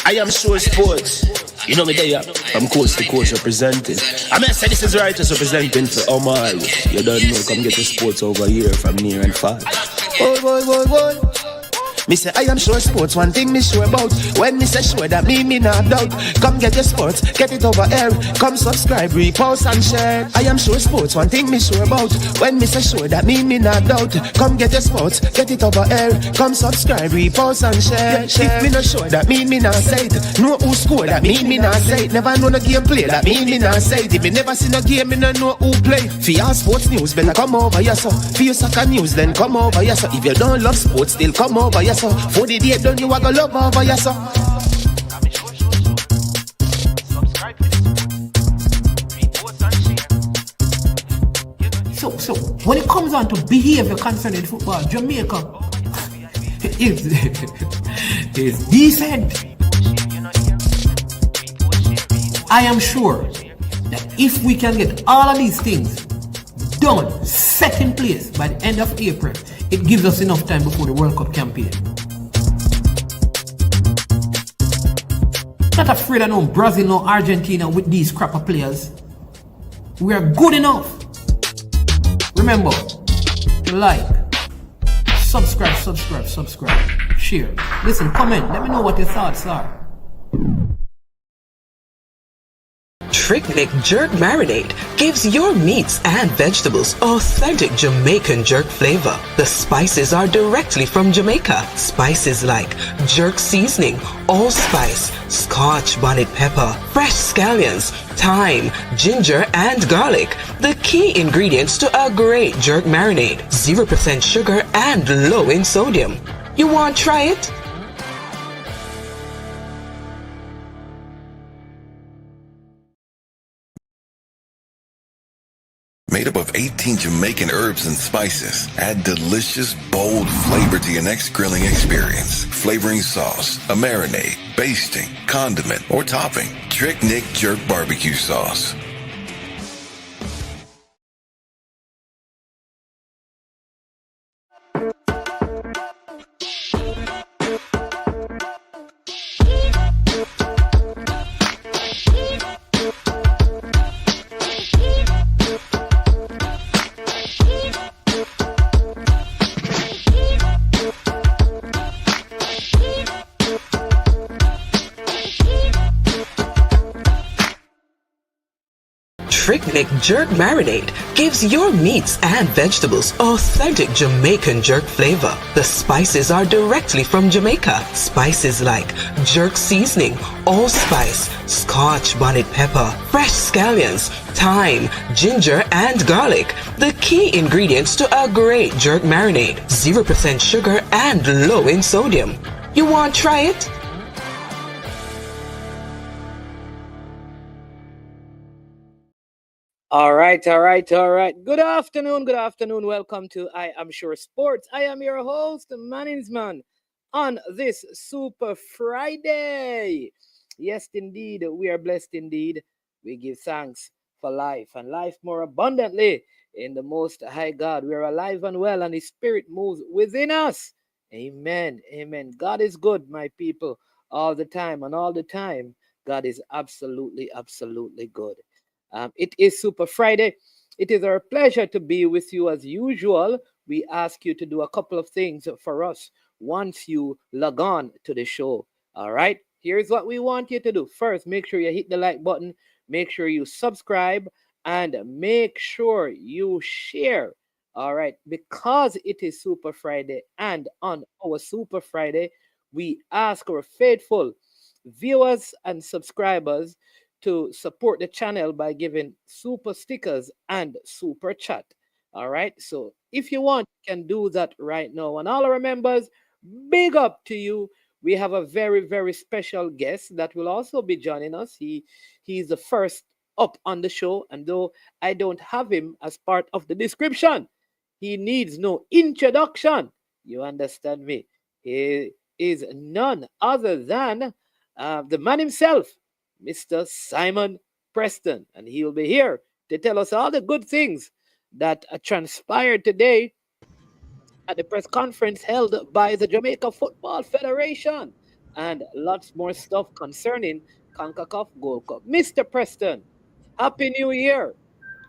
I am sure sports. You know me there, from coast to coast representing. I mean, I say this is righteous representing for Omar. You don't know, come get the sports over here from near and far. Boy. Me say I am sure sports, one thing me sure about. When me say sure, that me not doubt. Come get your sports, get it over here. Come subscribe, repost and share. I am sure sports, one thing me sure about. When me say sure, that me not doubt. Come get your sports, get it over here. Come subscribe, repost and share. If me not sure, that me not say it. Know who score, that me not say it. Never know no game play, that me not say it. If me never see no game, me no know who play. For your sports news, better come over here so. For your soccer news, then come over here so. If you don't love sports, still come over here so. For the day done, you are gonna love over here so. So when it comes on to behavior concerning football, Jamaica is decent. I am sure that if we can get all of these things done, set in place by the end of April, it gives us enough time before the World Cup campaign. Not afraid of no Brazil, no Argentina with these crapper players. We are good enough. Remember, like, subscribe, share. Listen, comment, let me know what your thoughts are. Trick-Nick Jerk Marinade gives your meats and vegetables authentic Jamaican jerk flavor. The spices are directly from Jamaica. Spices like jerk seasoning, allspice, Scotch bonnet pepper, fresh scallions, thyme, ginger, and garlic. The key ingredients to a great jerk marinade. 0% sugar and low in sodium. You want to try it? Made up of 18 Jamaican herbs and spices, add delicious, bold flavor to your next grilling experience. Flavoring sauce, a marinade, basting, condiment, or topping. Trick-Nick Jerk Barbecue Sauce. Trick-Nick Jerk Marinade gives your meats and vegetables authentic Jamaican jerk flavor. The spices are directly from Jamaica. Spices like jerk seasoning, allspice, Scotch bonnet pepper, fresh scallions, thyme, ginger, and garlic. The key ingredients to a great jerk marinade. 0% sugar and low in sodium. You want to try it? All right. Good afternoon. Welcome to I Am Sure Sports. I am your host, Manningsman, on this Super Friday. Yes, indeed, we are blessed indeed. We give thanks for life and life more abundantly in the Most High God. We are alive and well, and His Spirit moves within us. Amen. God is good, my people, all the time, and all the time, God is absolutely good. It is Super Friday. It is our pleasure to be with you as usual. We ask you to do a couple of things for us once you log on to the show. All right. Here's what we want you to do. First, make sure you hit the like button. Make sure you subscribe and make sure you share. All right. Because it is Super Friday, and on our Super Friday, we ask our faithful viewers and subscribers to support the channel by giving super stickers and super chat. All right. So if you want, you can do that right now. And all our members, big up to you. We have a very, very special guest that will also be joining us. He's the first up on the show. And though I don't have him as part of the description, he needs no introduction. You understand me? He is none other than the man himself, Mr. Simon Preston, and he'll be here to tell us all the good things that transpired today at the press conference held by the Jamaica Football Federation. and lots more stuff concerning CONCACAF Gold Cup. Mr. Preston, Happy New Year.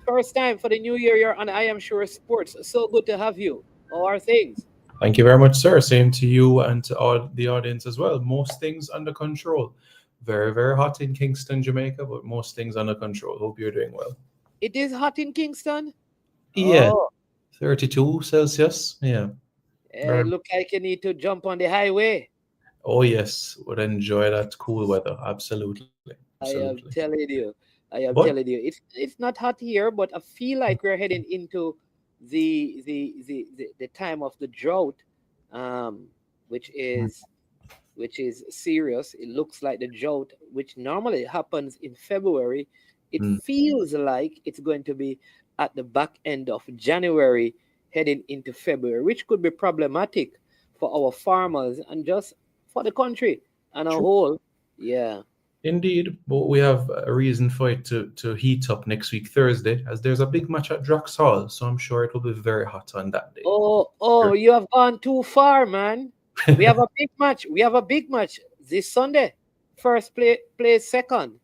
First time for the new year here on I Am Sure Sports. So good to have you. How are things? Thank you very much, sir. Same to you and to all the audience as well. Most things under control. Very, very hot in Kingston, Jamaica, but most things under control. Hope you're doing well. It is hot in Kingston? Yeah, Oh, 32 Celsius. Yeah. Very. look like you need to jump on the highway. Oh, yes. Would enjoy that cool weather. Absolutely. I am Absolutely. telling you. I am But telling you. It's not hot here, but I feel like we're heading into the time of the drought, um, which is serious. It looks like the drought, which normally happens in February, it mm, feels like it's going to be at the back end of January, heading into February, which could be problematic for our farmers and just for the country and a true. whole. Yeah. Indeed, but we have a reason for it to heat up next week, Thursday, as there's a big match at Drax Hall. So I'm sure it will be very hot on that day. Oh, you have gone too far, man. We have a big match. We have a big match this Sunday. First place second.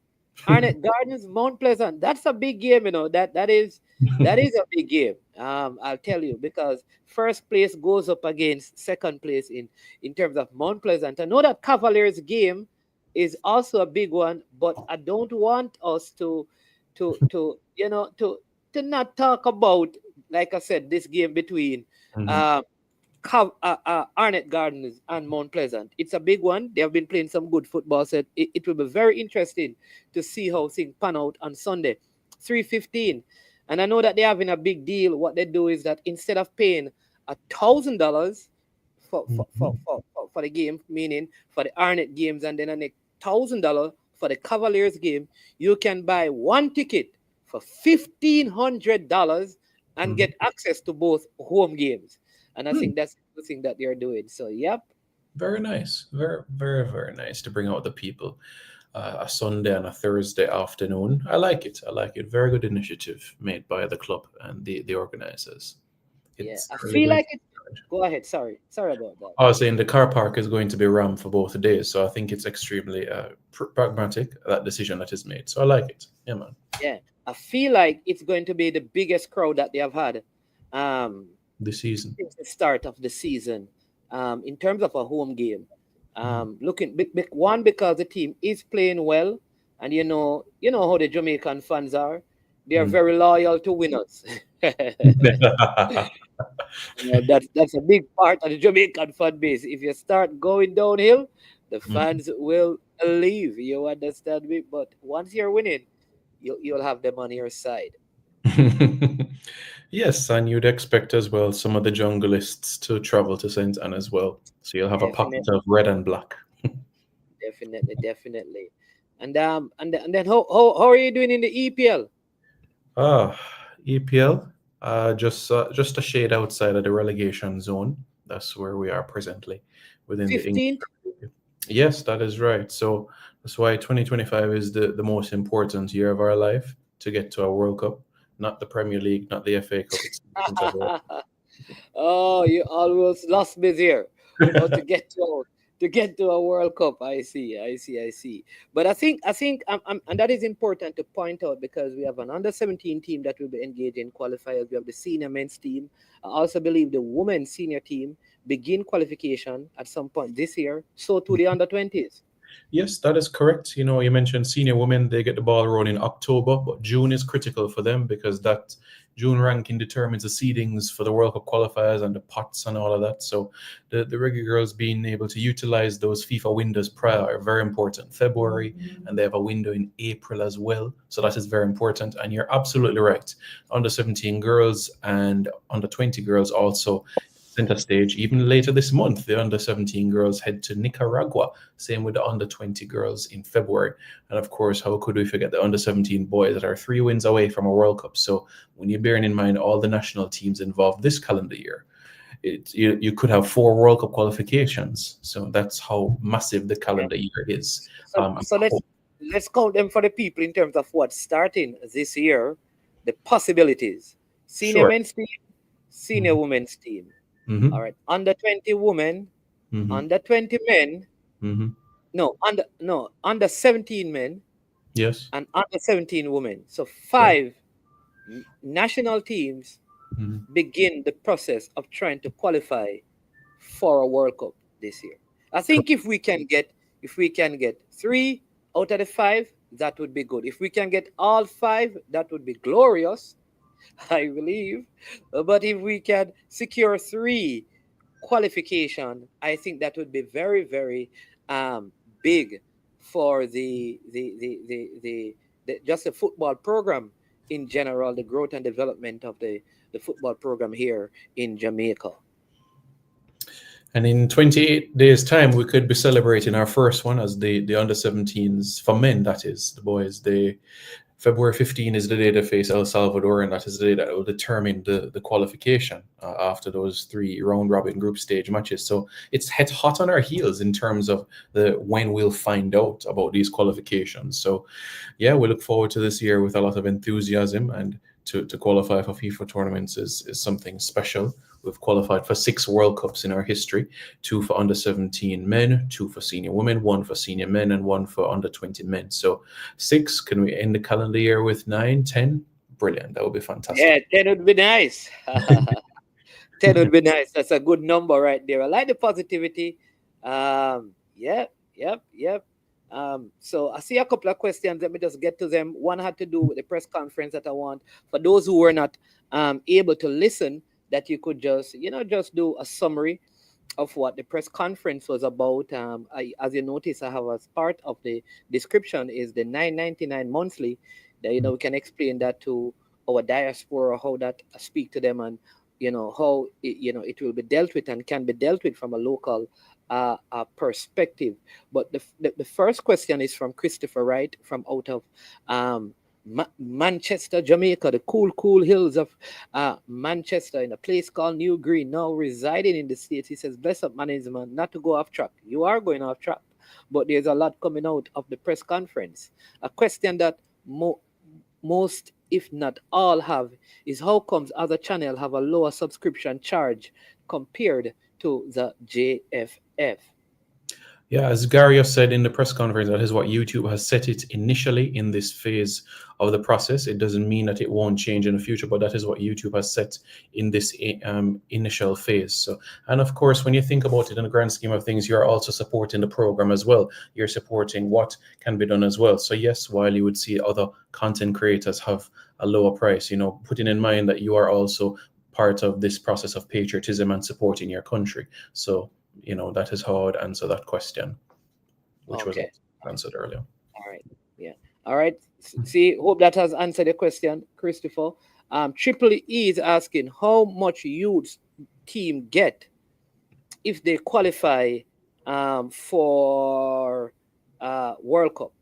Arnett Gardens, Mount Pleasant. That's a big game, you know. That is a big game. I'll tell you, because first place goes up against second place in terms of Mount Pleasant. I know that Cavaliers game is also a big one, but I don't want us to not talk about, like I said, this game between Mhm. Arnett Gardens and Mount Pleasant. It's a big one. They have been playing some good football, so it will be very interesting to see how things pan out on Sunday, 3:15. And I know that they're having a big deal. What they do is that instead of paying $1,000 for the game, meaning for the Arnett games, and then $1,000 for the Cavaliers game, you can buy one ticket for $1,500 and get access to both home games. And I think that's the thing that they're doing. So, yep. Very nice. Very, very, very nice to bring out the people a Sunday and a Thursday afternoon. I like it. I like it. Very good initiative made by the club and the organizers. Yeah, It's I really feel going like it. Go ahead. Sorry about that. I was saying the car park is going to be rammed for both days, so I think it's extremely pragmatic, that decision that is made. So I like it. Yeah, man. Yeah, I feel like it's going to be the biggest crowd that they have had This season. since the start of the season, in terms of a home game. Looking one, because the team is playing well, and you know how the Jamaican fans are. They are Mm. very loyal to winners. That's a big part of the Jamaican fan base. If you start going downhill, the fans will leave. You understand me? But once you're winning, you'll have them on your side. Yes, and you'd expect as well some of the junglists to travel to St. Anne as well. So you'll have a pocket Definitely, of red and black. definitely. And then how are you doing in the EPL? Ah, EPL, just a shade outside of the relegation zone. That's where we are presently within the English 15th? Premier League. Yes, that is right. So that's why 2025 is the most important year of our life to get to a World Cup, not the Premier League, not the FA Cup. It's important as well. Oh, you almost lost me there. Oh, to get to a World Cup. I see. But I think and that is important to point out, because we have an under 17 team that will be engaged in qualifiers. We have the senior men's team. I also believe the women's senior team begin qualification at some point this year. So to the under 20s. Yes, that is correct. You know, you mentioned senior women, they get the ball rolling in October, but June is critical for them because that June ranking determines the seedings for the World Cup qualifiers and the pots and all of that. So the regular girls being able to utilize those FIFA windows prior are very important. February, and they have a window in April as well. So that is very important. And you're absolutely right. Under 17 girls and under 20 girls also center stage. Even later this month, the under 17 girls head to Nicaragua. Same with the under 20 girls in February. And of course, how could we forget the under 17 boys that are 3 wins away from a World Cup? So when you're bearing in mind all the national teams involved this calendar year, you could have 4 World Cup qualifications. So that's how massive the calendar year is. So let's count them for the people in terms of what's starting this year, the possibilities. Senior Sure. men's team, senior women's team. Mhm. All right. Under 20 women, Mhm. under 20 men, Mhm. under 17 men Yes. and under 17 women. So Right. 5 national teams Mhm. begin the process of trying to qualify for a World Cup this year. I think if we can get 3 out of the 5, that would be good. If we can get all 5, that would be glorious, I believe. But if we can secure 3 qualification, I think that would be very, very um, big for the just the football program in general, the growth and development of the football program here in Jamaica. And in 28 days' time, we could be celebrating our first one as the under 17s for men, that is, the boys. February 15 is the day they face El Salvador, and that is the day that will determine the qualification after those 3 round robin group stage matches. So it's hot on our heels in terms of when we'll find out about these qualifications. So yeah, we look forward to this year with a lot of enthusiasm, and to qualify for FIFA tournaments is something special. We've qualified for 6 World Cups in our history, 2 for under 17 men, 2 for senior women, 1 for senior men, and 1 for under 20 men. So 6, can we end the calendar year with 9, 10? Brilliant. That would be fantastic. Yeah, 10 would be nice. 10 would be nice. That's a good number right there. I like the positivity. Yep. So I see a couple of questions. Let me just get to them. One had to do with the press conference that I want. For those who were not able to listen, that you could just do a summary of what the press conference was about. As you notice, I have as part of the description is the $9.99 monthly. That we can explain that to our diaspora, how that speak to them, and how it will be dealt with and can be dealt with from a local perspective. But the first question is from Christopher Wright from out of Manchester, Jamaica, the cool hills of Manchester, in a place called New Green, now residing in the States. He says, bless up management, not to go off track. You are going off track, but there's a lot coming out of the press conference. A question that most, if not all, have is how comes other channels have a lower subscription charge compared to the JFF? Yeah, as Gary has said in the press conference, that is what YouTube has set it initially in this phase of the process. It doesn't mean that it won't change in the future, but that is what YouTube has set in this initial phase. So, and of course, when you think about it in the grand scheme of things, you're also supporting the program as well. You're supporting what can be done as well. So yes, while you would see other content creators have a lower price, putting in mind that you are also part of this process of patriotism and supporting your country. So that is how I would answer that question, which was answered earlier. All right. Yeah. All right. See, hope that has answered the question, Christopher. Triple E is asking how much youth team get if they qualify for World Cup.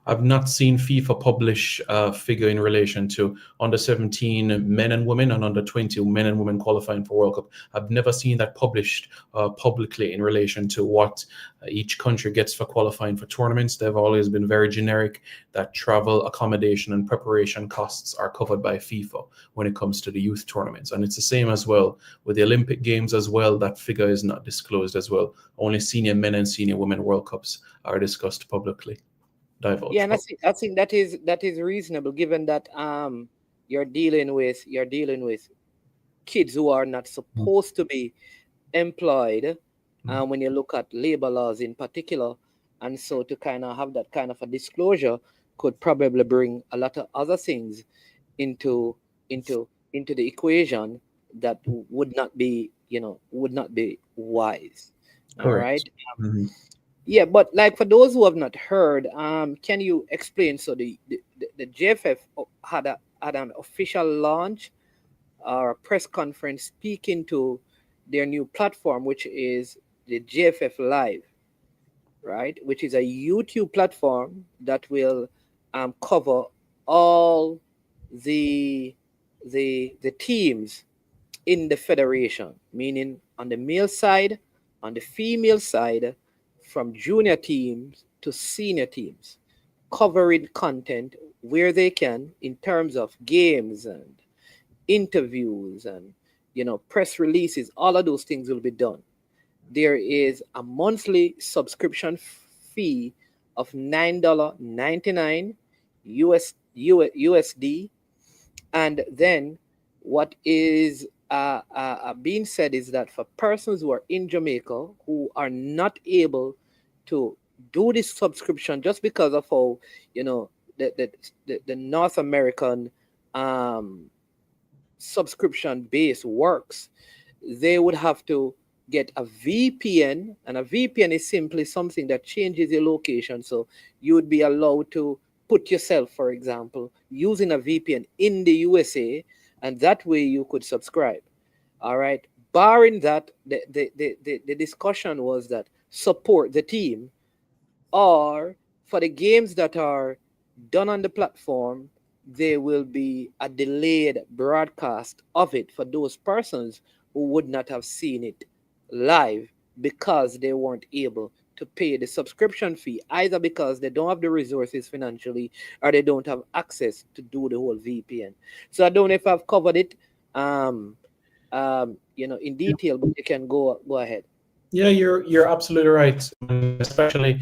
I've not seen FIFA publish a figure in relation to under 17 men and women and under 20 men and women qualifying for World Cup. I've never seen that published publicly in relation to what each country gets for qualifying for tournaments. They've always been very generic that travel, accommodation, and preparation costs are covered by FIFA when it comes to the youth tournaments. And it's the same as well with the Olympic Games as well. That figure is not disclosed as well. Only senior men and senior women World Cups are discussed publicly. Yeah, and I think that is reasonable, given that you're dealing with kids who are not supposed to be employed, when you look at labor laws in particular, and so to kind of have that kind of a disclosure could probably bring a lot of other things into the equation that would not be wise. All right. Yeah, but like for those who have not heard, can you explain? So the JFF had an official launch or a press conference speaking to their new platform, which is the JFF Live, right? Which is a YouTube platform that will cover all the teams in the federation, meaning on the male side, on the female side, from junior teams to senior teams, covering content where they can in terms of games and interviews and press releases. All of those things will be done. There is a monthly subscription fee of $9.99 USD. And then what is being said is that for persons who are in Jamaica who are not able to do this subscription just because of how, the North American subscription base works, they would have to get a VPN, and a VPN is simply something that changes your location. So you would be allowed to put yourself, for example, using a VPN in the USA, and that way you could subscribe. All right. Barring that, the discussion was that support the team, or for the games that are done on the platform, there will be a delayed broadcast of it for those persons who would not have seen it live because they weren't able to pay the subscription fee, either because they don't have the resources financially or they don't have access to do the whole VPN. So I don't know if I've covered it in detail, but you can go ahead. Yeah, you're absolutely right. Especially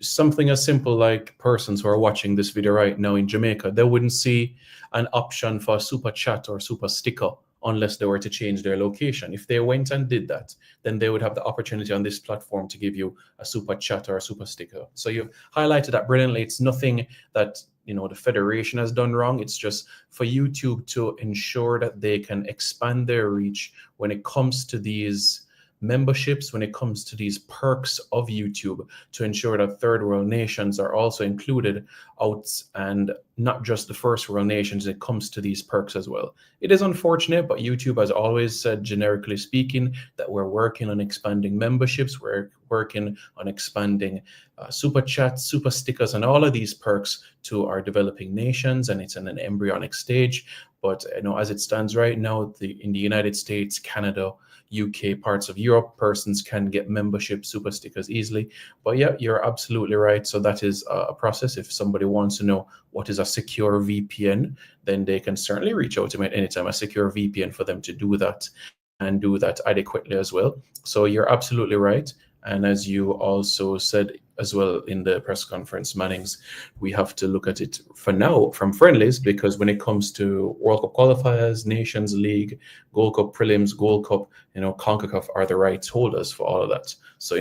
something as simple like persons who are watching this video right now in Jamaica, they wouldn't see an option for super chat or super sticker unless they were to change their location. If they went and did that, then they would have the opportunity on this platform to give you a super chat or a super sticker. So you've highlighted that brilliantly. It's nothing that the Federation has done wrong. It's just for YouTube to ensure that they can expand their reach when it comes to these memberships, when it comes to these perks of YouTube, to ensure that third world nations are also included out, and not just the first world nations. It comes to these perks as well. It is unfortunate, but YouTube has always said, generically speaking, that we're working on expanding memberships, we're working on expanding super chats, super stickers, and all of these perks to our developing nations, and it's in an embryonic stage. But as it stands right now, in the United States, Canada, UK, parts of Europe, persons can get membership super stickers easily. But yeah, you're absolutely right. So that is a process. If somebody wants to know what is a secure VPN, then they can certainly reach out to me at any time. A secure VPN for them to do that, and do that adequately as well. So you're absolutely right. And as you also said as well in the press conference, Mannings, we have to look at it for now from friendlies, because when it comes to World Cup qualifiers, Nations League, Gold Cup prelims, Gold Cup, CONCACAF are the rights holders for all of that. So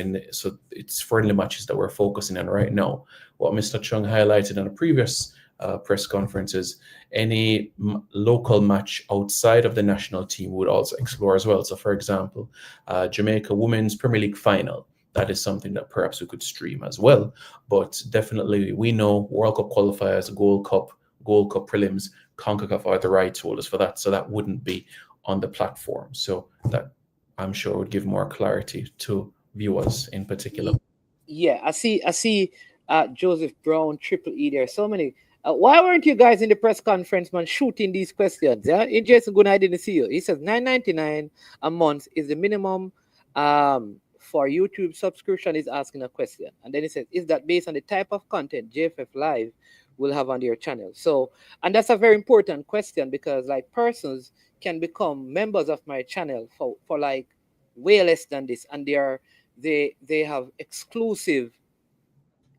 it's friendly matches that we're focusing on right now. What Mr. Chung highlighted in a previous press conferences, any local match outside of the national team would also explore as well. So for example, Jamaica Women's Premier League final, that is something that perhaps we could stream as well. But definitely we know World Cup qualifiers, Gold Cup prelims, CONCACAF are the rights holders for that. So that wouldn't be on the platform. So that, I'm sure, would give more clarity to viewers in particular. Yeah, I see Joseph Brown, Triple E there. So many. Why weren't you guys in the press conference, man, shooting these questions? Yeah, Jason Good, I didn't see you. He says $9.99 a month is the minimum for YouTube subscription. Is asking a question, and then he says, is that based on the type of content JFF Live will have on their channel? So, and that's a very important question, because like persons can become members of my channel for like way less than this, and they have exclusive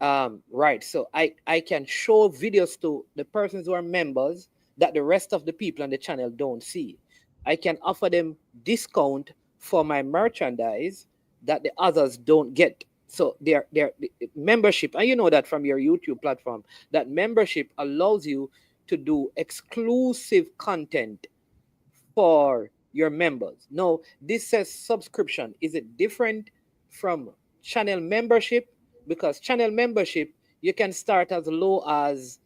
right. So I can show videos to the persons who are members that the rest of the people on the channel don't see. I can offer them discount for my merchandise that the others don't get. So their membership, and you know that from your YouTube platform, that membership allows you to do exclusive content for your members. Now, this says subscription. Is it different from channel membership? Because channel membership, you can start as low as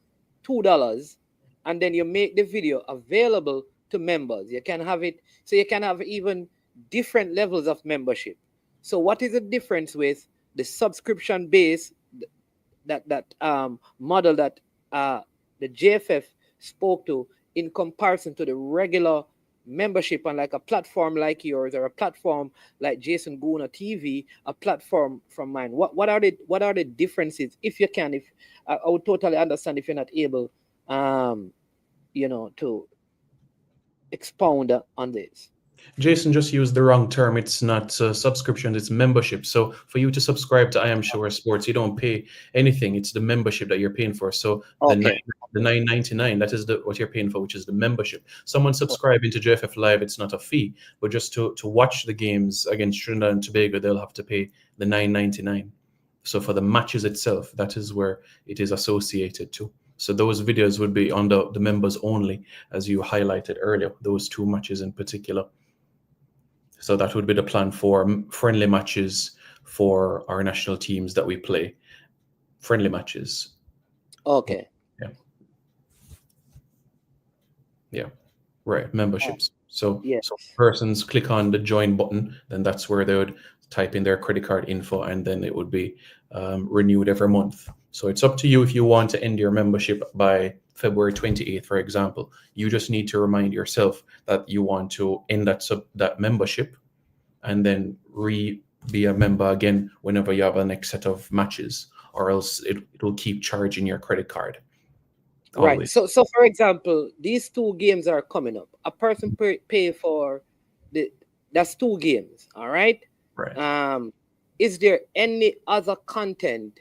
$2, and then you make the video available to members. You can have it, so you can have even different levels of membership. So what is the difference with the subscription base, that model that the JFF spoke to, in comparison to the regular membership on like a platform like yours, or a platform like Jason Guna TV, a platform from mine? What are the differences, if you can? If I would totally understand if you're not able to expound on this. Jason just used the wrong term. It's not subscription, it's membership. So for you to subscribe to I Am Sure Sports, you don't pay anything. It's the membership that you're paying for. So Okay. the 9.99, that is what you're paying for, which is the membership. Someone subscribing to JFF Live, it's not a fee, but just to watch the games against Trinidad and Tobago, they'll have to pay the 9.99. So for the matches itself, that is where it is associated to. So those videos would be on the members only, as you highlighted earlier, those two matches in particular. So that would be the plan for friendly matches for our national teams that we play. Friendly matches. Okay. Yeah. Right. Memberships. So, Yes. so persons click on the join button, then that's where they would type in their credit card info, and then it would be renewed every month. So it's up to you if you want to end your membership by February 28th, for example. You just need to remind yourself that you want to end that membership and then be a member again whenever you have a next set of matches, or else it will keep charging your credit card. Right. So for example, these two games are coming up. A person pay for that's two games. All right. Right. Is there any other content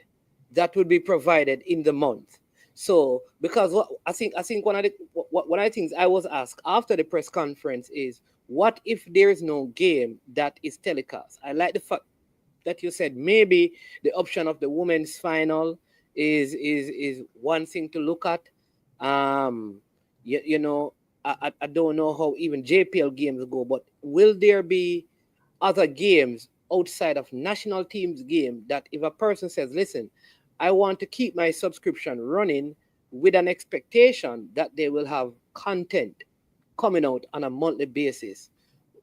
that would be provided in the month? So because what I think one of the things I was asked after the press conference is, what if there is no game that is telecast? I like the fact that you said maybe the option of the women's final is one thing to look at. You know, I don't know how even JPL games go, but will there be other games outside of national teams game that if a person says, listen, I want to keep my subscription running with an expectation that they will have content coming out on a monthly basis,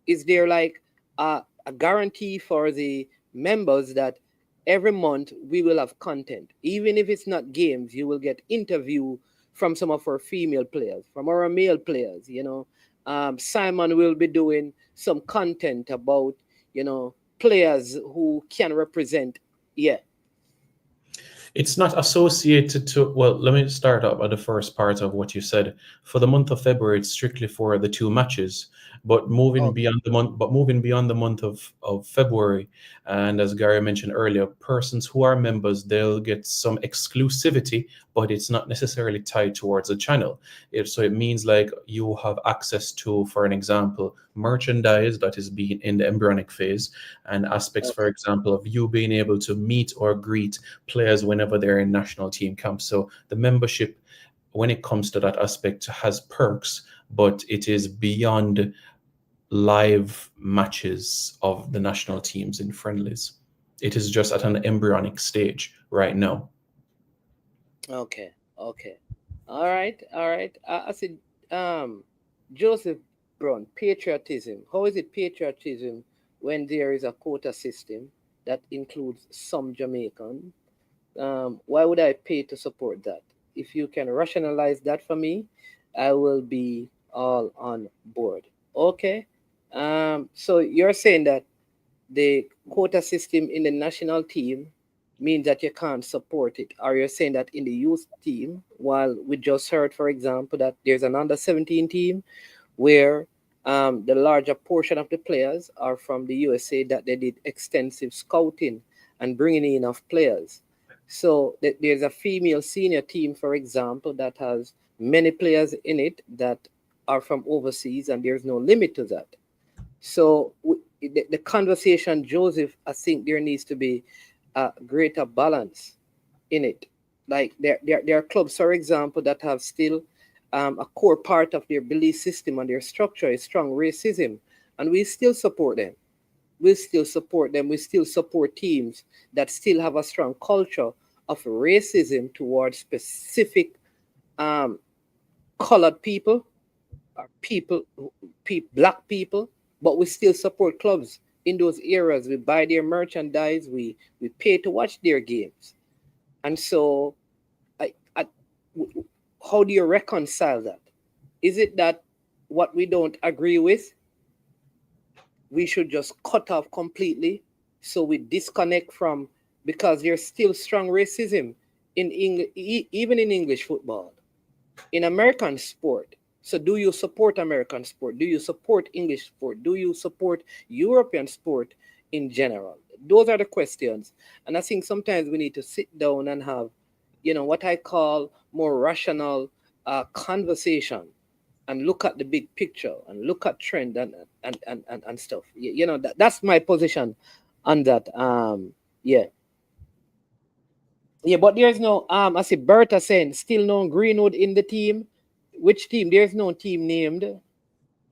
is there like a guarantee for the members that every month we will have content? Even if it's not games, you will get interview from some of our female players, from our male players, you know. Simon will be doing some content about, you know, players who can represent. Yeah. It's not associated to, well, let me start up at the first part of what you said. For the month of February, it's strictly for the two matches. But moving beyond the month of February, and as Gary mentioned earlier, persons who are members, they'll get some exclusivity, but it's not necessarily tied towards a channel. So it means like you have access to, for an example, merchandise that is being in the embryonic phase, and aspects, for example, of you being able to meet or greet players whenever they're in national team camps. So the membership, when it comes to that aspect, has perks, but it is beyond live matches of the national teams in friendlies. It is just at an embryonic stage right now. Okay. All right. I said, Joseph Brown, patriotism. How is it patriotism when there is a quota system that includes some Jamaican? Why would I pay to support that? If you can rationalize that for me, I will be all on board. Okay. So you're saying that the quota system in the national team means that you can't support it, or you're saying that in the youth team, while we just heard, for example, that there's an under 17 team where the larger portion of the players are from the USA, that they did extensive scouting and bringing in of players. So there's a female senior team, for example, that has many players in it that are from overseas, and there's no limit to that. So the conversation, Joseph, I think there needs to be a greater balance in it. Like there are clubs, for example, that have still a core part of their belief system and their structure is strong racism, and we still support them. We still support them. We still support teams that still have a strong culture of racism towards specific colored people, or black people, but we still support clubs in those areas. We buy their merchandise. We pay to watch their games. And so how do you reconcile that? Is it that what we don't agree with, we should just cut off completely, so we disconnect from, because there's still strong racism in even in English football, in American sport, So do you support American sport? Do you support English sport? Do you support European sport in general? Those are the questions. And I think sometimes we need to sit down and have, what I call more rational conversation, and look at the big picture and look at trend and stuff. That's my position on that. Yeah. Yeah, but there's no I see Bertha saying still no Greenwood in the team. Which team? There's no team named.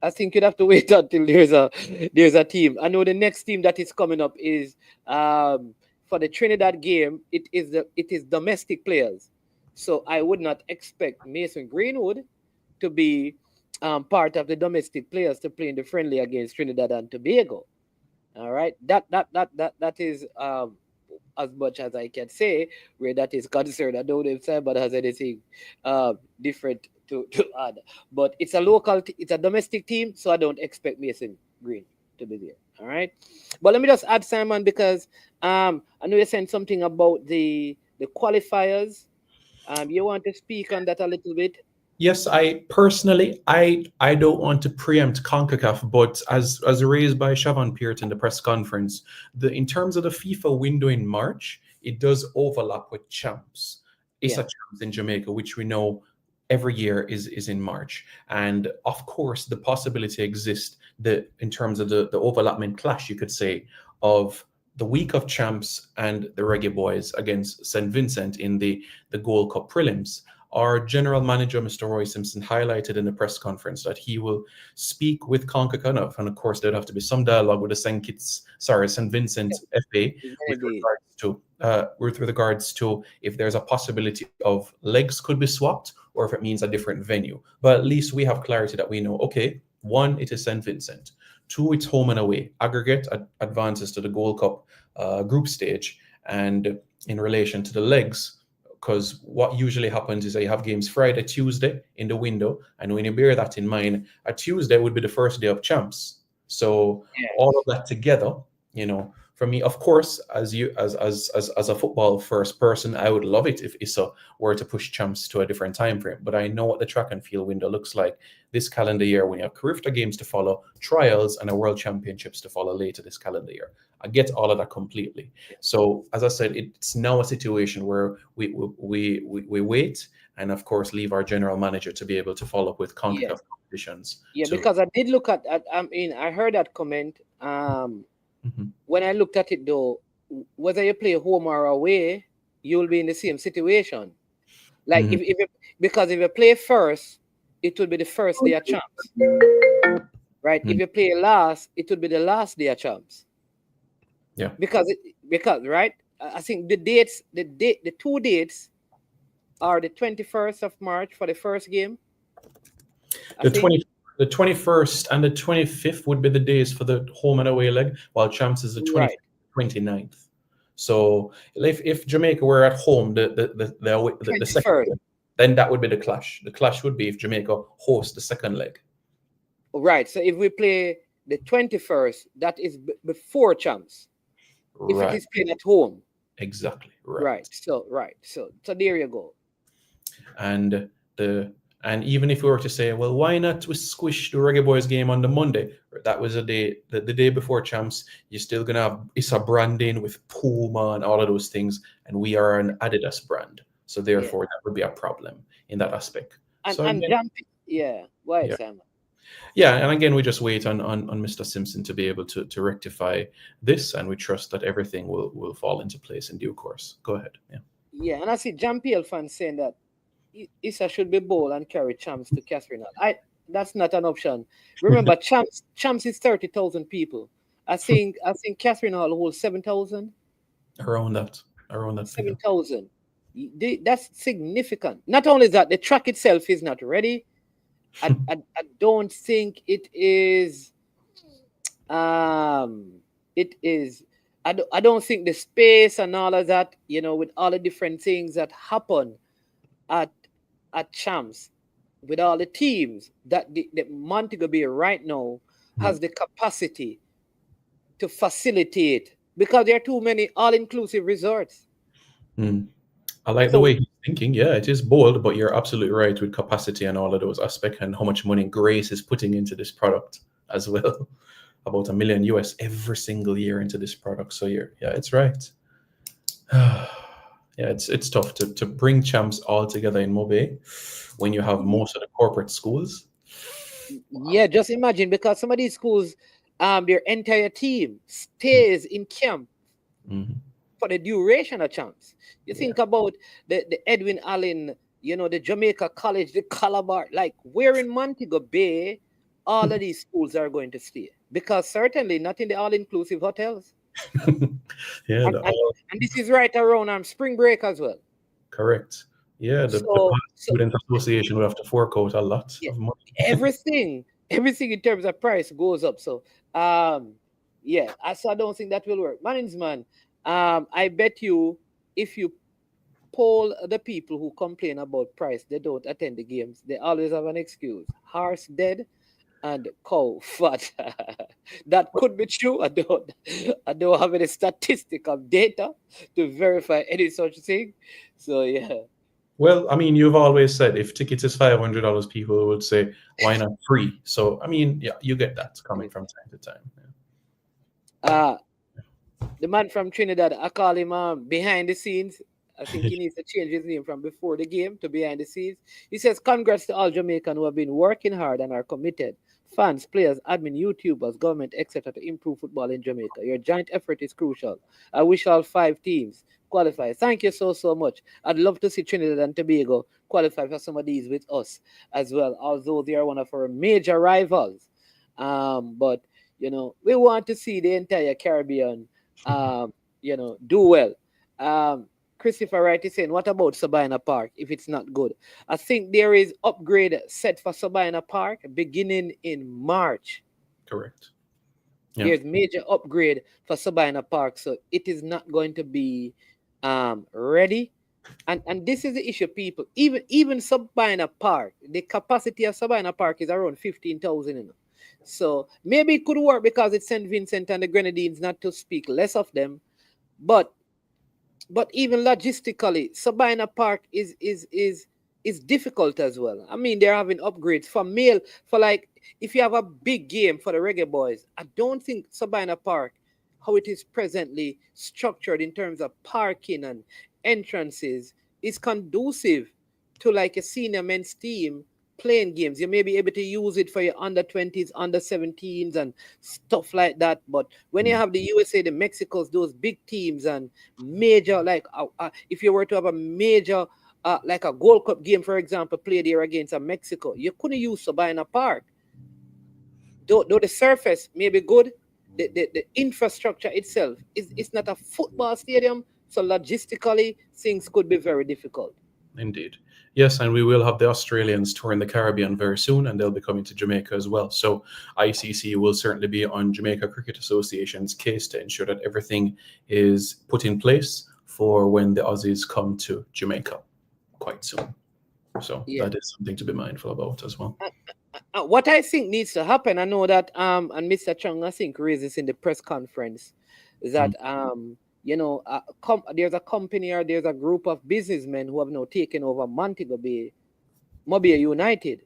I think you'd have to wait until there's a team. I know the next team that is coming up is for the Trinidad game. It is domestic players, so I would not expect Mason Greenwood to be part of the domestic players to play in the friendly against Trinidad and Tobago. All right, that is as much as I can say where that is concerned. I don't know if Simon has anything different to add, but it's a domestic team, so I don't expect Mason Green to be there. All right, but let me just add, Simon, because I know you said something about the qualifiers. You want to speak on that a little bit? Yes, I personally, I don't want to preempt CONCACAF, but as raised by Siobhan Peart in the press conference, in terms of the FIFA window in March, it does overlap with champs. It's a champs in Jamaica, which we know every year is in March. And of course, the possibility exists that in terms of the overlapping clash, you could say, of the week of champs and the Reggae Boys against St. Vincent in the Gold Cup prelims. Our general manager, Mr. Roy Simpson, highlighted in the press conference that he will speak with CONCACAF, and of course there'd have to be some dialogue with the St. Vincent FA with regards to if there's a possibility of legs could be swapped or if it means a different venue. But at least we have clarity that we know, okay, 1, it is St. Vincent. 2, it's home and away. Aggregate advances to the Gold Cup group stage. And in relation to the legs, because what usually happens is that you have games Friday, Tuesday in the window. And when you bear that in mind, a Tuesday would be the first day of champs. So all of that together, for me, of course, as a football first person, I would love it if ISA were to push champs to a different time frame. But I know what the track and field window looks like this calendar year when you have Carifta games to follow, trials, and a World Championships to follow later this calendar year. I get all of that completely. So as I said, it's now a situation where we wait and of course leave our general manager to be able to follow up with CONCACAF competitions. Yeah, because I did look at I heard that comment. When I looked at it though, whether you play home or away, you'll be in the same situation. Like because if you play first, it will be the first day of champs. Right? If you play last, it will be the last day of champs. Yeah. Because right, I think the 2 dates are the 21st of March for the first game. The 21st and the 25th would be the days for the home and away leg, while champs is the 29th. So if Jamaica were at home the second, then that would be the clash. The clash would be if Jamaica hosts the second leg. Right. So if we play the 21st, that is before champs. If it is played at home. Exactly. Right. So there you go. And even if we were to say, well, why not we squish the Reggae Boys game on the Monday? That was the day before champs. You're still gonna have ISA branding with Puma and all of those things, and we are an Adidas brand, so therefore that would be a problem in that aspect. Simon. Yeah, and again, we just wait on Mr. Simpson to be able to rectify this, and we trust that everything will fall into place in due course. Go ahead. Yeah, and I see John PL fans saying that ISA should be bold and carry champs to Catherine Hall. That's not an option. Remember, champs is 30,000 people. I think Catherine Hall holds 7,000. Around that. 7,000. That's significant. Not only that, the track itself is not ready. I don't think it is. It is. I don't think the space and all of that, with all the different things that happen at champs, with all the teams that the Montego Bay right now has the capacity to facilitate, because there are too many all-inclusive resorts. I like the So way he's thinking. Yeah, it is bold, but you're absolutely right with capacity and all of those aspects and how much money Grace is putting into this product as well. About $1 million US every single year into this product. So yeah, it's right. Yeah, it's tough to bring champs all together in Mobe when you have most of the corporate schools. yeah, just imagine, because some of these schools, their entire team stays in camp Mhm. for the duration of champs. You think about the Edwin Allen, the Jamaica College, the Calabar, like where in Montego Bay, all of these schools are going to stay, because certainly not in the all-inclusive hotels. Yeah, And, and, and this is right around spring break as well. correct. Yeah, the So student association will have to fork out a lot yeah, of money. everything in terms of price goes up. So yeah, I don't think that will work. Man, I bet you if you poll the people who complain about price, they don't attend the games. They always have an excuse. Horse dead and cow fat. That could be true. I don't have any statistical data to verify any such thing. So yeah. Well, I mean, you've always said if tickets is $500, people would say, why not free? So, I mean, yeah, you get that coming from time to time. Yeah. The man from Trinidad, I call him behind the scenes. I think he needs to change his name from before the game to behind the scenes. He says, congrats to all Jamaicans who have been working hard and are committed. Fans, players, admin, YouTubers, government, etc. to improve football in Jamaica. Your giant effort is crucial. I wish all 5 teams qualify. Thank you so much. I'd love to see Trinidad and Tobago qualify for some of these with us as well, although they are one of our major rivals. But, we want to see the entire Caribbean do well. Christopher Wright is saying, what about Sabina Park if it's not good? I think there is upgrade set for Sabina Park beginning in March. Correct. Yeah. There's major upgrade for Sabina Park, so it is not going to be ready. And this is the issue, people. Even Sabina Park, the capacity of Sabina Park is around 15,000. So maybe it could work because it's St. Vincent and the Grenadines, not to speak less of them. But even logistically, Sabina Park is difficult as well. I mean, they're having upgrades for like if you have a big game for the Reggae Boys. I don't think Sabina Park, how it is presently structured in terms of parking and entrances, is conducive to like a senior men's team playing games. You may be able to use it for your under 20s, under 17s, and stuff like that. But when you have the USA, the Mexicos, those big teams and major, like if you were to have a major, like a Gold Cup game, for example, played here against Mexico, you couldn't use Sabina Park. Though the surface may be good, the infrastructure itself is not a football stadium. So logistically, things could be very difficult. Indeed. Yes, and we will have the Australians touring the Caribbean very soon, and they'll be coming to Jamaica as well. So ICC will certainly be on Jamaica Cricket Association's case to ensure that everything is put in place for when the Aussies come to Jamaica quite soon. So that is something to be mindful about as well. What I think needs to happen, I know that and Mr. Chung, I think, raised this in the press conference, is that there's a company or there's a group of businessmen who have now taken over Montego Bay, Mobile United.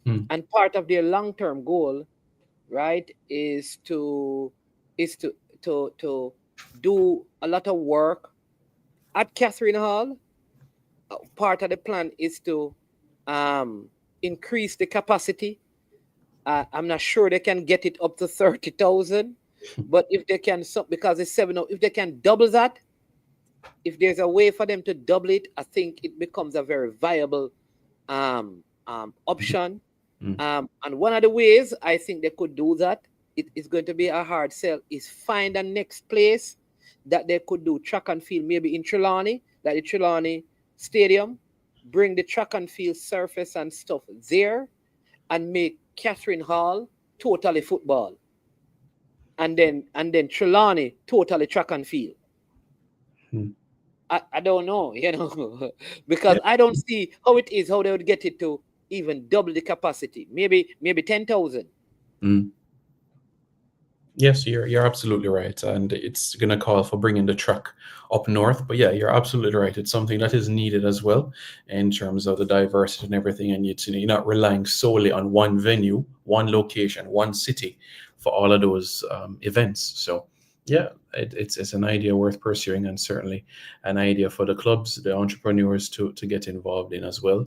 And part of their long-term goal, right, is to do a lot of work at Catherine Hall. Part of the plan is to increase the capacity. I'm not sure they can get it up to 30,000. But if they can, because it's 7, if they can double that, if there's a way for them to double it, I think it becomes a very viable option. And one of the ways I think they could do that, it is going to be a hard sell, is find a next place that they could do track and field, maybe in Trelawney, like the Trelawney Stadium, bring the track and field surface and stuff there, and make Catherine Hall totally football. And then Trelawney totally track and field. I don't know, because I don't see how they would get it to even double the capacity. Maybe 10,000. Yes, you're absolutely right, and it's going to call for bringing the track up north. But yeah, you're absolutely right. It's something that is needed as well in terms of the diversity and everything. And you're not relying solely on one venue, one location, one city for all of those events. So yeah, it's an idea worth pursuing, and certainly an idea for the clubs, the entrepreneurs to get involved in as well,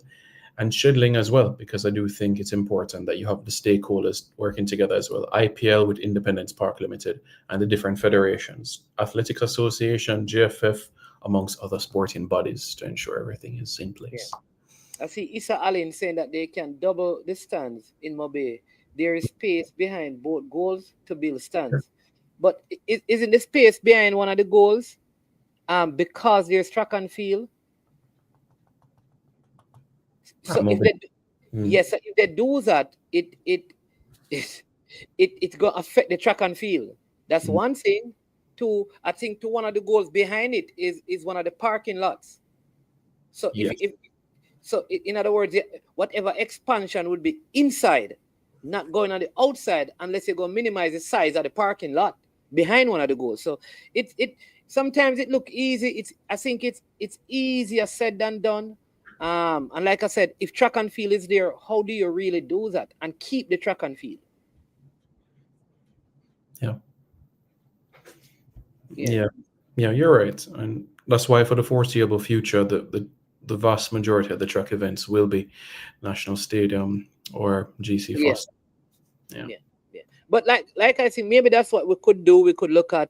and scheduling as well, because I do think it's important that you have the stakeholders working together as well. IPL with Independence Park Limited and the different federations, Athletics Association, JFF, amongst other sporting bodies to ensure everything is in place. I see Issa Allen saying that they can double the stands in Mobay. There is space behind both goals to build stands. But isn't the space behind one of the goals because there's track and field? So if they yes, if they do that, it's gonna affect the track and field. That's one thing. Two, I think one of the goals behind it is one of the parking lots. So Yes. in other words, whatever expansion would be inside, not going on the outside, unless you're going to minimize the size of the parking lot behind one of the goals. So it sometimes it look easy. I think it's easier said than done. And like I said, if track and field is there, how do you really do that and keep the track and field? Yeah, you're right, and that's why for the foreseeable future, the vast majority of the track events will be National Stadium or GC Foster. Yeah. But like I think maybe that's what we could do. We could look at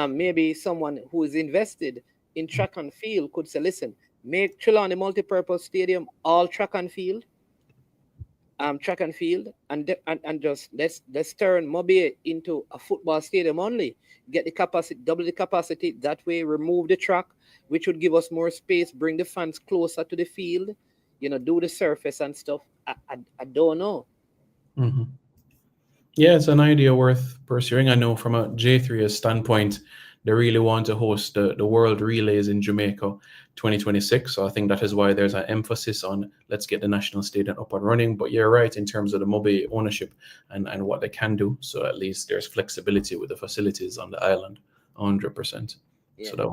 maybe someone who is invested in track and field could say, listen, make Trelawney Multipurpose Stadium all track and field, and just let's turn Mobay into a football stadium only. Get the capacity, double the capacity. That way, remove the track, which would give us more space, bring the fans closer to the field, do the surface and stuff. I don't know. Mm-hmm. Yeah, it's an idea worth pursuing. I know from a J3's standpoint, they really want to host the World Relays in Jamaica 2026. So I think that is why there's an emphasis on let's get the national stadium up and running. But you're right in terms of the Mobay ownership and what they can do. So at least there's flexibility with the facilities on the island, 100%. Yeah. So that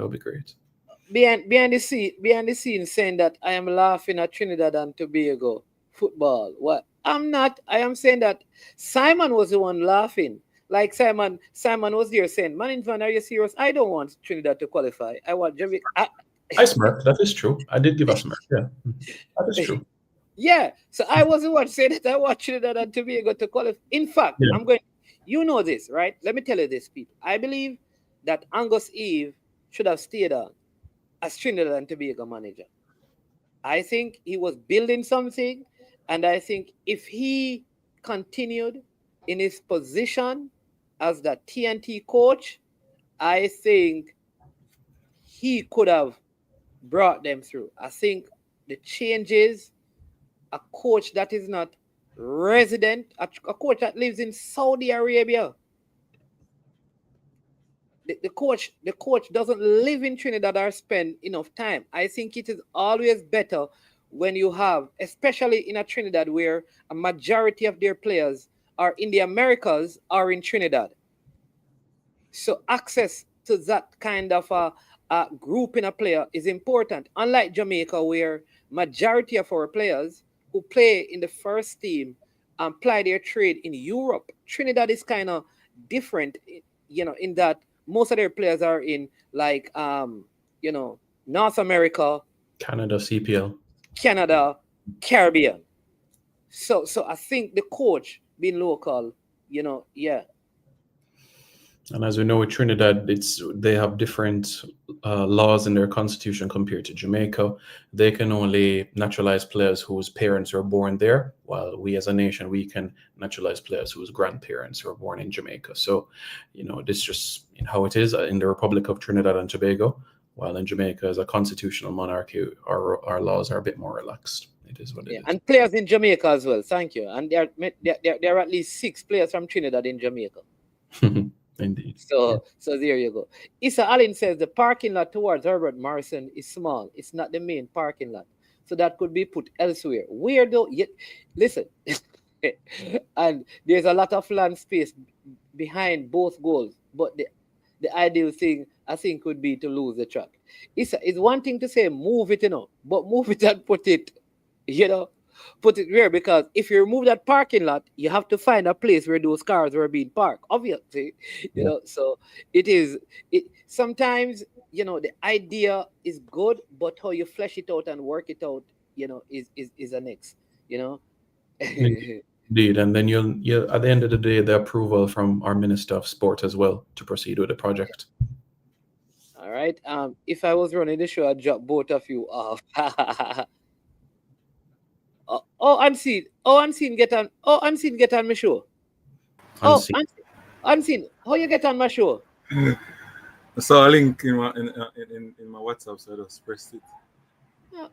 would be great. Behind the scene saying that I am laughing at Trinidad and Tobago football. What? I'm not. I am saying that Simon was the one laughing. Like Simon was there saying, "Man, are you serious? I don't want Trinidad to qualify. I want Jamaica." I smirk. That is true. I did give a smirk. Yeah, that is true. Yeah. So I wasn't one saying that I want Trinidad and Tobago to qualify. In fact, I'm going. You know this, right? Let me tell you this, people. I believe that Angus Eve should have stayed on as Trinidad and Tobago manager. I think he was building something, and I think if he continued in his position as the TNT coach, I think he could have brought them through. I think the changes, a coach that is not resident, a coach that lives in Saudi Arabia. The coach doesn't live in Trinidad or spend enough time. I think it is always better when you have, especially in a Trinidad where a majority of their players are in the Americas or in Trinidad. So access to that kind of a group in a player is important. Unlike Jamaica, where majority of our players who play in the first team and ply their trade in Europe, Trinidad is kind of different, in that most of their players are in like, North America, Canada, CPL, Canada, Caribbean. So I think the coach being local, yeah. And as we know, with Trinidad, they have different laws in their constitution compared to Jamaica. They can only naturalize players whose parents were born there, while we as a nation, we can naturalize players whose grandparents were born in Jamaica. So, this just how it is in the Republic of Trinidad and Tobago, while in Jamaica, as a constitutional monarchy, our laws are a bit more relaxed. It is what it is. And players in Jamaica as well. Thank you. And there are at least 6 players from Trinidad in Jamaica. Indeed. So there you go. Issa Allen says the parking lot towards Herbert Morrison is small. It's not the main parking lot. So that could be put elsewhere. Where though? Listen, and there's a lot of land space behind both goals, but the ideal thing I think would be to lose the track. It's one thing to say move it, but move it and put it, put it where, because if you remove that parking lot, you have to find a place where those cars were being parked. Obviously, so it sometimes the idea is good, but how you flesh it out and work it out, is the next, Indeed, and then you'll at the end of the day, the approval from our Minister of Sport as well to proceed with the project. All right. If I was running the show, I'd drop both of you off. Unseen. Unseen get on my show. Unseen. How you get on my show? I saw a link in my WhatsApp, so I just pressed it.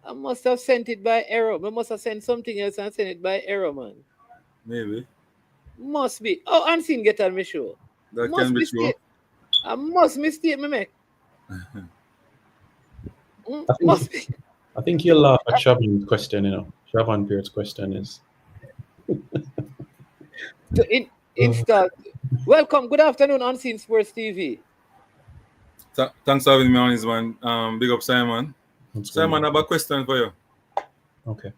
I must have sent it by error. I must have sent something else and sent it by error, man. Maybe. Must be. Unseen get on my show. That can be true. I must mistake me, make. Must be. I think you'll laugh at Shavan's question, Shavan Pierce's question is. Install. Welcome. Good afternoon, Unseen Sports TV. Thanks for having me on, man. Big up, Simon. Simon, I have a question for you. Okay.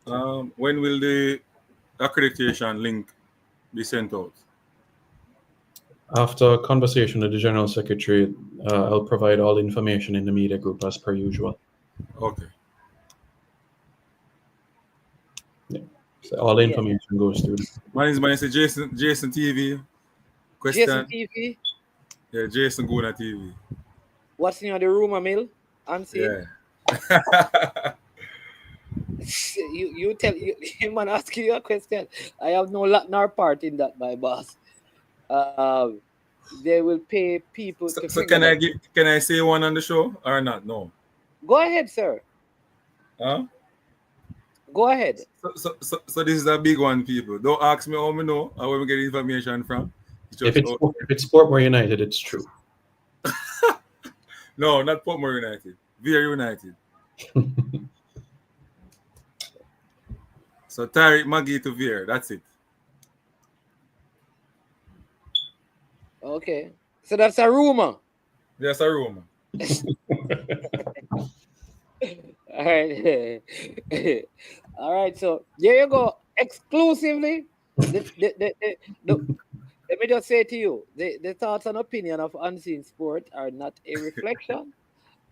When will the accreditation link be sent out? After conversation with the General Secretary, I'll provide all information in the media group as per usual. Okay. Yeah. So all the information goes through. My name is Jason TV. Question. Jason TV? Yeah, Jason Guna TV. What's in the rumor mill? Unseen? Yeah. you tell him and ask you a question. I have no lot nor part in that, my boss. They will pay people to. So can I say one on the show or not? No. Go ahead, sir. Huh? Go ahead. So this is a big one, people. Don't ask me how I know or where we get information from. If it's Portmore United, it's true. No, not Portmore United. Veer United. So Tariq Maggie to Veer. That's it. Okay. So that's a rumor. That's a rumor. All right. All right. So there you go. Exclusively. Let me just say to you, the thoughts and opinion of Unseen Sport are not a reflection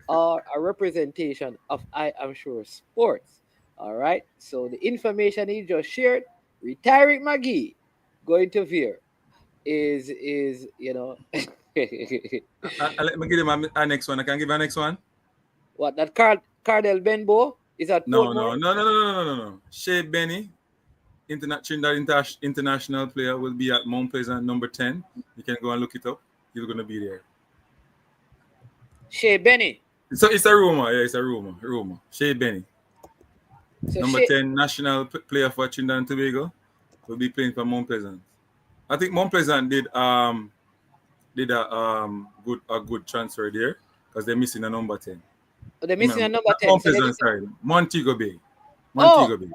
or a representation of I Am Sure Sports. All right. So the information he just shared, retiring McGee going to Veer is let me give him a next one. I can give you a next one. What, that Cardell Benbow is at No. Shea Benny, international player, will be at Mount Pleasant number 10. You can go and look it up. He's going to be there. Shea Benny. So it's a rumor. Yeah, it's a rumor. Shea Benny. So number 10 national player for Trinidad and Tobago will be playing for Mount Pleasant. I think Mount Pleasant did a good transfer there because they're missing a number 10. They're missing a number 10. Mount Pleasant, sorry. Montego Bay. Montego Bay.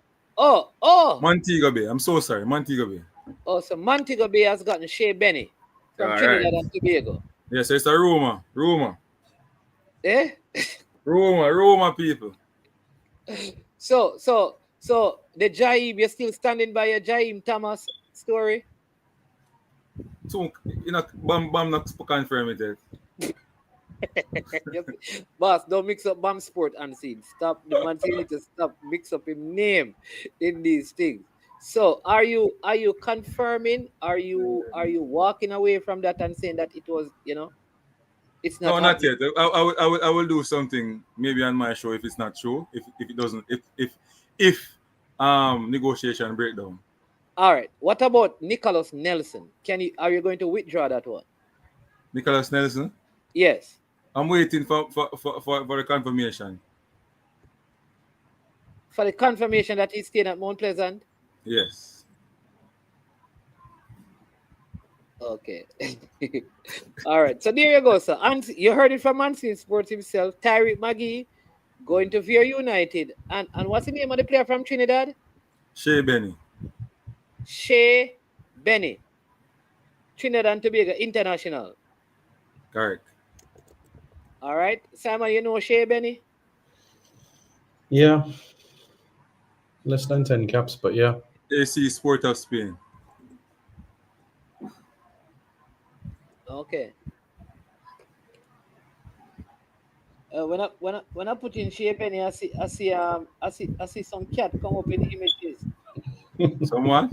I'm so sorry. Montego Bay. Oh, so Montego Bay has gotten Shea Benny from Trinidad and Tobago. Yeah, so it's a rumor. Eh? Rumor, people. So the Jaim, you're still standing by your Jaim Thomas story? So, Bam not confirm it yet. Boss, don't mix up Bam Sport Unseen. Stop. The man need to stop mix up his name in these things. So are you confirming? Are you walking away from that and saying that it was, it's not? No, not yet. I will do something maybe on my show if it's not true. If it doesn't, if negotiation breakdown. All right. What about Nicholas Nelson? Are you going to withdraw that one? Nicholas Nelson? Yes. I'm waiting for the confirmation. For the confirmation that he's staying at Mount Pleasant? Yes. Okay. All right. So there you go, sir. You heard it from Unseen Sports himself. Tariq McGee going to Veer United. And what's the name of the player from Trinidad? Shea Benny. Shea Benny. Trinidad and Tobago international. Correct. All right. Simon, you know Shea Benny? Yeah. Less than 10 caps, but yeah. AC Sport of Spain. Okay. When I put in Shea Benny, I see some cat come up in images. Someone?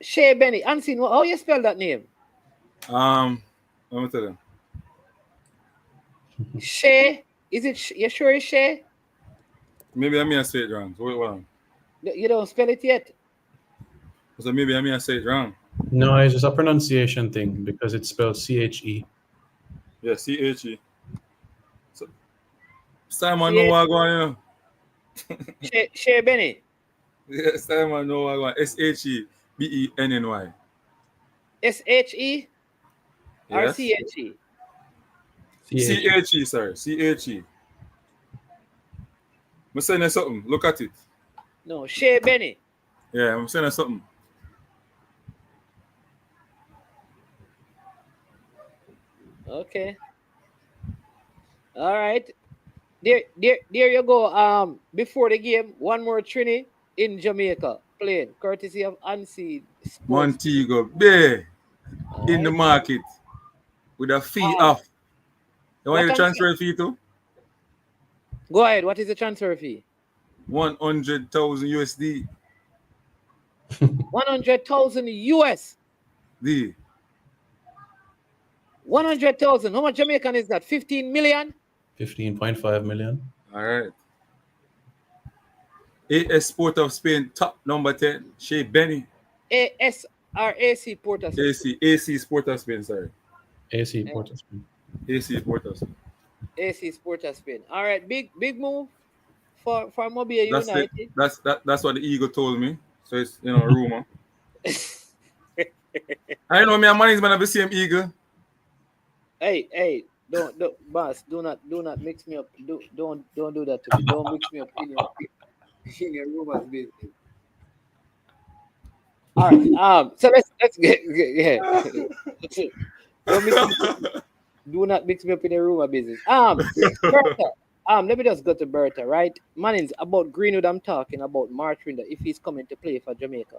Shea Benny. Unseen. How you spell that name? Let me tell you. Shea. Is it? You sure it's Shea? Maybe I may say it wrong. So wait, hold on. You don't spell it yet. So maybe I may say it wrong. No, it's just a pronunciation thing because it's spelled CHE. Yeah, CHE. So, Simon know what going on. Shea Benny. Yeah, Simon know what going on. SHEBENNY. SHE or Yes. CHE? CHE, sorry. CHE. I'm saying something. Look at it. No, Shea Benny. Yeah, I'm saying something. Okay. All right. There you go. Before the game, one more Trini in Jamaica playing, courtesy of Unseen Sports. Montego Bay in the market with a fee off. You want the transfer fee too? Go ahead. What is the transfer fee? 100,000 USD. 100,000 US. D. 100,000. How much Jamaican is that? 15 million? 15.5 million. All right. AS Sport of Spain, top number 10, Shea Benny. AS or AC Port of Spain? AC Sport of Spain, sorry. AC Port of Spain. AC Sport of Spain. AC Sport of Spain. All right, big move for Mobile United. That's what the Eagle told me. So it's rumor. I know me and Manny's man have the same Eagle. Hey, don't boss, do not mix me up. Don't do that to me. Don't mix me up in your rumors business. All right. So let's get do not mix me up in the rumor business. Bertha, let me just go to Bertha, right? Mannings, about Greenwood, I'm talking about March window, if he's coming to play for Jamaica.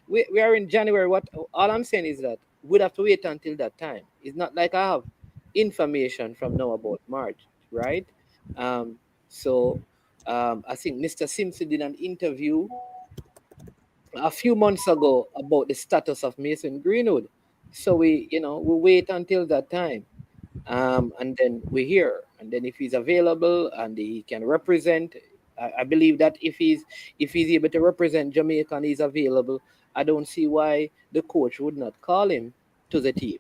We are in January. All I'm saying is that we'd have to wait until that time. It's not like I have information from now about March, right? So I think Mr. Simpson did an interview a few months ago about the status of Mason Greenwood. So we wait until that time. And then we hear, and then if he's available and he can represent, I believe that if he's able to represent Jamaica and he's available, I don't see why the coach would not call him to the team.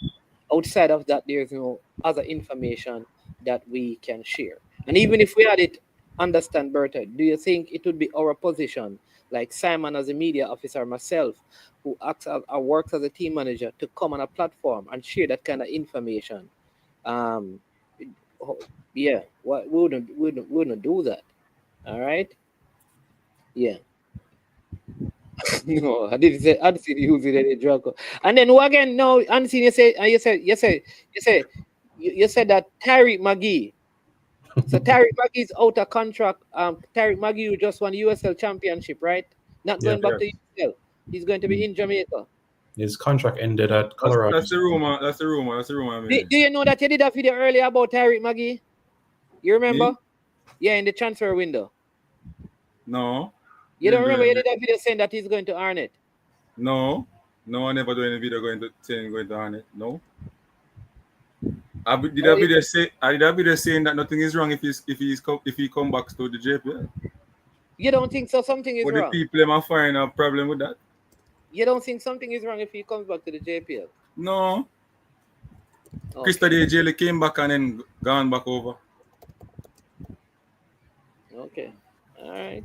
Outside of that, there's no other information that we can share. And even if we had it, understand, Bertha, do you think it would be our position, like Simon as a media officer, myself, who acts or works as a team manager, to come on a platform and share that kind of information? Yeah, we wouldn't do that. All right. Yeah. No, I didn't see you using any drug. And then again, no, unseen. You said that Tariq McGee. So Tariq McGee is out of contract. Tariq McGee who just won the USL championship, right? Not going back to USL. He's going to be in Jamaica. His contract ended at Colorado. That's the rumor. Do you know that you did a video earlier about Tariq McGee? You remember? Me? Yeah, in the transfer window. No. You don't remember you did a video saying that he's going to Arnett? No, I never do any video going to Arnett. No. I did a video saying that nothing is wrong if he come back to the JPL. You don't think so? Something is wrong. But the people might find a problem with that. You don't think something is wrong if he comes back to the JPL? No. Okay. Krista Dejele came back and then gone back over. Okay. All right.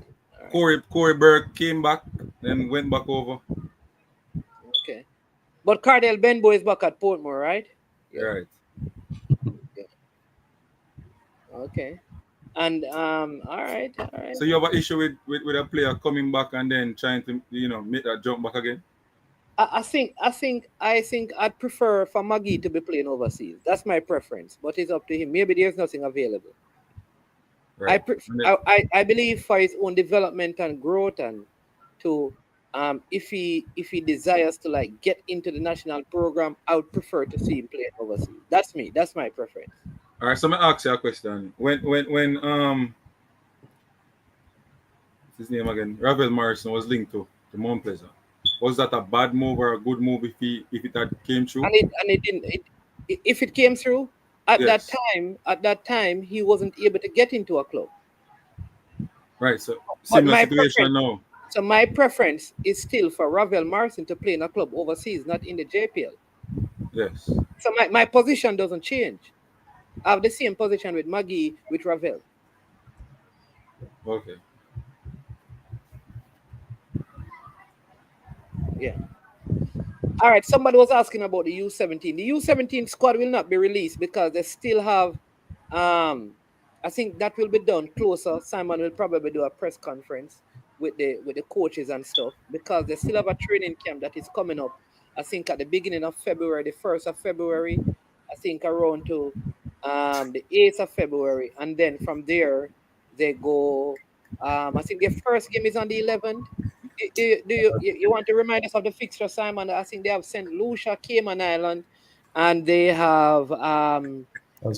Corey Burke came back, then went back over. Okay. But Cardell Benbow is back at Portmore, right? Yeah. Right. Okay. And all right. So you have an issue with a player coming back and then trying to make that jump back again? I think I'd prefer for Maggie to be playing overseas. That's my preference, but it's up to him. Maybe there's nothing available. Right. I believe for his own development and growth, and to if he desires to like get into the national program, I would prefer to see him playing overseas. That's me. That's my preference. All right. So let me ask you a question. When what's his name again? Ravel Morrison was linked to Mount Pleasant. Was that a bad move or a good move if it had came through? And it didn't. If it came through at Yes. that time, he wasn't able to get into a club. Right. So similar situation now. So my preference is still for Ravel Morrison to play in a club overseas, not in the JPL. Yes. So my position doesn't change. I have the same position with Maggie, with Ravel. Okay. Yeah. All right. Somebody was asking about the U17. The U17 squad will not be released because they still have. I think that will be done closer. Simon will probably do a press conference with the coaches and stuff, because they still have a training camp that is coming up. I think at the beginning of February, the 1st of February. I think around to the 8th of February, and then from there they go. I think their first game is on the 11th. Do you want to remind us of the fixture, Simon? I think they have St. Lucia, Cayman Island, and they have El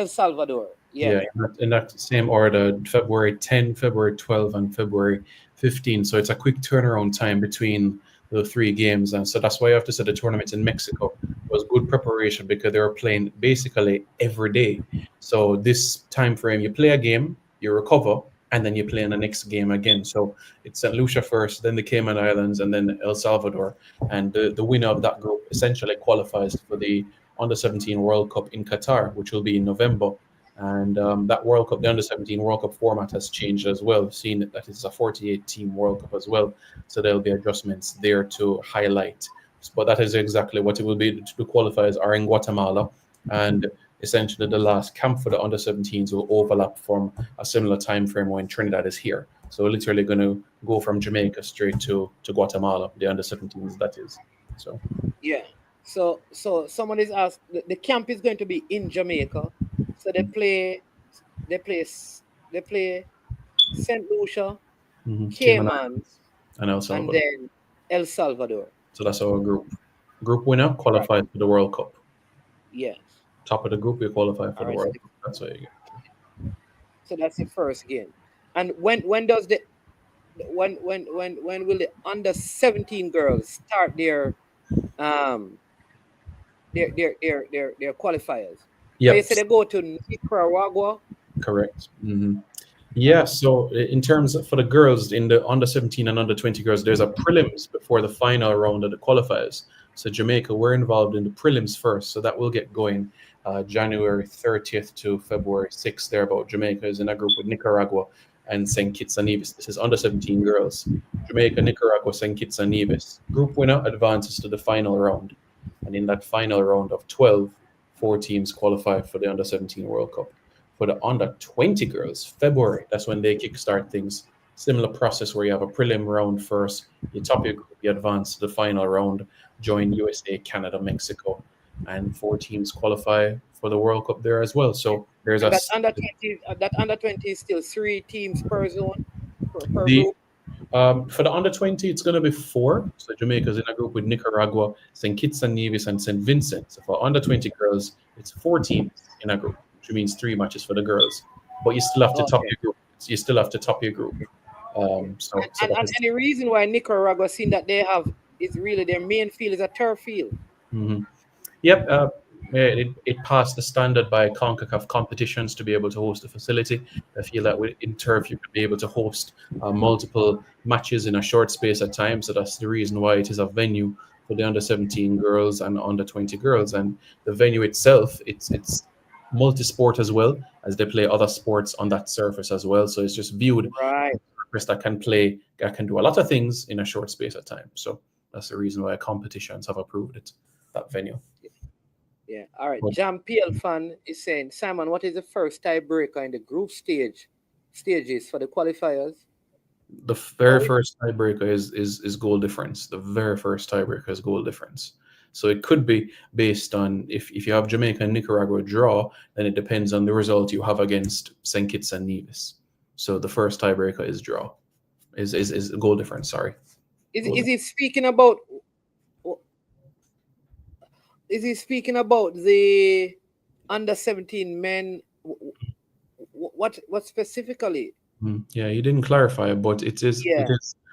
Salvador. Yeah, in that same order, February 10, February 12, and February 15. So it's a quick turnaround time between the three games. And so that's why I have to say the tournament in Mexico was good preparation, because they were playing basically every day. So this time frame, you play a game, you recover, and then you play in the next game again. So it's St. Lucia first, then the Cayman Islands, and then El Salvador. And the winner of that group essentially qualifies for the Under-17 World Cup in Qatar, which will be in November. And that World Cup, the Under-17 World Cup format has changed as well, seeing that it's a 48-team World Cup as well. So there'll be adjustments there to highlight. But that is exactly what it will be. The qualifiers are in Guatemala. And essentially the last camp for the Under-17s will overlap from a similar time frame when Trinidad is here. So we're literally going to go from Jamaica straight to Guatemala, the Under-17s, that is. So yeah. So someone is asked, the camp is going to be in Jamaica. So they play St. Lucia, Cayman, and El Salvador. And then El Salvador. So that's our group. Group winner qualifies for the World Cup. Yes. Top of the group, we qualify for the World Cup. That's what you get. So that's the first game. And when will the Under-17 girls start their qualifiers? Yeah. They say they go to Nicaragua. Correct. Mm-hmm. Yeah. So in terms for the girls in the Under-17 and Under-20 girls, there's a prelims before the final round of the qualifiers. So Jamaica, we're involved in the prelims first, so that will get going January 30th to February 6th. Thereabout. Jamaica is in a group with Nicaragua and St. Kitts and Nevis. This is Under-17 girls. Jamaica, Nicaragua, St. Kitts and Nevis. Group winner advances to the final round, and in that final round of 12. 4 teams qualify for the Under-17 World Cup. For the Under-20 girls, February, that's when they kickstart things. Similar process where you have a prelim round first, you top your group, you advance to the final round, join USA, Canada, Mexico, and 4 teams qualify for the World Cup there as well. So there's that Under-20 is still 3 teams per zone, per group. For the Under-20, it's going to be 4. So Jamaica's in a group with Nicaragua, St. Kitts and Nevis, and St. Vincent. So for Under-20 girls, it's 4 teams in a group, which means 3 matches for the girls. But you still have to top your group. You still have to top your group. And any reason why Nicaragua, seeing that they have, is really their main field is a turf field. Mm-hmm. Yep. It passed the standard by CONCACAF competitions to be able to host a facility. I feel that in turf you could be able to host multiple matches in a short space of time. So that's the reason why it is a venue for the Under-17 girls and Under-20 girls. And the venue itself, it's multi-sport as well, as they play other sports on that surface as well. So it's just viewed right that can do a lot of things in a short space of time. So that's the reason why competitions have approved it, that venue. Yeah. All right. But Jam PL fan is saying, Simon, what is the first tiebreaker in the group stages for the qualifiers? the very first tiebreaker is goal difference. The very first tiebreaker is goal difference. So it could be based on if you have Jamaica and Nicaragua draw, then it depends on the result you have against St. Kitts and Nevis. So the first tiebreaker is draw, is goal difference. Sorry. Is he speaking about? Is he speaking about the under 17 men? What specifically? Yeah, he didn't clarify, but it is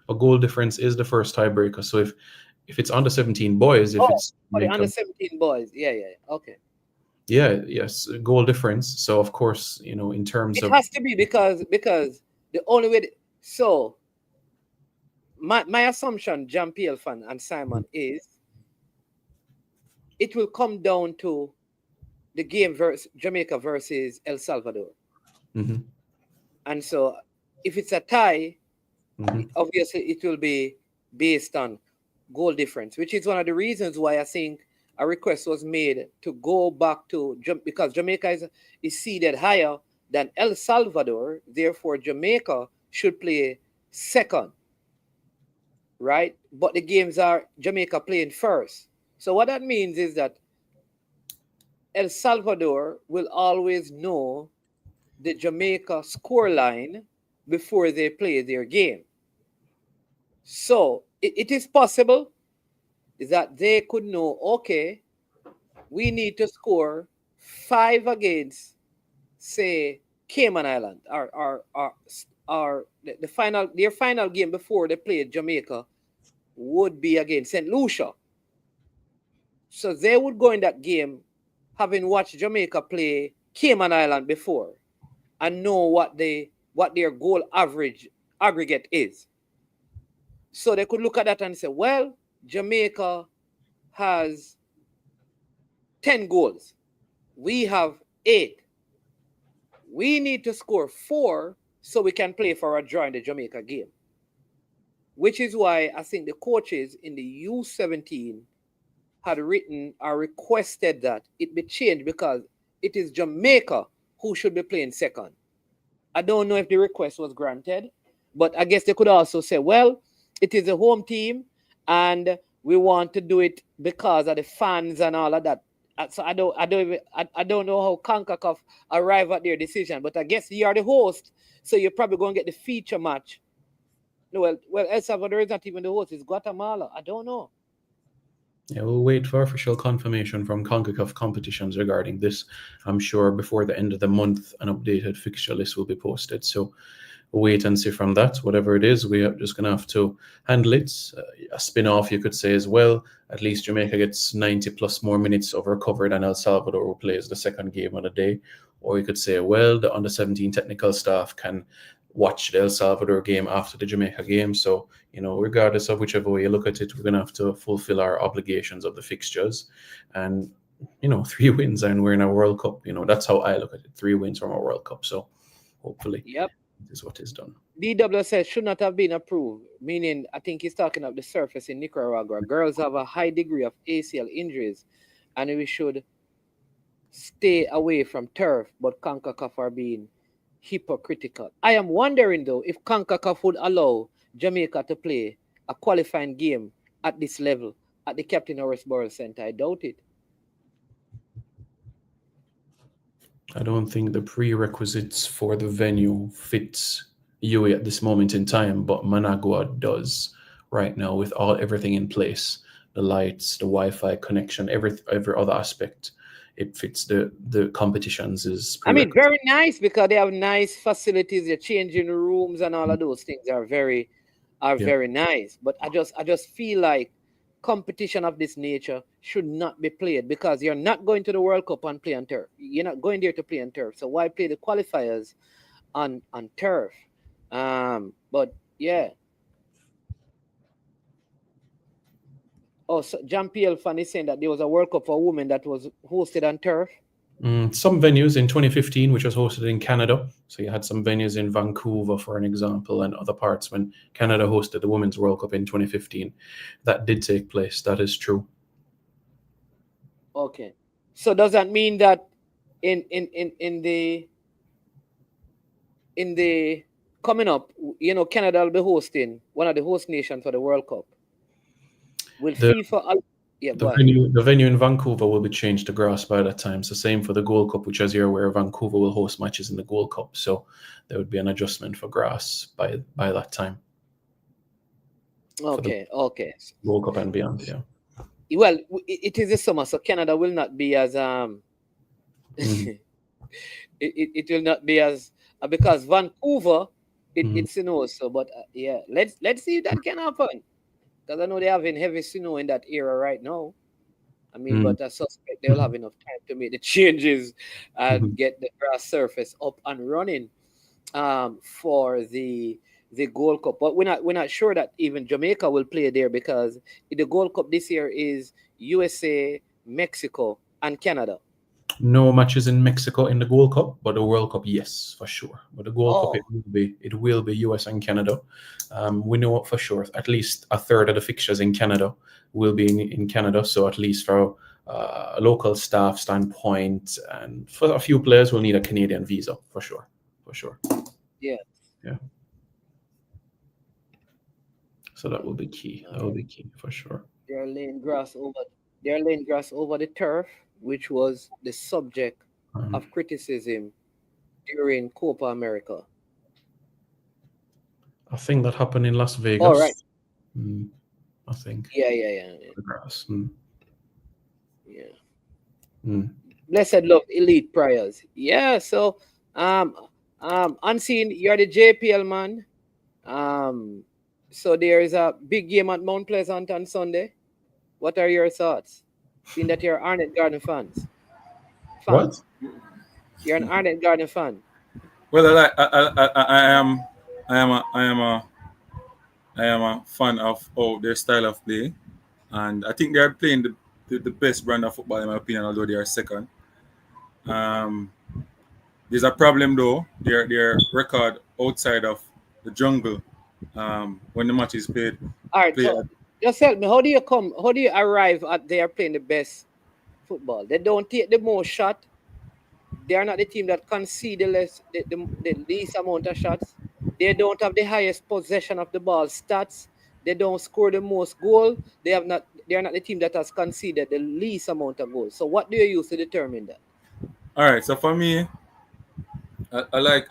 a goal difference is the first tiebreaker. So if it's under 17 boys, if it's the under 17 boys, okay. Yeah, yes, goal difference. So of course, in terms of it has to be because the only way. So my assumption, Jam PL fan and Simon, is it will come down to the game versus Jamaica versus El Salvador. Mm-hmm. And so if it's a tie, obviously it will be based on goal difference, which is one of the reasons why I think a request was made to go back to, because Jamaica is seeded higher than El Salvador, therefore Jamaica should play second, right? But the games are Jamaica playing first. So what that means is that El Salvador will always know the Jamaica scoreline before they play their game. So it is possible that they could know, okay, we need to score 5 against, say, Cayman Island, or their final game before they played Jamaica would be against St. Lucia. So they would go in that game having watched Jamaica play Cayman Island before and know what their goal aggregate is. So they could look at that and say, well, Jamaica has 10 goals. We have 8. We need to score 4 so we can play for a draw in the Jamaica game. Which is why I think the coaches in the U17 had written or requested that it be changed because it is Jamaica who should be playing second. I don't know if the request was granted, but I guess they could also say, well, it is a home team and we want to do it because of the fans and all of that. So I don't know how CONCACAF arrive at their decision, but I guess you are the host, so you're probably going to get the feature match. No, well, El Salvador is not even the host; it's Guatemala. I don't know. Yeah, we'll wait for official confirmation from CONCACAF competitions regarding this. I'm sure before the end of the month, an updated fixture list will be posted. So we'll wait and see from that. Whatever it is, we are just going to have to handle it. A spin-off, you could say as well. At least Jamaica gets 90 plus more minutes of recovery than El Salvador, who plays the second game of the day. Or you could say, well, the under-17 technical staff can watch the El Salvador game after the Jamaica game. So, regardless of whichever way you look at it, we're going to have to fulfill our obligations of the fixtures. And, 3 wins and we're in a World Cup. That's how I look at it. 3 wins from a World Cup. So hopefully this is what is done. DW says should not have been approved, meaning I think he's talking of the surface in Nicaragua. Girls have a high degree of ACL injuries and we should stay away from turf, but CONCACAF are being hypocritical. I am wondering though if CONCACAF would allow Jamaica to play a qualifying game at this level at the Captain Horace Center. I doubt it. I don't think the prerequisites for the venue fits UAE at this moment in time, but Managua does right now with everything in place. The lights, the Wi-Fi connection, every other aspect. It fits the competitions is. I mean, very nice because they have nice facilities. They're changing rooms and all of those things are very nice. But I just feel like competition of this nature should not be played because you're not going to the World Cup and play on turf. You're not going there to play on turf. So why play the qualifiers on turf? But yeah. Oh, so Jam PL fan is saying that there was a World Cup for women that was hosted on turf. Some venues in 2015, which was hosted in Canada. So you had some venues in Vancouver, for an example, and other parts when Canada hosted the Women's World Cup in 2015. That did take place. That is true. Okay. So does that mean that in the coming up, Canada will be hosting one of the host nations for the World Cup? Will FIFA? The venue in Vancouver will be changed to grass by that time. So same for the Gold Cup, which, as you're aware, Vancouver will host matches in the Gold Cup. So there would be an adjustment for grass by that time. Okay. Gold Cup and beyond, yeah. Well, it is the summer, so Canada will not be as it will not be as because Vancouver it's snow. So, but yeah, let's see if that can happen. Because I know they're having heavy snow in that era right now. I mean, but I suspect they'll have enough time to make the changes and get the grass surface up and running for the Gold Cup. But we're not sure that even Jamaica will play there, because the Gold Cup this year is USA, Mexico, and Canada. No matches in Mexico in the Gold Cup, but the World Cup, yes, for sure. But the Gold Cup, it will be US and Canada. We know for sure at least a third of the fixtures in Canada will be in Canada. So at least for a local staff standpoint, and for a few players, will need a Canadian visa for sure. Yeah. So that will be key. That will be key for sure. They're laying grass over the turf, which was the subject of criticism during Copa America. I think that happened in Las Vegas. Oh, right. I think. Yeah. The grass. Yeah. Blessed love, elite prayers. Yeah. So, Unseen, you're the JPL man. So there is a big game at Mount Pleasant on Sunday. What are your thoughts? Seeing that you're Arnett Garden fans. What? You're an Arnett Garden fan. Well, I am a fan of their style of play, and I think they are playing the best brand of football in my opinion, although they are second. There's a problem though. Their record outside of the jungle when the match is played. All right, so just tell me, how do you arrive at they are playing the best football? They don't take the most shot. They are not the team that concede the least amount of shots. They don't have the highest possession of the ball stats. They don't score the most goal. They are not the team that has conceded the least amount of goals. So what do you use to determine that? All right, so for me, I like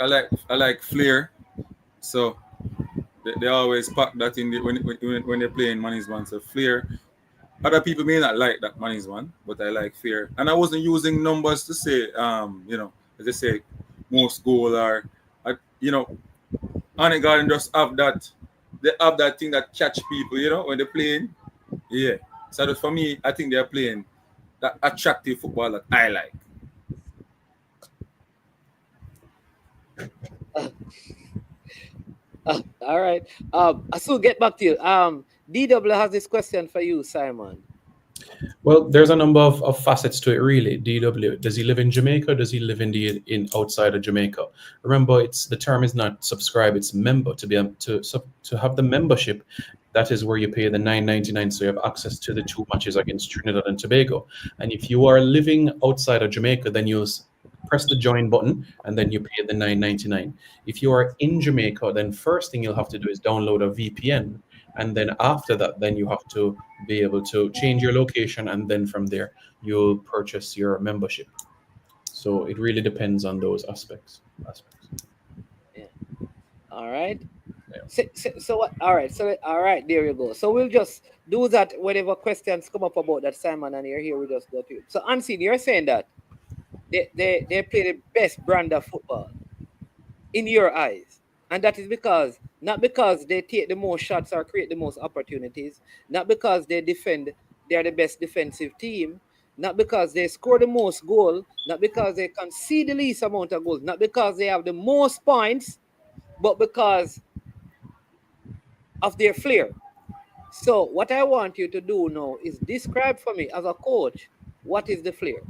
flair. So they always pack that in when they're playing management. So flair. Other people may not like that management, but I like flair. And I wasn't using numbers to say, as I say, most goal or, Arnett Garden just have that. They have that thing that catch people, when they're playing. Yeah. So for me, I think they're playing that attractive football that I like. All right. I still get back to you. DW has this question for you, Simon. Well, there's a number of facets to it, really. DW, does he live in Jamaica? Does he live in outside of Jamaica? Remember, the term is not subscribe; it's member. To be to have the membership, that is where you pay the $9.99, so you have access to the 2 matches against Trinidad and Tobago. And if you are living outside of Jamaica, then you press the join button and then you pay the $9.99. If you are in Jamaica, then first thing you'll have to do is download a VPN. And then after that, then you have to be able to change your location, and then from there you'll purchase your membership. So it really depends on those aspects. Yeah. All right. Yeah. So what? All right. So all right. There you go. So we'll just do that. Whatever questions come up about that, Simon, and you're here, we just go to it. So Unseen, you're saying that they play the best brand of football in your eyes. And that is not because they take the most shots or create the most opportunities, not because they are the best defensive team, not because they score the most goals, not because they concede the least amount of goals, not because they have the most points, but because of their flair. So what I want you to do now is describe for me as a coach, what is the flair?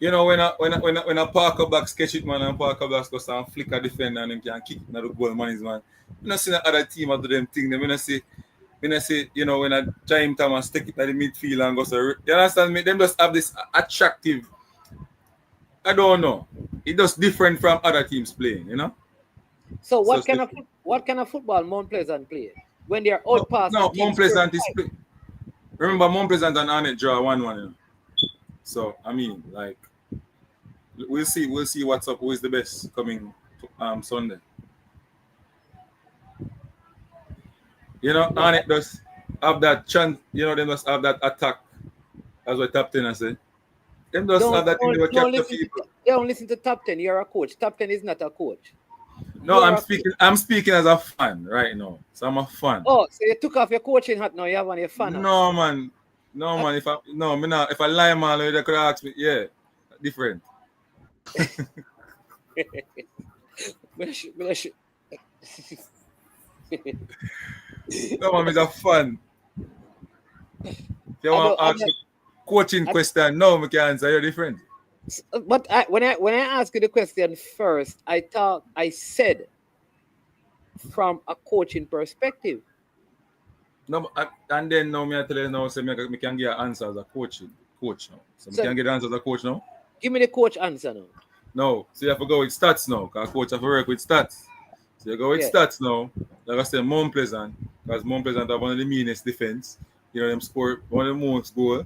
When a Parker back sketch it, man, and Parker back goes and flick a defender and him can kick it in the goal, man, is man. You know, see the other team do them thing. Them, see when I say, you know, when I James Thomas take it at the midfield and go so, you understand me? Them just have this attractive. I don't know. It just different from other teams playing, you know. So So what kind of football Mount Pleasant play when they are out no, passing Mount teams? Pleasant is play. Remember, Mount Pleasant and Arnett draw 1-1. You know? So I mean, like, we'll see what's up. Who is the best coming Sunday? You know, Arnett does have that chance. You know, they must have that attack. That's what Top 10 I say. Them just have that thing they will capture people. Don't listen to Top 10. You're a coach. Top 10 is not a coach. No, I'm speaking as a fan right now. So I'm a fan. Oh, so you took off your coaching hat now. You have on your fan. No, man. If I lie, man, they could ask me. Yeah, different. No, man, it's a fun. If you want to ask me coaching question, no, I can answer. You're different. But when I ask you the question first, I said from a coaching perspective. No, and then now I tell you now, say me can get an answer as a coach now. So me can get an answer as a coach now. Give me the coach answer now. No, so you have to go with stats now, because coach have to work with stats. So you go with stats now. Like I said, Mount Pleasant, because Mount Pleasant have one of the meanest defense. You know, them score one of the most goal,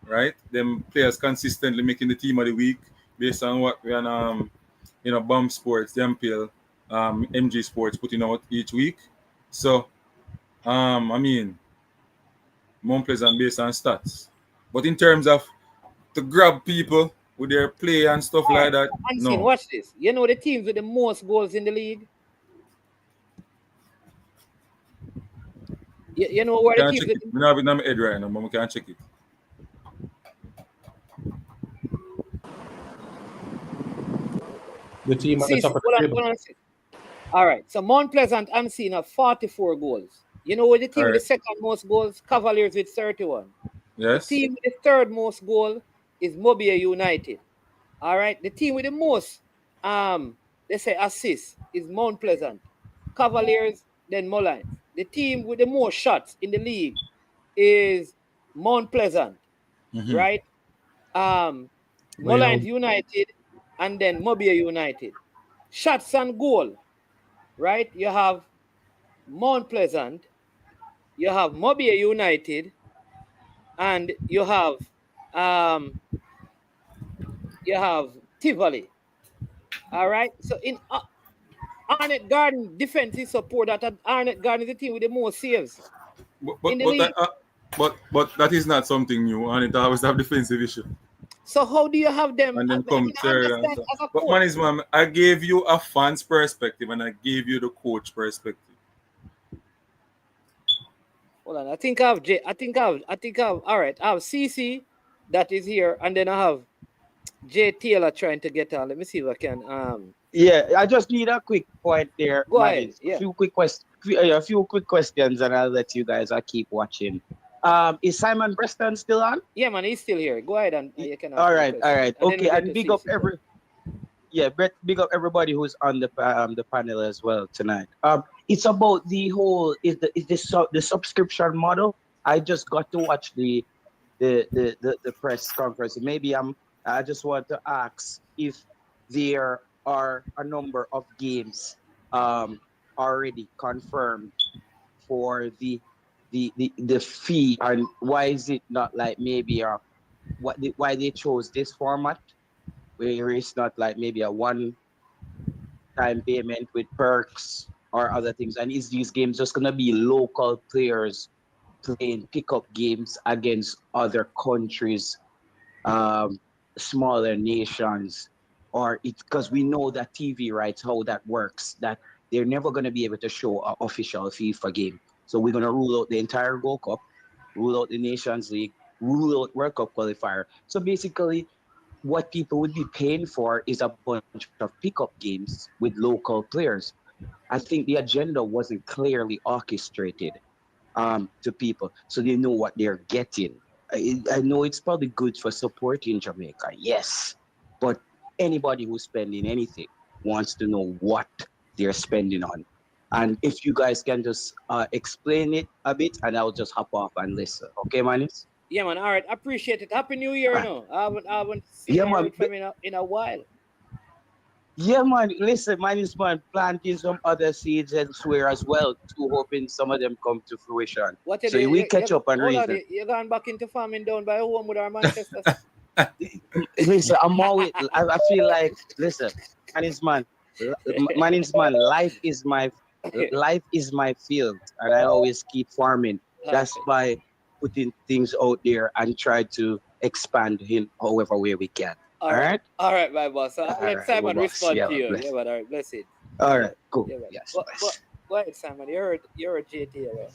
right? Them players consistently making the team of the week based on what we on BAM Sports, the MPL, MG Sports putting out each week. So I mean, Mount Pleasant based on stats. But in terms of to grab people with their play and stuff like that, no. Watch this. You know the teams with the most goals in the league? You know where the teams with the... I have it in my head right now, but we can't check it. The team at the top of the table. All right. So Mount Pleasant, I'm seeing 44 goals. You know where the team with the second most goals? Cavaliers with 31. Yes. The team with the third most goal is Mobile United. All right. The team with the most, let's say, assists is Mount Pleasant. Cavaliers, then Mullines. The team with the most shots in the league is Mount Pleasant, right? Mullines United, and then Mobile United. Shots and goal, right? You have Mount Pleasant, you have Mobile United, and you have Tivoli. All right. So in Arnett Garden defensive support, that Arnett Garden is the team with the most saves. But that is not something new, and it always have defensive issue. So how do you have them? And then come third. But man, I gave you a fan's perspective, and I gave you the coach perspective. Hold on, I think I have. All right, I have CC that is here, and then I have Jay Taylor trying to get on. Let me see if I can. Yeah, I just need a quick point there. Go ahead. Yeah. A few quick questions, and I'll let you guys keep watching. Is Simon Preston still on? Yeah, man, he's still here. Go ahead and you can. All right. Okay, and big up big up everybody who's on the panel as well tonight. It's about the whole the subscription model. I just got to watch the press conference. Maybe I just want to ask if there are a number of games already confirmed for the fee, and why is it not like maybe why they chose this format where it's not like maybe a one-time payment with perks or other things, and is these games just gonna be local players playing pickup games against other countries, smaller nations, or it's because we know that TV rights, how that works, that they're never going to be able to show an official FIFA game. So we're going to rule out the entire Gold Cup, rule out the Nations League, rule out World Cup qualifier. So basically, what people would be paying for is a bunch of pickup games with local players. I think the agenda wasn't clearly orchestrated to people, so they know what they're getting. I know it's probably good for supporting Jamaica, yes, but anybody who's spending anything wants to know what they're spending on. And if you guys can just explain it a bit, and I'll just hop off and listen. Okay, Manis? Yeah, man. All right. Appreciate it. Happy New Year, no. I haven't seen Yeah, or man. heard from in a while. Yeah, man. Listen, Manis, man, planting some other seeds elsewhere as well, too, hoping some of them come to fruition. What you So do? we catch up and hold on, reason. you're going back into farming down by home with our Manchester. Listen, I'm always. I feel like, listen, Manis, man, life is my field, and I always keep farming. That's by putting things out there and try to expand in however way we can. All right, my boss. So let right, Simon boss. respond Yeah, to you. bless. Yeah, but all right, bless it. All right, cool. Yeah, but, Yes, go ahead, Simon. You're a JT, right?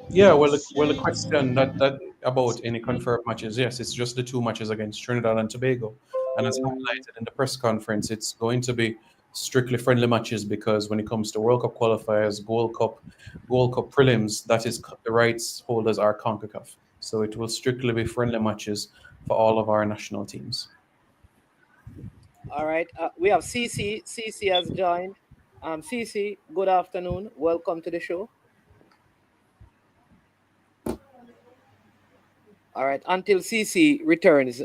Yeah, well, the question that about any confirmed matches, yes, it's just the two matches against Trinidad and Tobago, and as highlighted in the press conference, it's going to be strictly friendly matches because when it comes to World Cup qualifiers, Gold Cup prelims, that is the rights holders are CONCACAF, so it will strictly be friendly matches for all of our national teams. All right. We have CC. CC has joined. CC, good afternoon. Welcome to the show. All right. Until CC returns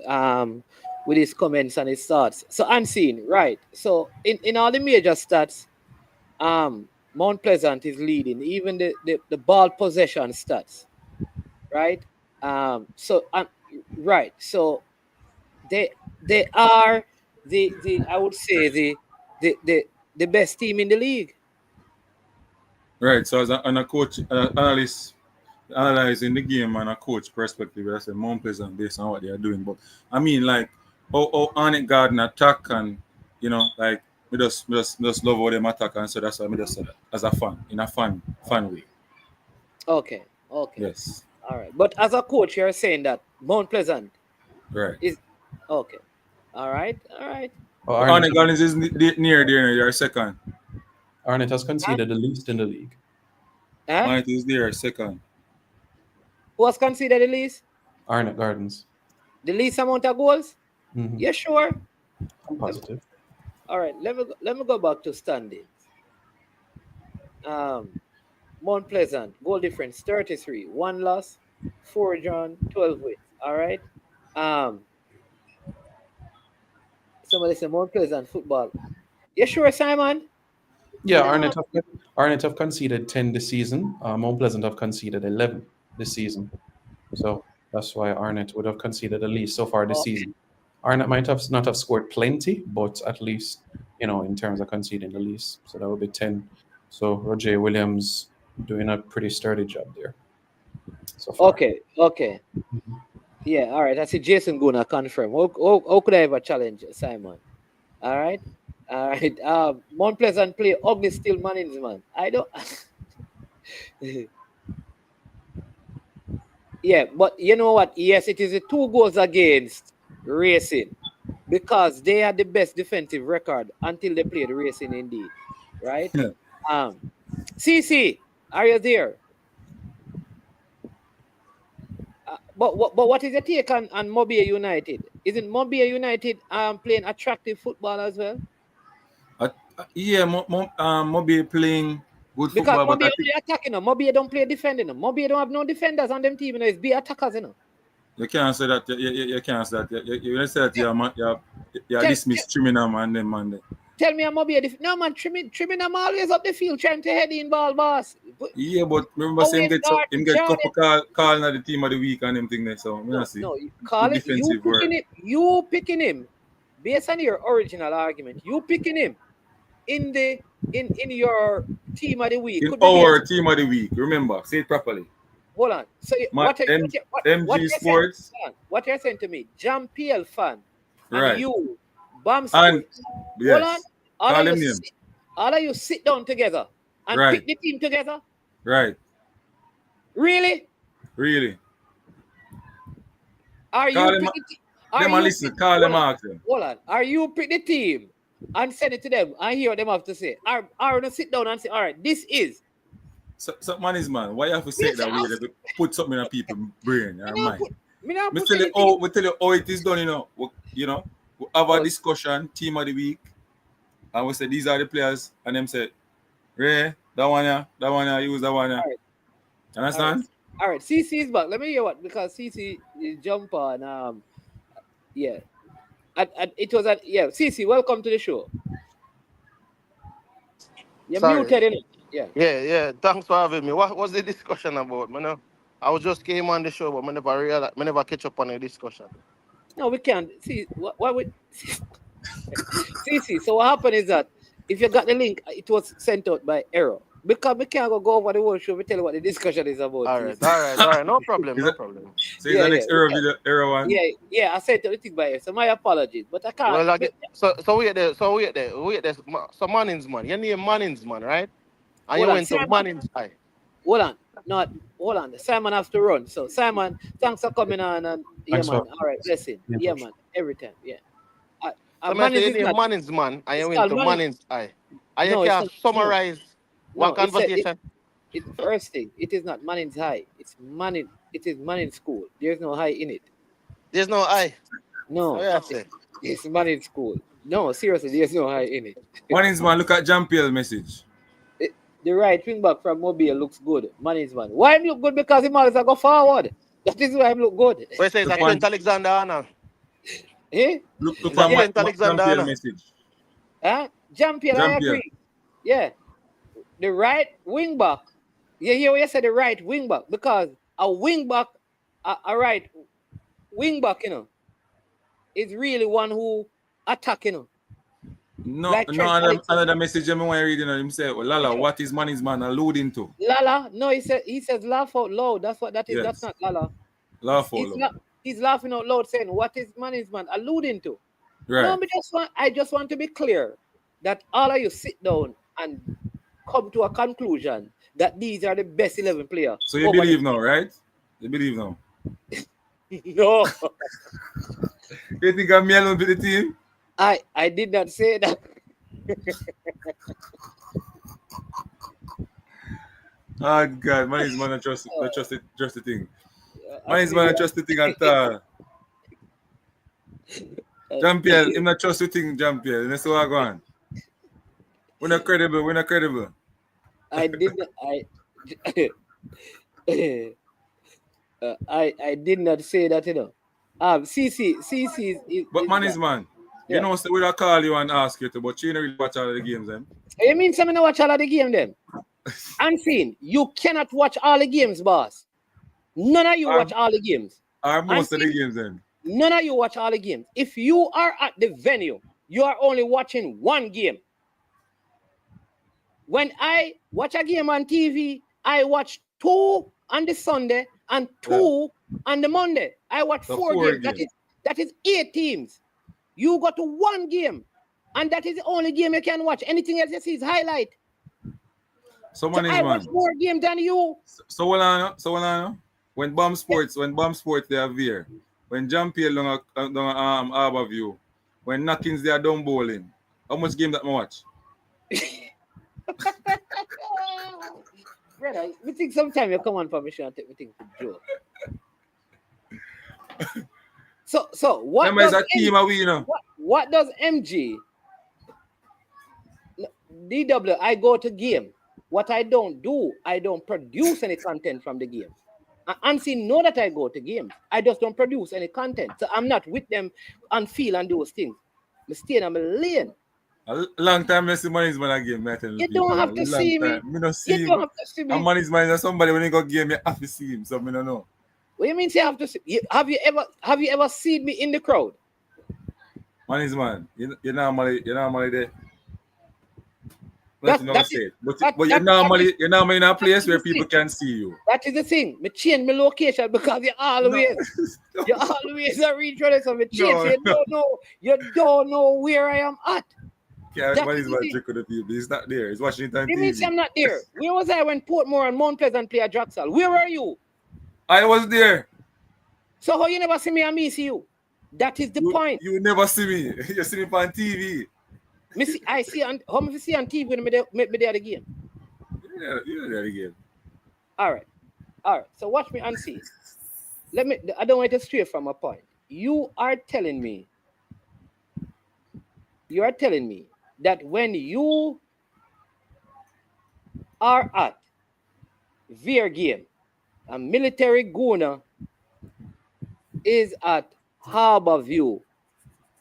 with his comments and his thoughts. So unseen, right. So in all the major stats, Mount Pleasant is leading, even the ball possession stats. Right? So they are the I would say the best team in the league. Right. So as a coach, analyst, analyzing the game and a coach perspective, I say Mount Pleasant based on what they are doing. But I mean, like how Arnett Garden attack, and like we just love how them attack, and so that's why we just say that as a fan, in a fun way. Okay. Yes. All right. But as a coach, you're saying that Mount Pleasant Right. is okay. All right. Oh, Arnett Garden is near there. You're second. Arnett has conceded the least in the league. Arnett is there second. Who has conceded the least? Arnett Gardens. The least amount of goals? Mm-hmm. Yeah, sure. I'm positive. All right. Let me go back to standings. Mount Pleasant goal difference 33, 1 loss, 4 drawn, 12 wins. All right. Somebody say Mount Pleasant football. Yeah, sure, Simon. Yeah, Arnett have conceded 10 this season. Mount Pleasant have conceded 11 this season. So that's why Arnett would have conceded the least so far this season. Arnett might have not have scored plenty, but at least, in terms of conceding the least. So that would be 10. So Roger Williams doing a pretty sturdy job there so far. Okay. Yeah, all right. I see Jason Guna confirm. How could I ever challenge Simon? All right. Mount Pleasant play ugly still Mannings, man. I don't. Yeah, but you know what? Yes, it is a 2 goals against Racing because they had the best defensive record until they played Racing, indeed. Right? Yeah. CC, are you there? But what is your take on Mobile United? Isn't Mobile United playing attractive football as well? Yeah, Mobile playing good Because football. Mobile only attacking them. Mobile don't play defending them. Mobile don't have no defenders on them team. It's be attackers, You can't say that. You can't say that. You say that you dismiss Trimmingham and them man. Tell me, Mobile. No man, Trimmingham always up the field trying to head in ball, boss. Yeah, but remember, him get couple calling at the team of the week and them thing there. So you call it. You picking him based on your original argument. You picking him in your team of the week. In our team of the week. Remember, say it properly. Hold on. So MG Sports. What you're saying to me, Jam PL fan, right? And you, Bam and Sports. yes. Hold on. All of you sit down together and pick the team together. Right. Really? Are call you them, pick listen, call them out. Hold on. Are you pick the team and send it to them and hear what them have to say? Are you sit down and say, all right, this is. So man is man. Why you have to say that way? To put something in people's brain or mind. We tell you how it is done, we have a discussion, team of the week, and we say these are the players, and them say, Ray, That one, yeah. That one, yeah. Use that one, yeah. All right. Understand? All right. CC is back. Let me hear what, because CC is jump on. Yeah. It was at, yeah. CC, welcome to the show. You're Sorry. muted, innit? Yeah. Yeah. Thanks for having me. What was the discussion about, man? I was just came on the show, but I never catch up on the discussion. No, we can't. See, why would CC? So what happened is that if you got the link, it was sent out by error. Because we can't go over the whole show. We tell you what the discussion is about. All right. No problem. No problem. So it's the next error one. Yeah. I sent everything by error. So my apologies, but I can't. Well, so wait there. So Mannings, man. Your name Mannings, man, right? And you went to Mannings High. Hold on. Simon has to run. So Simon, thanks for coming on. And yeah, man. All right, blessing. Yeah, man. Every time. Yeah. Mannings, man. And you went to Mannings High. And you can summarize one conversation. It's first thing. It is not Mannings High. It is Mannings School. There's no high in it. There's no high. No. It's Mannings School. No, seriously, there's no high in it. Mannings, man. Look at Jean-Pierre message. The right wing back from Mobile looks good. Mannings, man. Why him look good? Because him always go forward. That is why him look good. Wait, say that Trent Alexander-Arnold. Eh? Look at Jean-Pierre message. Jean-Pierre, I agree. Yeah. The right wing back. You hear what you said, the right wing back. Because a wing back, a right wing back, is really one who attack, No, like another message I want to read, him say, well, Lala, what is Mannings man alluding to? Lala? No, he says laugh out loud. That's what that is. Yes. That's not Lala. Laugh out loud. He's laughing out loud saying, what is Mannings man alluding to? Right. No, I just want to be clear that all of you sit down and come to a conclusion that these are the best 11 players. So you believe now, right? You believe now? No. You think I'm me alone with the team? I did not say that. Oh God, Mannings man, I trust the thing. Mannings man, I trust the thing at all. Jean-Pierre, I'm not trust the thing, Jean-Pierre. That's what I go on. We're not credible. I did not. I did not say that, CC. But Mannings man, you know, so we'll call you and ask you to, but you don't really watch all of the games, then. You mean some not watch all of the games, then? Unseen, you cannot watch all the games, boss. None of you watch all the games. Or most of the games, then. None of you watch all the games. If you are at the venue, you are only watching one game. When I watch a game on TV, I watch 2 on the Sunday and 2 on the Monday. I watch 4 games. That is 8 teams. You go to 1 game, and that is the only game you can watch. Anything else you see is highlight. So I watch more games than you. So when Bomb Sports they are there, when Jean-Pierre down Harborview, when Knockins they are down bowling, how much game that I watch? Brother, we think sometime you come on for me and take me thing to joke. So what does what does MG DW? I go to game. What I don't do, I don't produce any content from the game. Unseen know that I go to games. I just don't produce any content. So I'm not with them and feel and those things. I stay in my lane. A long time I see Mannings man game. You don't have to see me. You don't have to see me. And Mannings man is somebody when you go game, you have to see him. So I don't know. What do you mean? You have to see? Have you ever seen me in the crowd? Mannings man, you're normally there. But you're normally in a place where people can see you. That is the thing. Me change my location because you always are reach running. So me change. You don't know where I am at. Mannings man trick with the people. He's not there. He's watching it on TV. You mean I'm not there? Where was I when Portmore and Mount Pleasant play at Draxal? Where were you? I was there. So how you never see me and me see you? That is the point. You never see me. You see me on TV. I see how many see on TV when me there again. You're there again. All right. So watch me and see. I don't want to stray from a point. You are telling me that when you are at Veer game and Military Guna is at Harborview,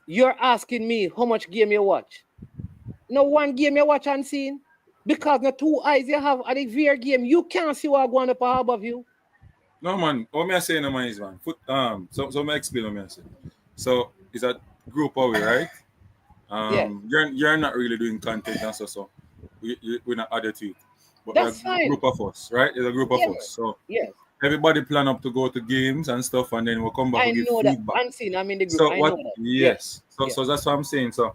you're asking me how much game you watch. No one game you watch and seen. Because the 2 eyes you have at the Veer game, you can't see what going up at Harborview. No man, what me I say no man is man. So me explain what me I say. So it's a group away, right? Yes. You're not really doing content and so we're not added to it. But That's we're a fine. group of us, right? It's a group of us. So Yes. everybody plan up to go to games and stuff, and then we'll come back I and give know that. feedback. Unseen, I'm in the group. So I what? know that. Yes. Yes. So that's what I'm saying. So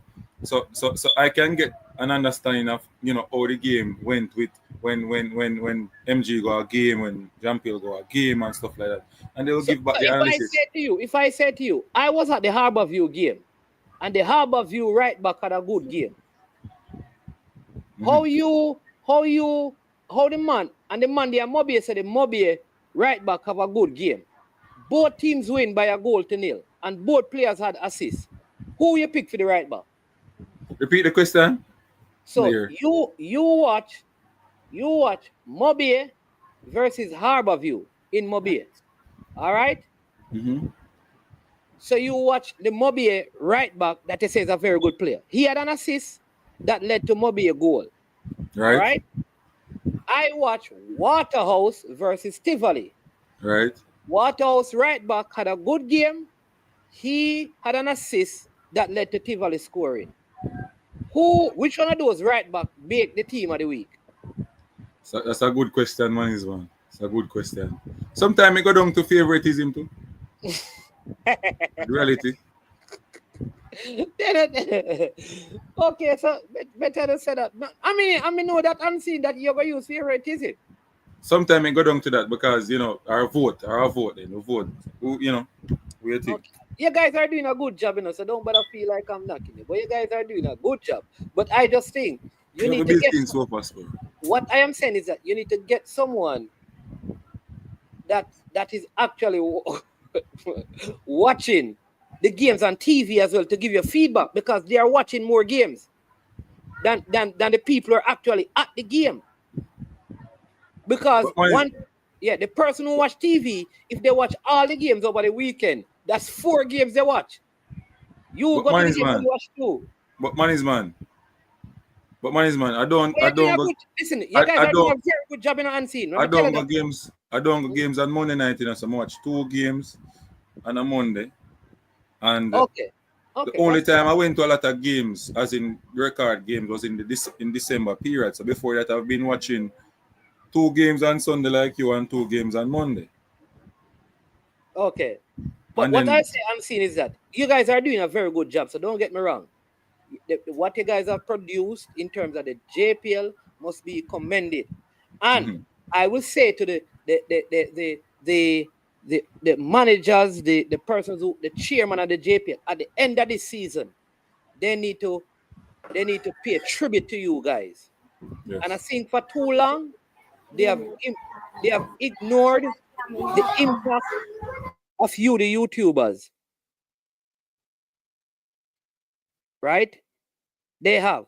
I can get an understanding of how the game went with when MG go a game, when Jean-Pierre go a game and stuff like that, and they will give back the analysis. If I say to you, I was at the Harborview game, and the Harborview right back had a good game. Mm-hmm. How the man and the Mobie said the Mobie right back have a good game. Both teams win by a goal to nil, and both players had assists. Who you pick for the right back? Repeat the question. So you watch Mobie versus Harborview in Mobie. All right? Mm-hmm. So you watch the Mobie right back that they say is a very good player. He had an assist that led to Mobie a goal. Right? I watch Waterhouse versus Tivoli. Right. Waterhouse right back had a good game. He had an assist that led to Tivoli scoring. Which one of those right back make the team of the week? So that's a good question, man. It's a good question. Sometimes I go down to favoritism too. Reality. Okay, so better to say that. I mean, know that I'm seeing that you're gonna use favoritism. Sometimes I go down to that because our vote, then we vote. We think. Okay. You guys are doing a good job, so don't bother feel like I'm knocking you. But you guys are doing a good job. But I just think you need to get. So possible. What I am saying is that you need to get someone that is actually watching the games on TV as well to give you feedback, because they are watching more games than the people are actually at the game. Because the person who watch TV, if they watch all the games over the weekend, that's 4 games they watch. You go to the game and watch 2. But man is man. I don't go. Listen, you guys are doing a very good job in unseen. I don't go games. I don't go games on Monday night, so I watch 2 games on a Monday. And the only time I went to a lot of games, as in record games, was in December period. So before that, I've been watching 2 games on Sunday like you and 2 games on Monday. Okay. But what I say I'm seeing is that you guys are doing a very good job, so don't get me wrong. What you guys have produced in terms of the JPL must be commended. And I will say to the managers, the persons the chairman of the JPL, at the end of this season, they need to pay a tribute to you guys. Yes. And I think for too long they have ignored the impact of you, the YouTubers. Right? They have.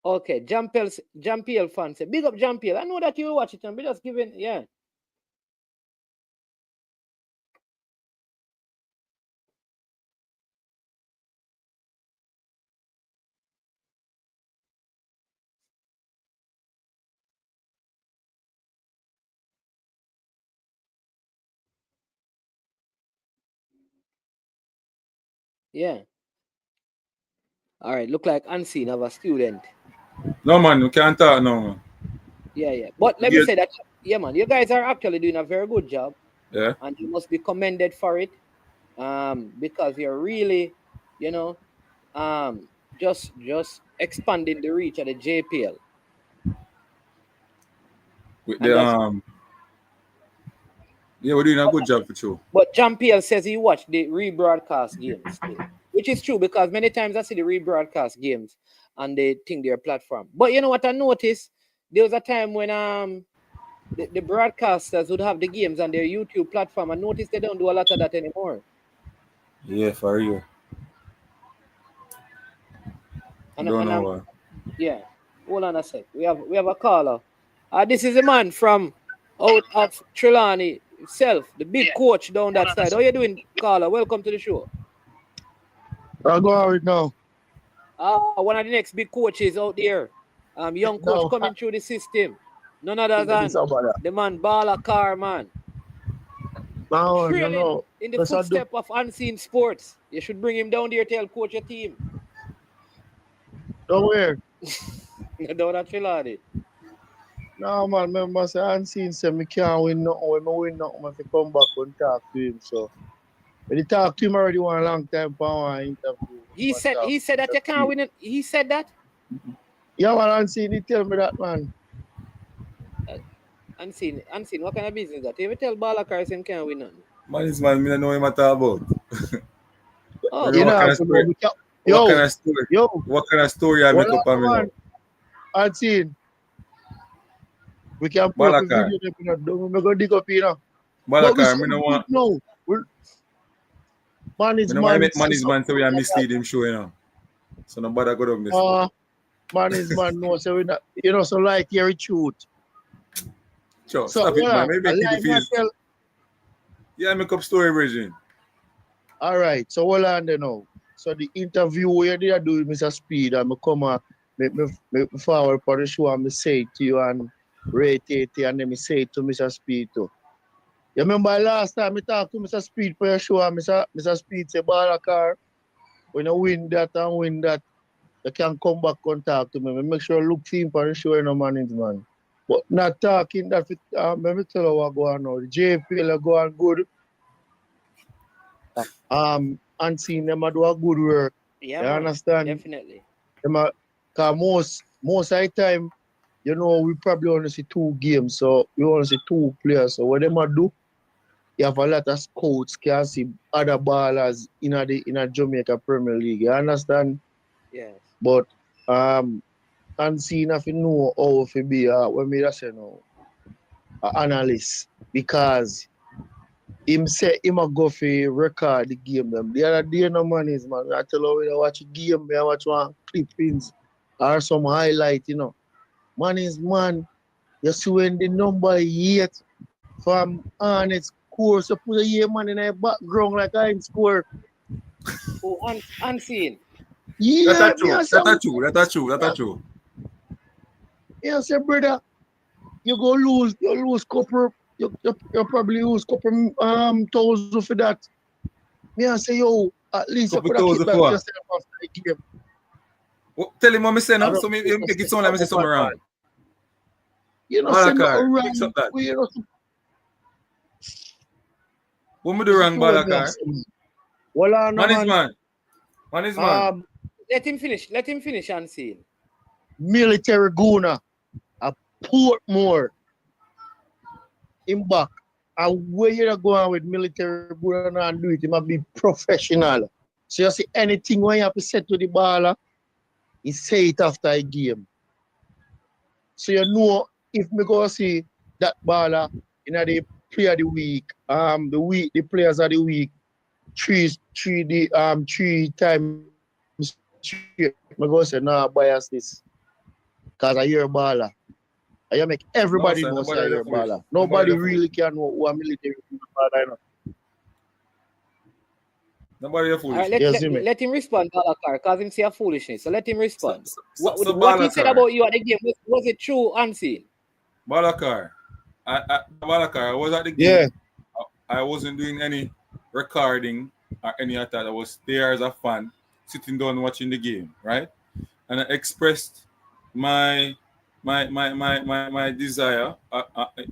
Okay, Jampiel fan say, big up Jampiel. I know that you watch it and be just giving, yeah. Yeah. All right, look like unseen of a student. No man, we can't talk now, man. Yeah. But let me say that, yeah, man, you guys are actually doing a very good job. Yeah. And you must be commended for it. Because you're really, just expanding the reach of the JPL. Yeah, we're doing a good job for sure. But Jampiel says he watched the rebroadcast games too, which is true, because many times I see the rebroadcast games and they think they're platform. But you know what I noticed? There was a time when the broadcasters would have the games on their YouTube platform, and notice they don't do a lot of that anymore. Yeah, for real. And, Don't and know I'm why. yeah. Hold on a sec. We have a caller. This is a man from out of Trelawney himself, the big coach down that side. How you doing, caller? Welcome to the show. I'll go out now. One of the next big coaches out there. Young coach No, coming through the system. None other let me than talk about that. the man Bala Car, man. No, you Trailing know, in the let's not do. footstep of unseen sports. You should bring him down there to help coach your team. Don't worry. Down at Trelawney. No, man, remember, say, unseen, say, me can't win nothing. When I win nothing, I have to come back and talk to him. So, when he talk to him already one long time for one interview. He said that you can't win it. He said that? Yeah, man, unseen, he tell me that, man. Unseen. What kind of business that? You ever tell Bala Car him can't win nothing? Man, this man, me don't know him at all about. Oh, You know, what kind of story? What kind of story? Yo, What kind of story I make up on me now? unseen. We can put up a Balakar. video. We're going to dig up here now. Balakar, me no want. No. Man is Me no want make man is man so we are mislead him show, you know. So nobody go down this. Man is man, no, so we not, you know, so like hear truth. Sure, So, stop it, yeah, man. Maybe people feel. Yeah, make up story, Virgin. All right, so hold on there now. So the interview where they are doing Mr. Speed, and I come and make me forward for the show and me say it to you and rate it and then me say it to Mr. Speed too. You remember last time I talked to Mr. Speed for your show and Mr. Speed say, Balakar, when you win that, you can come back and talk to me. I make sure I look for him for the show in the management. But not talking that, let me tell you what go on now. The JFL go on good. And seeing them do a good work. Yeah, you man, understand? definitely. Because most of the time, you know, we probably only see 2 games, so we only see 2 players. So what they might do, you have a lot of scouts can see other ballers in a Jamaica Premier League. You understand? Yes. But and seeing if you know how to be when me just say no, an analyst, because him say him a go for record the game them. The other day no man is man. I tell you when I watch a game, I watch one clippings or some highlight, you know. Man is man. You see when the number 8 from Arnett score, so put a year man in a background like I score. Oh, unseen. Yeah, That's true. Yeah, say brother, you lose couple, you probably lose couple thousand for that. Me I say yo, at least you could have keep back yourself after the game. Well, tell him what I say now, so me make it sound like I say something wrong. You know, say Balakar, no fix up that. wrong. You know, What me do wrong, Balakar? Well, Man is man. Let him finish, unseen. Military Guna, a Portmore, in back. And where you're going with military Guna and do it, it must be professional. So you see anything when you have to say to the baller, you say it after a game. So you know if me go see that baller in the player of the week, the players of the week, three times straight, me go say nah bias this. Because I hear baller. I make everybody know say I hear baller. Nobody really can know who a military baller, you know. Nobody foolish. Right, let him respond, Balakar, because him say a foolishness. So let him respond. So what he said about you at the game, was it true, unseen? Balakar, I was at the game. Yeah. I wasn't doing any recording or any of that. I was there as a fan, sitting down watching the game, right? And I expressed my desire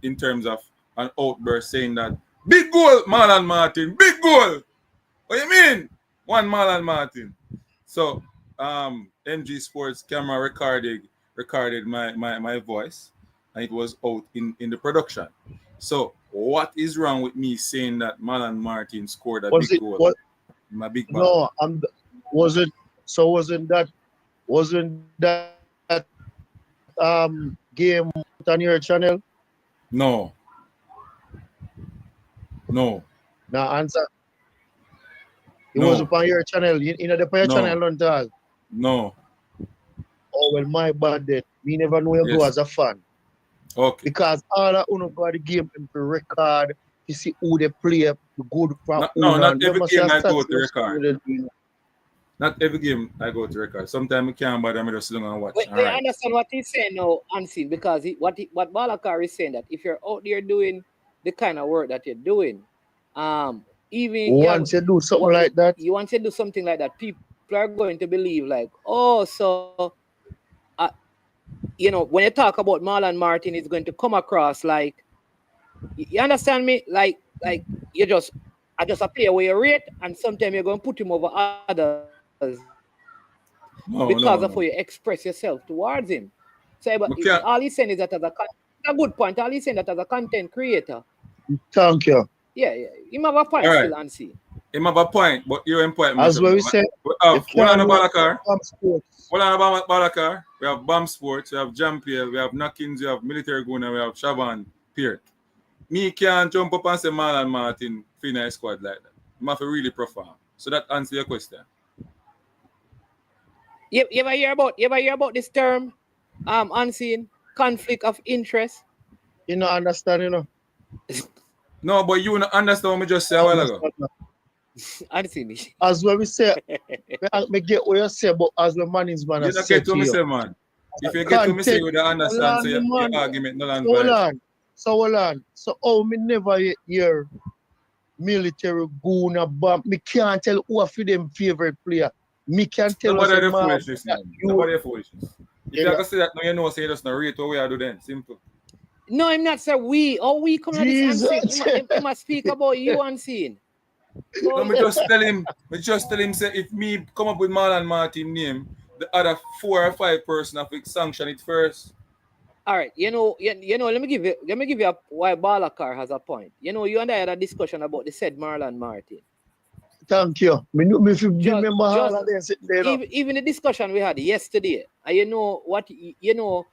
in terms of an outburst saying that big goal, Marlon Martin, big goal. What you mean? One Marlon Martin. So MG Sports camera recorded my voice, and it was out in the production. So what is wrong with me saying that Marlon Martin scored a big goal? My big ball. No, wasn't that game on your channel? No. No. Now answer. It No. was upon your channel. You know the upon your No. channel on tall. No. Oh well, my bad that. Me never know you go Yes. as a fan. Okay. Because all that uno go the game them to record, you see who they play, the good from No, uno. not And you every must see game a I go stats to record. with it. Not every game I go to record. Sometimes I can't bother, I just sit down and watch. Wait, All right. I understand what he's saying now, Unseen, because what Balakar is saying that if you're out there doing the kind of work that you're doing, even Once you do something like that, you want to do something like that, people are going to believe like, oh, so you know, when you talk about Marlon Martin, it's going to come across like, you understand me? Like you just a player where you rate, and sometimes you're going to put him over others because of how you express yourself towards him. So, but all he's saying is that a good point. All he's saying that as a content creator. Thank you. Yeah. You have a point still, Unseen. He have a point, but you're in point. As well, we say, what on Balakar? What on Balakar? We have Bomb Sports, we have Jampiel, we have Knockins, we have Military Guna, we have Shaban, Peart. Me can't jump up and say Marlon Martin Fina squad like that. You have to really perform. So that answers your question. You ever hear about this term, Unseen, conflict of interest? You know, understand, you know. No, but you don't understand what I just said a while ago. Unseen. As well we say, me get what you say, but as the man is man, you don't get to me say, man. If you get to me say, you don't understand, so your argument no longer. Hold on. So, me never hear Military Guna Bomb. Me can't tell who are them favorite player. Me can't tell Nobody us the foolishness, man. Nobody the foolishness. If you can say that, no, you know, say you just not rate what we are doing. Simple. No, I'm not sir. We come on this Unseen. He must speak about you, Unseen. No, me just tell him, say if me come up with Marlon Martin name, the other 4 or 5 person have to sanction it first. All right, you know, let me give you why Balakar has a point. You know, you and I had a discussion about the said Marlon Martin. Thank you. Me remember all of them sitting there. Even the discussion we had yesterday, and you know what, you know,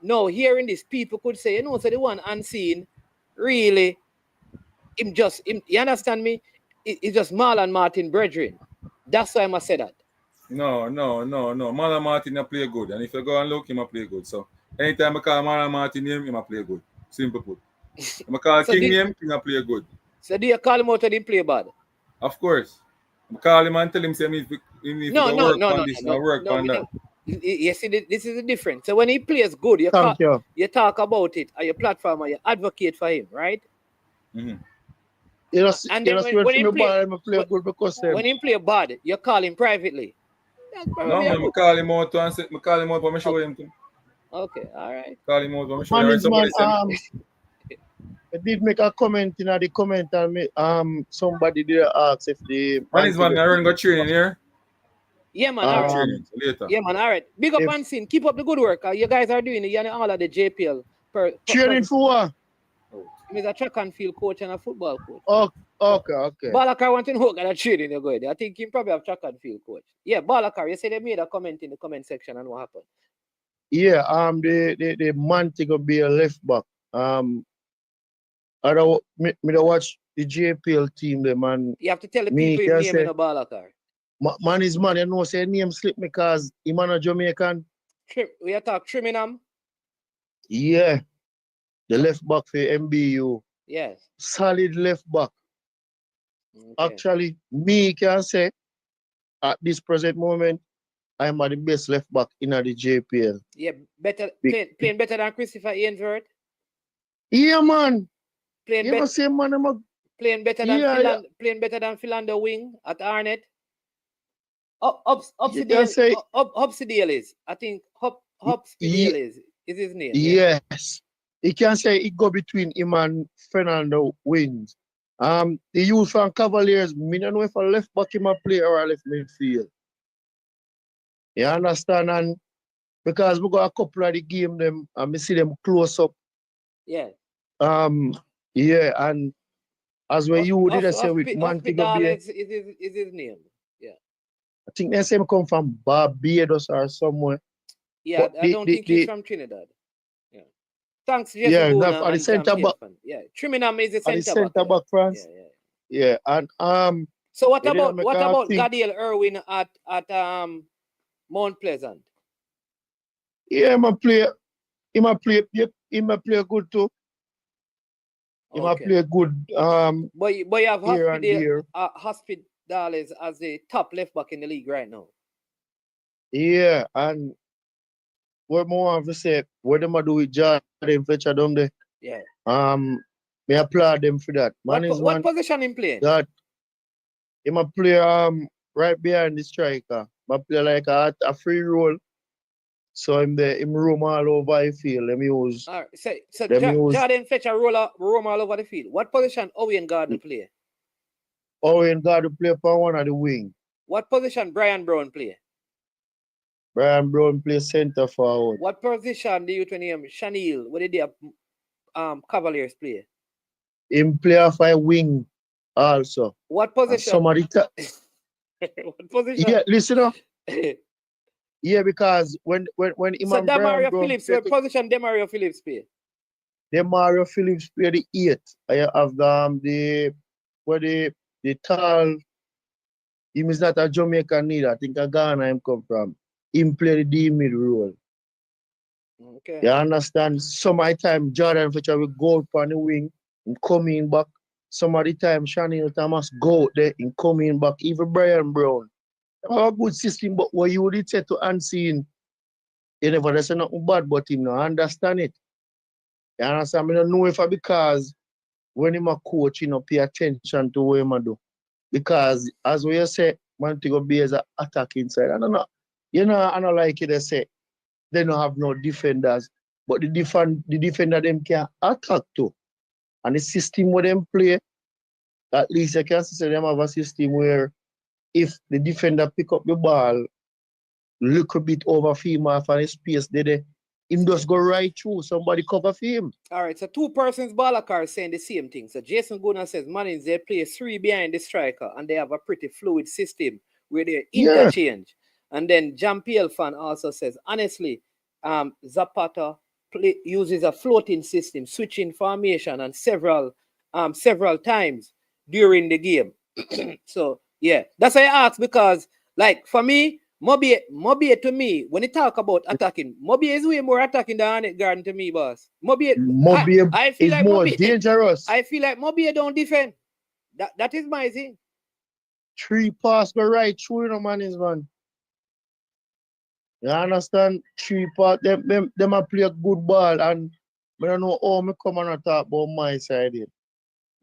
now hearing this, people could say, you know, so the one Unseen, really, you understand me? It's just Marlon Martin brethren. That's why I must say that. No. Marlon Martin play good. And if you go and look, he play good. So anytime I call Marlon Martin name, he play good. Simple put. If I call so King name, he play good. So do you call him out and he play bad? Of course. I call him and tell him say he needs to work on this and work on that. You see, this is the difference. So when he plays good, you talk about it on your platform and you advocate for him, right? Mm-hmm. When he play bad, you call him privately. No, I call him out and say, but I show him to. Okay, all right. Call him out, but I show him. I did make a comment in the comment and somebody did ask if the man, I run go training here. Yeah, man. All right. Later. Yeah, man. All right. Big up Unseen. Keep up the good work. You guys are doing all of the JPL. Training for what? He's a track and field coach and a football coach. Okay. Balakar want to know what training you're going. I think he probably have track and field coach. Yeah, Balakar, you said they made a comment in the comment section and what happened? Yeah, the man to be a left back. I don't watch the JPL team, the man. You have to tell the people your name in a Balakar. Man is man, you know, say name slip me because he's a Jamaican. We are talking Trimingham? Yeah. The left back for MBU. Yes. Solid left back. Okay. Actually, me can say at this present moment, I'm the best left back in the JPL. Yeah, playing better than Christopher Ainsworth? Yeah, man. Playing better than Philando Wing at Arnett. Hopsidale is. I think Hopsidale is his name. Yes. He can say it go between him and Fernando Wings. The youth from Cavaliers, me don't know if a left back him a play or a left midfield. You understand? And because we got a couple of the game them and me see them close up. Yeah. Yeah, and as well you did say with Montego Bay. Is his name. Yeah. I think they say him come from Barbados or somewhere. Yeah, I don't think he's from Trinidad. Thanks, Jason Yeah, Guna at the and centre back. Jean-Pierre. Yeah, Trimingham is the At the centre back. centre back, Yeah, France. yeah. Yeah, and So what they didn't about make a thing. Gadiel Irwin at Mount Pleasant? Yeah, he might play good too. He might Okay. play good But you have here and there. Hospitales as the top left back in the league right now. Yeah, and what more have to say, what them a do with Jordan Fletcher down there? Yeah. Me applaud them for that. Man is What one position him playing? that he might play right behind the striker. But play like a free role. So him roam all over the field. Them use All right. So use Jordan Fletcher roam all over the field. What position Owen Gardner play? Owen got to play for one of the wing. What position Brian Brown play? Brian Brown play centre forward. What position do you name Chanel? What did the Cavaliers play? Him play off a wing also. What position? Somebody what position? Yeah, listen up. Yeah, because when him So and Brian Demario Brown Phillips, what position Demario Phillips play? Demario Phillips play the 8. I have the tall. Him is not a Jamaican neither. I think a Ghana him come from. Him play the D mid role. Okay. You understand? Some of the time Jordan Fletcher will go up on the wing and coming back. Some of the time Chanel Thomas go out there and coming back. Even Brian Brown. They have a good system, but what you would say to unseen, you never say nothing bad, but him no understand it. You understand? I don't know if because when him a coach, you know, pay attention to what him a do. Because as we say, man to go be as an attack inside. I don't know. You know, I don't like it, they say they don't have no defenders, but the defender them can attack too. And the system where them play, at least I can say them have a system where if the defender pick up the ball, look a bit over him off and his space, him just go right through. Somebody cover for him. All right, so two persons Balakar saying the same thing. So Jason Guna says Manins, they play 3 behind the striker and they have a pretty fluid system where they interchange. And then Jean-Pierre fan also says, honestly, Zapata uses a floating system, switching formation and several times during the game. So yeah, that's why I asked, because like for me, Mobie to me, when you talk about attacking, Mobie is way more attacking than Arnett Garden to me, boss. Mobie I feel is like more dangerous. I feel like Mobie don't defend. That is my thing. 3 pass go right through, you know, man. You understand? 3 pass, them a play a good ball, and I don't know how me come and talk about my side here.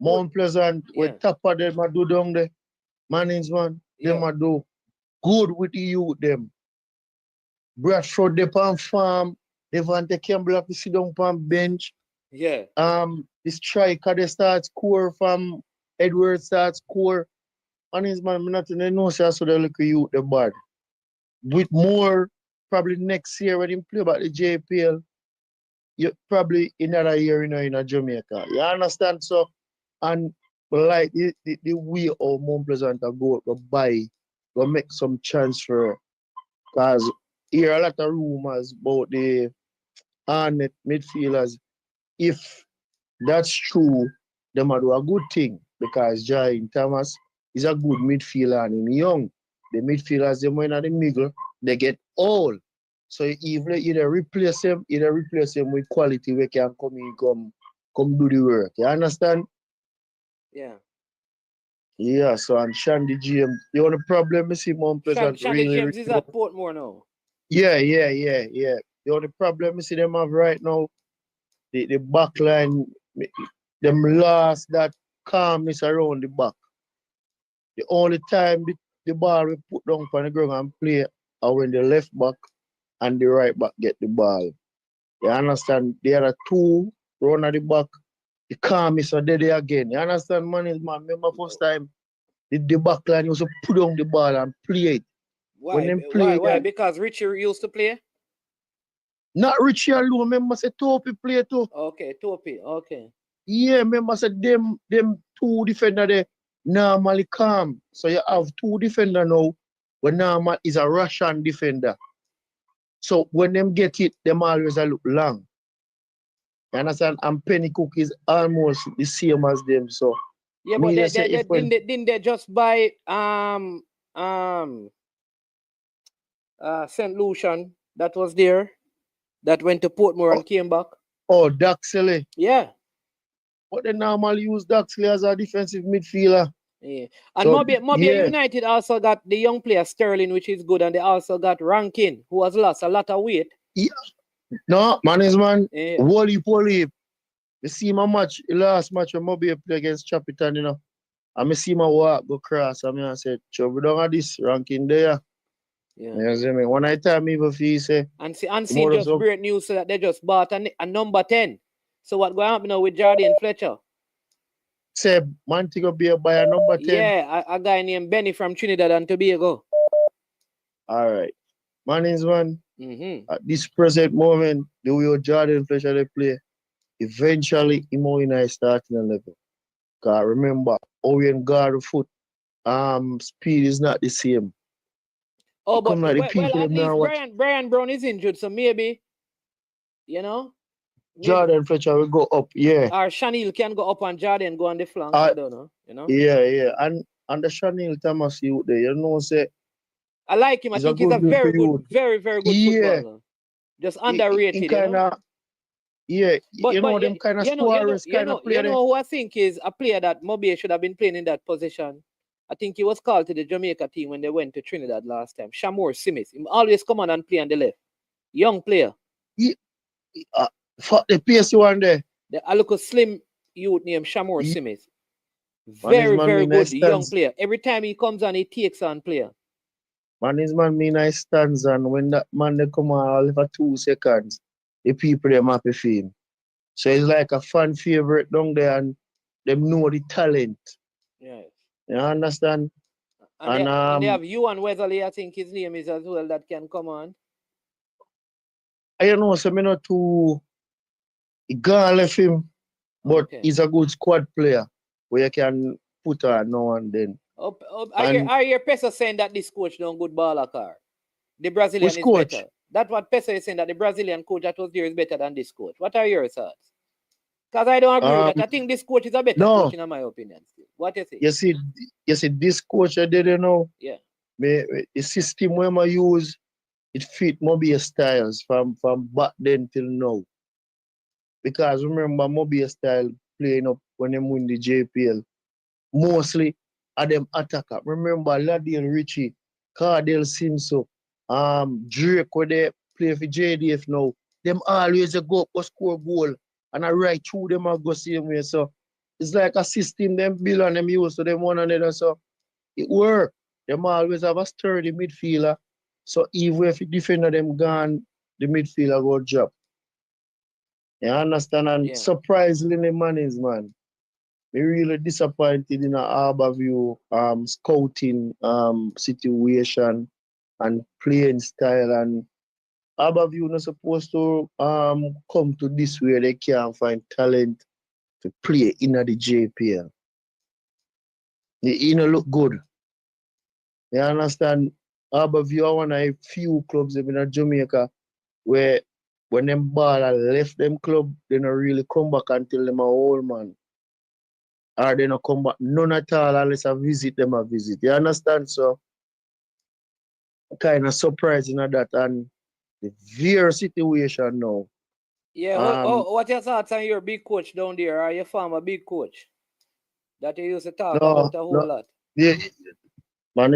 Mount Pleasant, with top of them a do down there. Manins, man, them a do good with the youth, them. Bradford, they on farm. Devante Campbell have to sit down on bench. Yeah. The striker, they start score from Edwards start score. Manins, man, me nothing they know, so they look at you the bad. With more, probably next year when they play about the JPL, you probably another year, you know, in Jamaica. You understand? So, and like the way of Mount Pleasant go buy, go make some transfer. Because here a lot of rumors about the Arnett midfielders. If that's true, they might do a good thing, because Jai Thomas is a good midfielder and he's young. The midfielders, they went in the middle, they get old. So either replace them with quality where can come do the work. You understand? Yeah. Yeah, so and Shandy James, the only problem is Mount Pleasant. Shandy James is at Portmore now. Yeah. The only problem is them have right now, the back line, them lost that calmness around the back. The only time the ball we put down on the ground and play are when the left back and the right back get the ball. You understand? The other two run at the back, the calmness are there again. You understand, man? Remember first time the back line used to put down the ball and play it. Why? Because Richie used to play? Not Richie alone, remember say Topi play too. Okay, Topi, okay. Yeah, remember say them two defender there normally calm. So you have two defender now, when normal is a Russian defender. So when them get it, them always a look long. You understand? And Penny Cook is almost the same as them. So yeah, but didn't they just buy St. Lucian that was there, that went to Portmore and came back? Oh, Daxley. Yeah. But they normally use Daxley as a defensive midfielder. Yeah. And so, Mobia United also got the young player Sterling, which is good, and they also got Rankin, who has lost a lot of weight. Yeah. No, man. Wally Poly. You see my match, the last match when Mobia play against Chapitan, you know. And I see my walk go cross. And I said, we don't have this Rankin there. Yeah. You see me? One night time even feel say. And see just great news so that they just bought a number 10. So what going to happen now with Jordan Fletcher? Say, man, to be a buy a number 10. Yeah, a guy named Benny from Trinidad and Tobago. All right. Man is one. At this present moment, the way Jordan Fletcher they play, eventually he might in a starting level. Because remember, Owen guard foot, speed is not the same. Oh, but like at least Brian Brown is injured, so maybe, you know. Jordan Fletcher will go up, yeah. Or Shanil can go up and Jordan go on the flank. I don't know, you know. Yeah. And the Shanil Thomas you there, you know, say. I like him. I think he's a very good footballer. Just underrated, he kinda, you know. Yeah, but, you know, them kind of scorers kind of player. You know who I think is a player that Mobia should have been playing in that position? I think he was called to the Jamaica team when they went to Trinidad last time. Shamor Simis. He always come on and play on the left. Young player. For the PSU one there. I look a slim youth named Shamor Simis. Very good nice young player. Every time he comes on, he takes on player. Man, his man mean nice stands, and when that man they come on all for 2 seconds, the people them happy for him. So it's like a fan favorite down there, and them know the talent. Yes. You understand? And they have Ewan Weatherly, I think his name is as well, that can come on. I don't know, so me not too gone left him, but he's a good squad player where you can put on now and then. I hear Pesa saying that this coach don't good baller car. The Brazilian is coach? Better. That's what Pesa is saying, that the Brazilian coach that was there is better than this coach. What are your thoughts? Because I don't agree with that. I think this coach is a better coach in my opinion. What you think? You see, this coach I didn't know. Yeah. The system where I use, it fit Mobia styles from back then till now. Because remember Mobia style playing up when they win the JPL. Mostly are them attacker. Remember Ladiel Richie, Cardell Simso, Drake where they play for JDF now. Them always go up for score goal. And I right through them I go same way. So it's like a system them build and them use to them one another. So it work. Them always have a sturdy midfielder. So even if the defender them gone, the midfielder go drop. You understand? And surprisingly, man, me really disappointed in a Harborview scouting situation and playing style. And Harborview not supposed to come to this where they can't find talent to play in the JPL. You know, look good. You understand? Harborview are one of a few clubs in Jamaica where when them baller left them club, they don't really come back until them are old man. Or they don't come back none at all unless I visit them. You understand? So kind of surprising at that, and the very situation now. Yeah, what your thoughts on your big coach down there, or your former big coach that you used to talk about a whole lot? Yeah, man.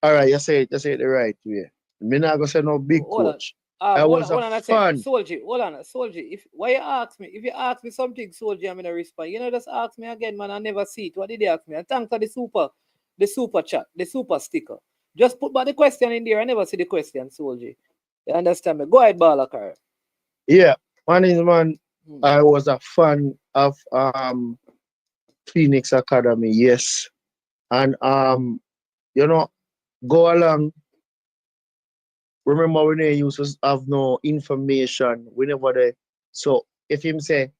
All right, you say it the right way. Me not gonna say no big coach. I was a fan. Soldier, hold on, Soldier. If you ask me something, Soldier, I'm gonna respond. You know, just ask me again, man. I never see it. What did they ask me? And thanks for the super chat, the super sticker. Just put back the question in there. I never see the question, Soldier. You understand me? Go ahead, Balakar. Yeah, man. I was a fan of Phoenix Academy, yes. And you know, go along. Remember when they used to have no information whenever they. So if him say,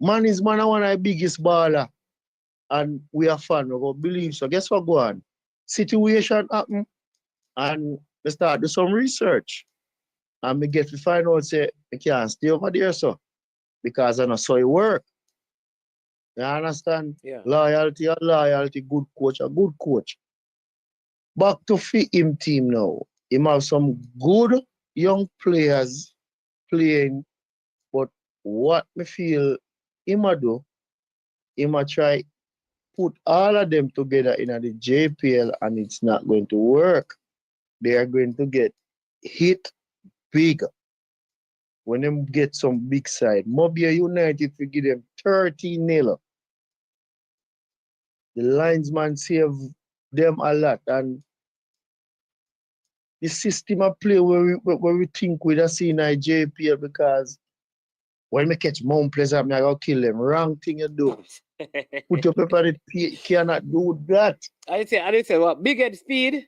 man, I one of the biggest baller, and we are fan, we go believe. So guess what go on? Situation happen, and they start do some research. And me get to find out say I can't stay over there, so because I know so it work. You understand? Yeah. Loyalty and loyalty, good coach, a good coach. Back to him team now. Him have some good young players playing, but what me feel him a do, him a try put all of them together in the JPL and it's not going to work. They are going to get hit big when them get some big side. Mobile United we give them 30-0. The linesman save them a lot and the system of play where we think we don't see in the JPL because when we catch Mount Pleasant, I gotta kill them. Wrong thing you do. Put your paper on it, cannot do that. I didn't say what? Big head speed.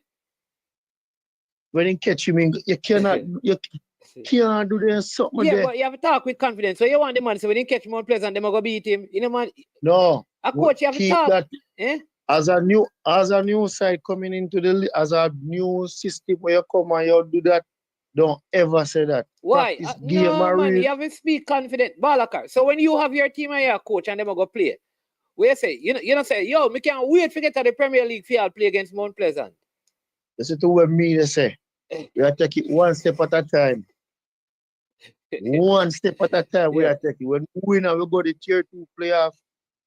When you catch him, you cannot do there something Yeah, there. but you have to talk with confidence. So you want the man, so when you catch Mount Pleasant, they're gonna beat him. You know, man. No. A coach, you have to keep talk. that Eh? as a new side coming into as a new system where you come and you do that. Don't ever say that. Why? Practice No, man, you have to speak confident. Balakar. So when you have your team and your coach and them go play, where you say, you know say, yo, me can't wait to get to the Premier League field play against Mount Pleasant. Listen to what me say. We are taking one step at a time. One step at a time we are taking. When we win and we go to tier 2 playoff,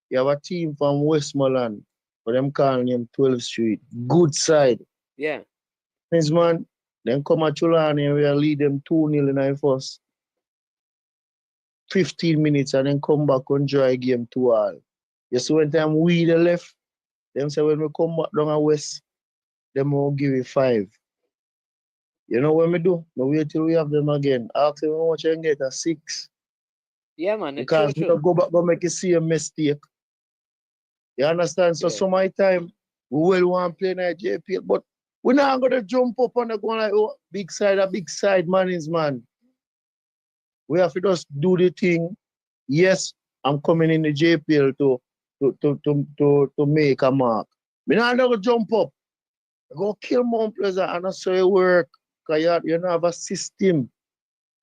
you have a team from Westmoreland, but them calling him 12th Street. Good side. Yeah. This man, then come at Chulani and we lead them 2-0 in the first 15 minutes and then come back and dry game 2-all. You see when time we the left, them say when we come back down the west, them will give it 5. You know what we do? We wait till we have them again. Ask them how much I can get a 6. Yeah, man. Because we don't go back and make the same mistake. You understand? So some of my time, we will want to play in the JPL, but we're not going to jump up and go like, oh, big side, man is man. We have to just do the thing. Yes, I'm coming in the JPL to make a mark. We're not going to jump up. Go kill Mount Pleasant and that's how it work. Because you don't have a system.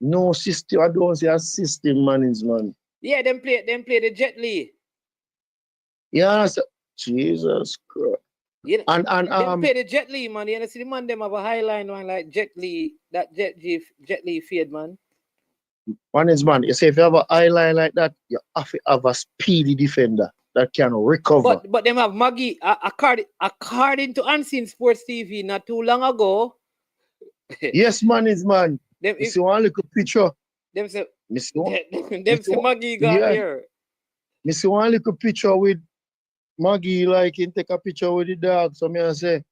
No system. I don't see a system management. Yeah, them play the Jet Li. Yeah, so, Jesus Christ. You know, and them play the Jet Li, man. You know, see the man them have a high line one like Jet Li, that Jet Li fade, man. Management, you say if you have a high line like that, you have to have a speedy defender that can recover. But them have Maggie, according to Unseen Sports TV not too long ago. Yes, management. Them, you see one little picture. Them say Maggie got here. You see one little picture with Maggie, like he take a picture with the dog. So me I say,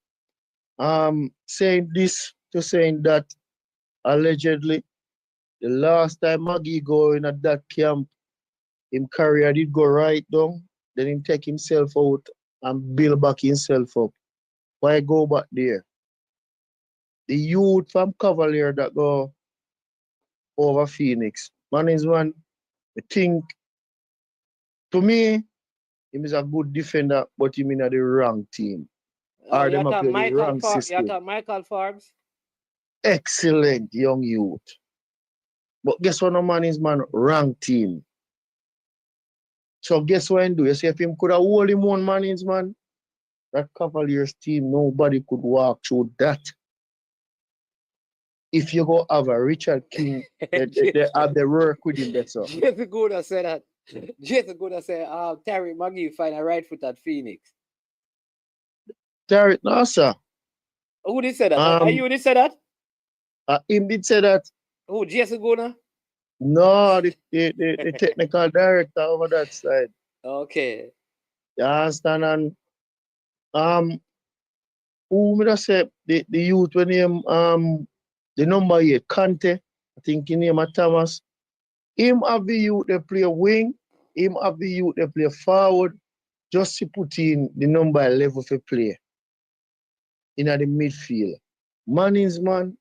saying this to saying that allegedly the last time Maggie go in at that camp, him career did go right down, then him take himself out and build back himself up. Why go back there? The youth from Cavalier that go over Phoenix. Management, I think, to me, he is a good defender, but he in the wrong team. Or them play the wrong system. You Michael Forbes? Excellent young youth. But guess what, no man is man, wrong team. So guess what I do? You see if him could have hold him one man is man, that Cavaliers team, nobody could walk through that. If you go have a Richard King, they have the work with him better. Jason Gooda said that. Jason Gooda said, Terry Maggie find a right foot at Phoenix. Terry, no, sir. Who did say that? Are you did say that? Him did say that. Who, Jason Gooda? No, the technical director over that side. Okay. You understand? And who me just say the youth when him the number 8, Conte, I think his name is Thomas. Him have the youth they play wing, him have the youth they play forward, just to put in the number 11 for play in the midfield. Man,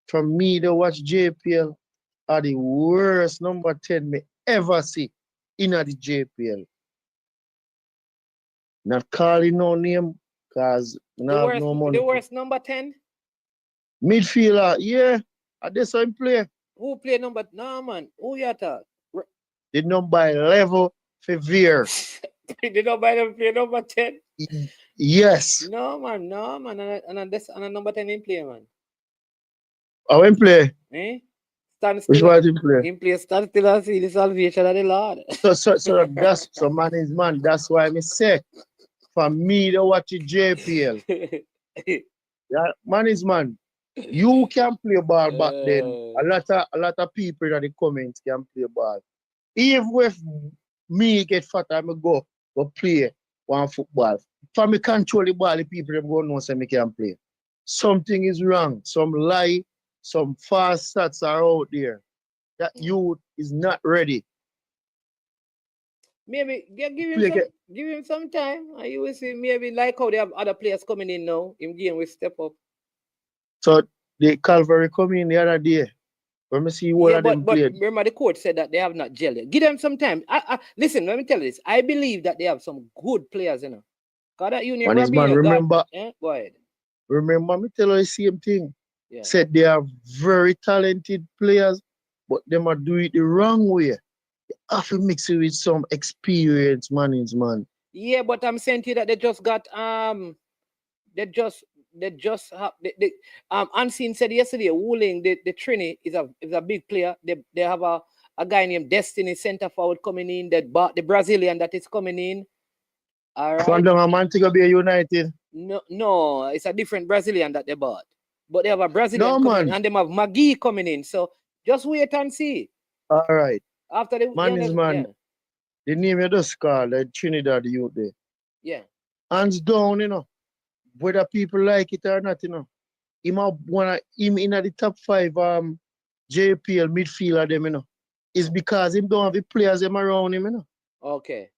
from me to watch JPL are the worst number 10 me ever see in the JPL. Not calling no name because no money. The worst number 10? Midfielder, yeah. This one play. Who play number? No, man. Who you talk? The number 11 for Veer. The number play number 10. Yes. No, man. And number 10 in play, man. I went play. Eh? Stand Which still. one did play? Him play stand still and see the salvation of the Lord. So that's so man is man. That's why I say for me to watch the JPL. Yeah, man is man. You can play ball back then. A lot of people in the comments can play ball. Even if me get fat, I go play one football. For me control the ball, the people them go know say me can play. Something is wrong. Some lie, some fast stats are out there. That youth is not ready. Maybe give him some time. And you will see maybe like how they have other players coming in now. Him game will step up. So the Calvary come in the other day. When me see one of them but played. remember the coach said that they have not gelled yet. Give them some time. Listen, let me tell you this. I believe that they have some good players, you know. Cause that Union Man, remember, go ahead. Remember me tell you the same thing. Yeah. Said they are very talented players, but them are doing it the wrong way. You have to mix it with some experienced man. Yeah, but I'm saying to you that they just got Unseen said yesterday, Wooling, the Trini is a big player. They have a guy named Destiny center forward coming in, the Brazilian that is coming in. All right. From a Montego Bay United. No, it's a different Brazilian that they bought. But they have a Brazilian coming in, and they have McGee coming in. So just wait and see. All right. After the man is man. Yeah. The name you just call like Trinidad youth there. Yeah. Hands down, you know. Whether people like it or not, you know. Him in the top 5 JPL midfielder them, you know. It's because him don't have the players them around him, you know. Okay.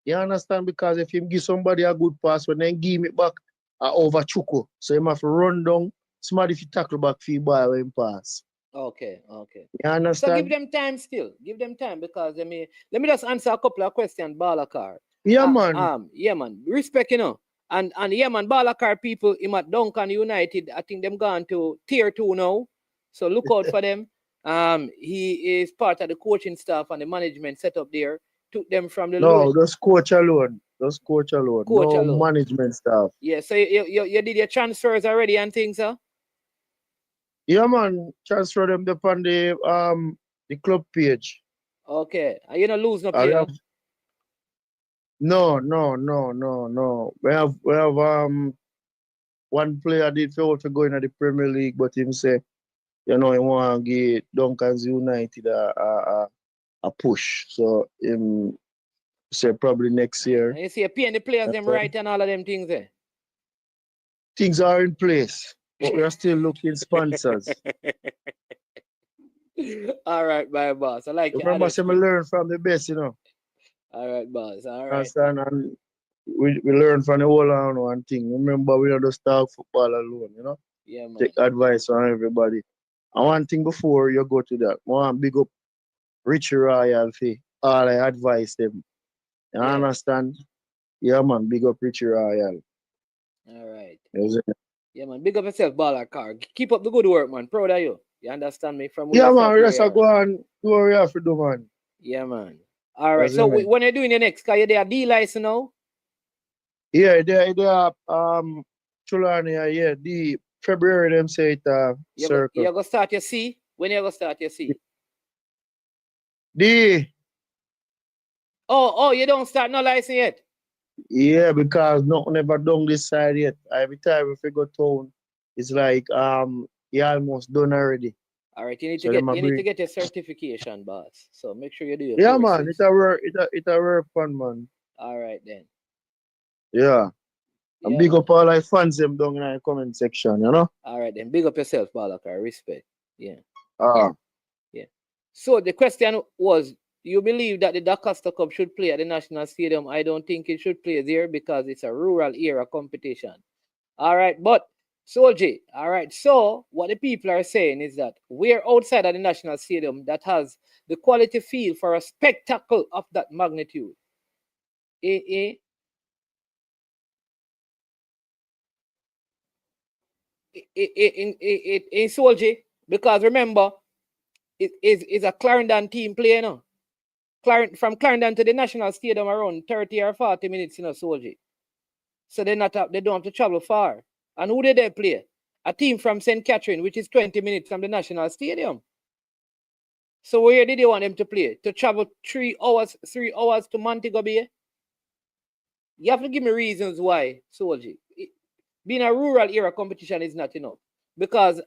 You understand? Because if him give somebody a good pass, when then give it back over Chuko. So him have to run down. Somebody if you tackle back for the ball when him pass. Okay. You understand? So give them time still. Give them time because let me just answer a couple of questions, Balakar. Yeah, man. Yeah, man. Respect, you know. And yeah, man, Balakar people him at Duncan United, I think them gone to tier 2 now. So look out for them. He is part of the coaching staff and the management set up there. Took them from the just coach alone. Coach alone. Management staff. Yeah, so you did your transfers already and things, huh? Yeah, man. Transfer them upon the club page. Okay. And you not lose no player? No. We have one player did fail to go into the Premier League, but him say, you know, he want to give Duncan's United a push. So him say probably next year. You see, paying the players them right and all of them things there. Things are in place, but we are still looking sponsors. All right, my boss. I like it. Remember, say me learn from the best, you know. All right, boss. All right. Understand? And we learn from the whole one thing. Remember, we don't just talk football alone, you know. Yeah, man. Take advice from everybody. And one thing before you go to that, I want to big up Richie Royal for all I advise them. You understand? Yeah, man. Big up Richie Royal. All right. Yes, yeah, man. Big up yourself, Balakar. Keep up the good work, man. Proud of you. You understand me? Yeah, man. Just go on. Do what you have to do, man. Yeah, man. All right. So when you're doing the next, because you're there D license now? Yeah, they're Chulani, yeah. The February them say it circle. You're gonna start your C? When you gonna start your C? D. Oh, you don't start no license yet? Yeah, because nothing ever done this side yet. Every time if you go town, it's like you almost done already. All right, you need to get your certification, boss. So make sure you do your courses. Man, it's a work fun, man. All right then. Yeah. And big up all my fans them down in the comment section, you know? All right then. Big up yourself, Balakar. Respect. Yeah. Yeah. So the question was, you believe that the DaCosta Cup should play at the National Stadium? I don't think it should play there because it's a rural era competition. All right, but Solji, all right. So what the people are saying is that we're outside of the National Stadium that has the quality field for a spectacle of that magnitude. in Soldier, because remember, it is a Clarendon team playing now. From Clarendon to the National Stadium around 30 or 40 minutes in a Soldier. So they don't have to travel far. And who did they play? A team from St. Catherine, which is 20 minutes from the National Stadium. So where did they want them to play? To travel 3 hours to Montego Bay? You have to give me reasons why, Soldier. Being a rural area competition is not enough. Because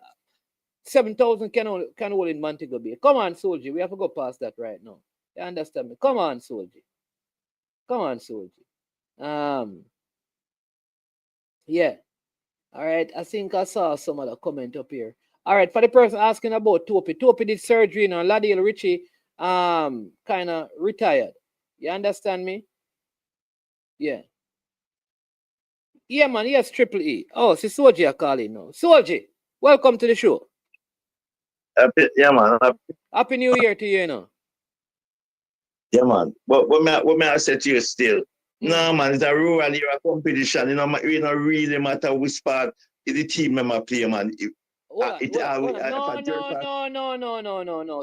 7,000 can hold in Montego Bay. Come on, Soldier. We have to go past that right now. You understand me? Come on, Soldier. Come on, Soldier. Yeah. All right. I think I saw some other comment up here. All right. For the person asking about Topi. Topi did surgery now. Ladiel Richie kind of retired. You understand me? Yeah. Yeah, man. Yes, Triple E. Oh, see Soldier calling now. Soldier, welcome to the show. Yeah, man. Happy New Year to you now. Yeah, man. But what may I say to you still? No, man, it's a rural area competition. You know, it don't really matter which part the team member play, man. No,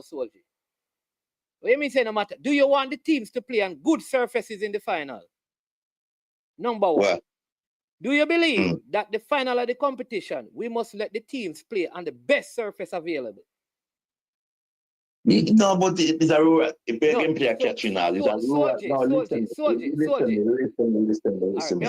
Soldier. What you mean say no matter? Do you want the teams to play on good surfaces in the final? Number one. Well, do you believe that the final of the competition, we must let the teams play on the best surface available? No, but it's a rural. If they can play a catching now, it's a rural. No,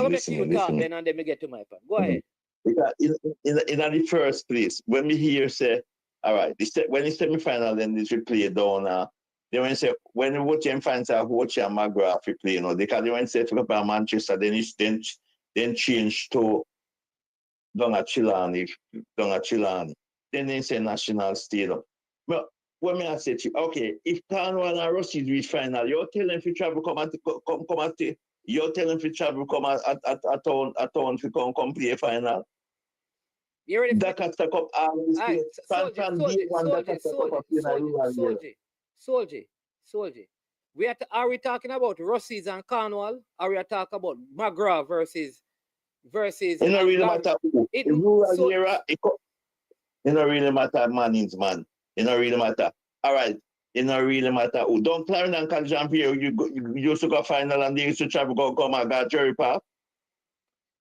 listen to me. And then me get to my point. Go ahead. Because in the first place, when we hear say, all right, when it's semi-final, then this will play down. They when say when you watch them fans are watching McGrath play, you know, because they when say for Manchester, then change to down at Chilani. Then they say National Stadium. Well, what may I say to you? Okay, if Cornwall and Rossi reach final, you're telling if you travel come at you're telling if you travel come at town to come play a final. You ready? Dakota Cup Soldier. Are we talking about Rossies and Cornwall? Or we are talking about McGrath versus? It don't really matter who. It don't really matter Mannings, man. It don't really matter. All right. It don't really matter who. Don't Clarendon and Jean-Pierre, you used to go final and they used to travel come and go Jerry Park.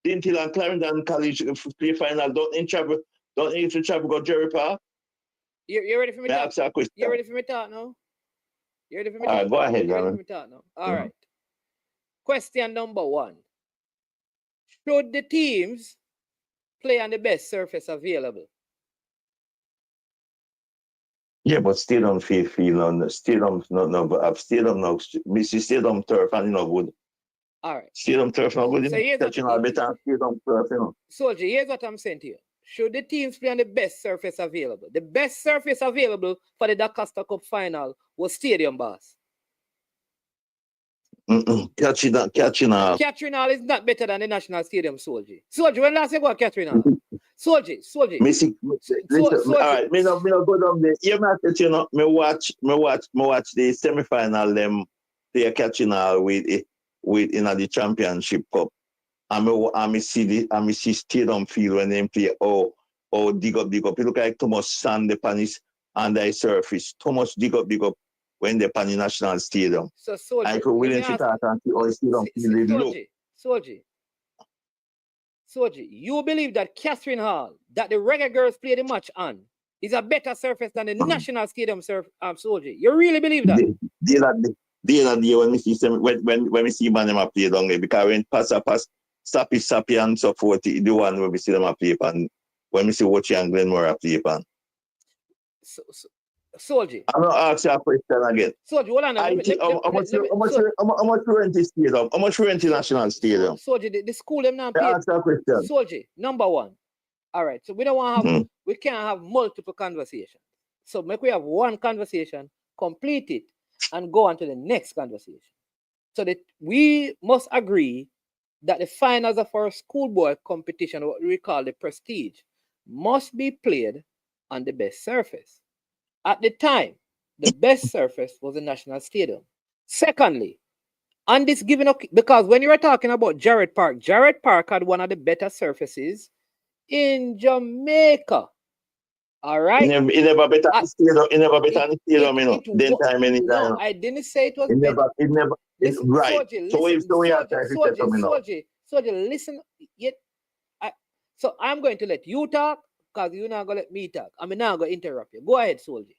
Didn't Hill and Clarendon College play final, don't need to travel go Jerry Park. You ready for me to talk? You ready for me to talk now? You ready for me to talk? All right, go ahead, ready for me to talk now? All right. Question number 1. Should the teams play on the best surface available? Yeah, but stadium feel on the stadium stadium turf and no good. All right. Stadium turf no good. So here's catching all better stadium turf, you know. Soldier, here's what I'm saying to you. Should the teams play on the best surface available? The best surface available for the Dakota Cup final was Stadium Boss. Catching all. Catherine Hall is not better than the National Stadium, Soldier. Soldier, when last you go to Catherine Hall? Soldier. Listen, all right, me no go down there. You you know, me watch the semi-final them play Catherine Hall with in the Championship Cup. I see Stadium Field when they play dig up. It look like too much sand upon the surface. Too much dig up when they're on the National Stadium. So Soldier, I could willing to talk and see how Stadium Field look. Soldier, you believe that Catherine Hall, that the Reggae Girls play the match on, is a better surface than the National Stadium Soldier? You really believe that? The other day when we see when we see man play down there, because when pass, Sappy and so forth, the one where we see them play pan, when we see Watchy and Glenmore play pan. Soldier. I'm not asking a question again. Soldier, hold on. How much rent is stadium? How much rent is National Stadium? Soldier, the school them now play. Ask a question. Soldier, number 1. All right, so we don't want to have, we can't have multiple conversations. So make we have one conversation, complete it, and go on to the next conversation. So that we must agree that the finals of our schoolboy competition, what we call the prestige, must be played on the best surface. At the time, the best surface was the National Stadium. Secondly, on this given, because when you were talking about Jarrett Park had one of the better surfaces in Jamaica. All right. He never better on the stadium. He never better on the stadium, you know. Then time any No, time. I didn't say it was He better. never. Listen, Right. Soji, So listen, we have to set them, you know. Soji, listen. So I'm going to let you talk because you're not going to let me talk. I'm not going to interrupt you. Go ahead, Soji.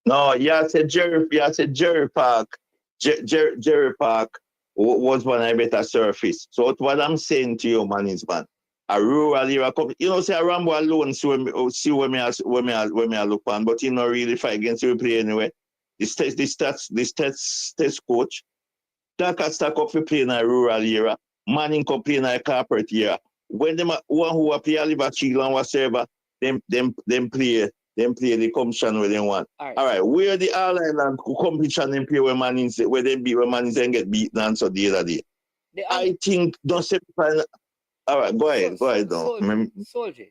No, yeah, said Jerry Park. Jerry Park was one I better surface. So what I'm saying to you, man, is man, a rural area, you know, say a Rambo alone, see where me I look on, but you know really fight against you play anyway. This test coach, that can stack up for play in a rural area, Manning can play in a corporate area. When them one who play a Liverpool and whatever, them play the competition where they want. All right. Where the All Island competition them play where Manning where they beat where Manning and get beaten and so the other day. I think don't say all right, go ahead now. Soldier,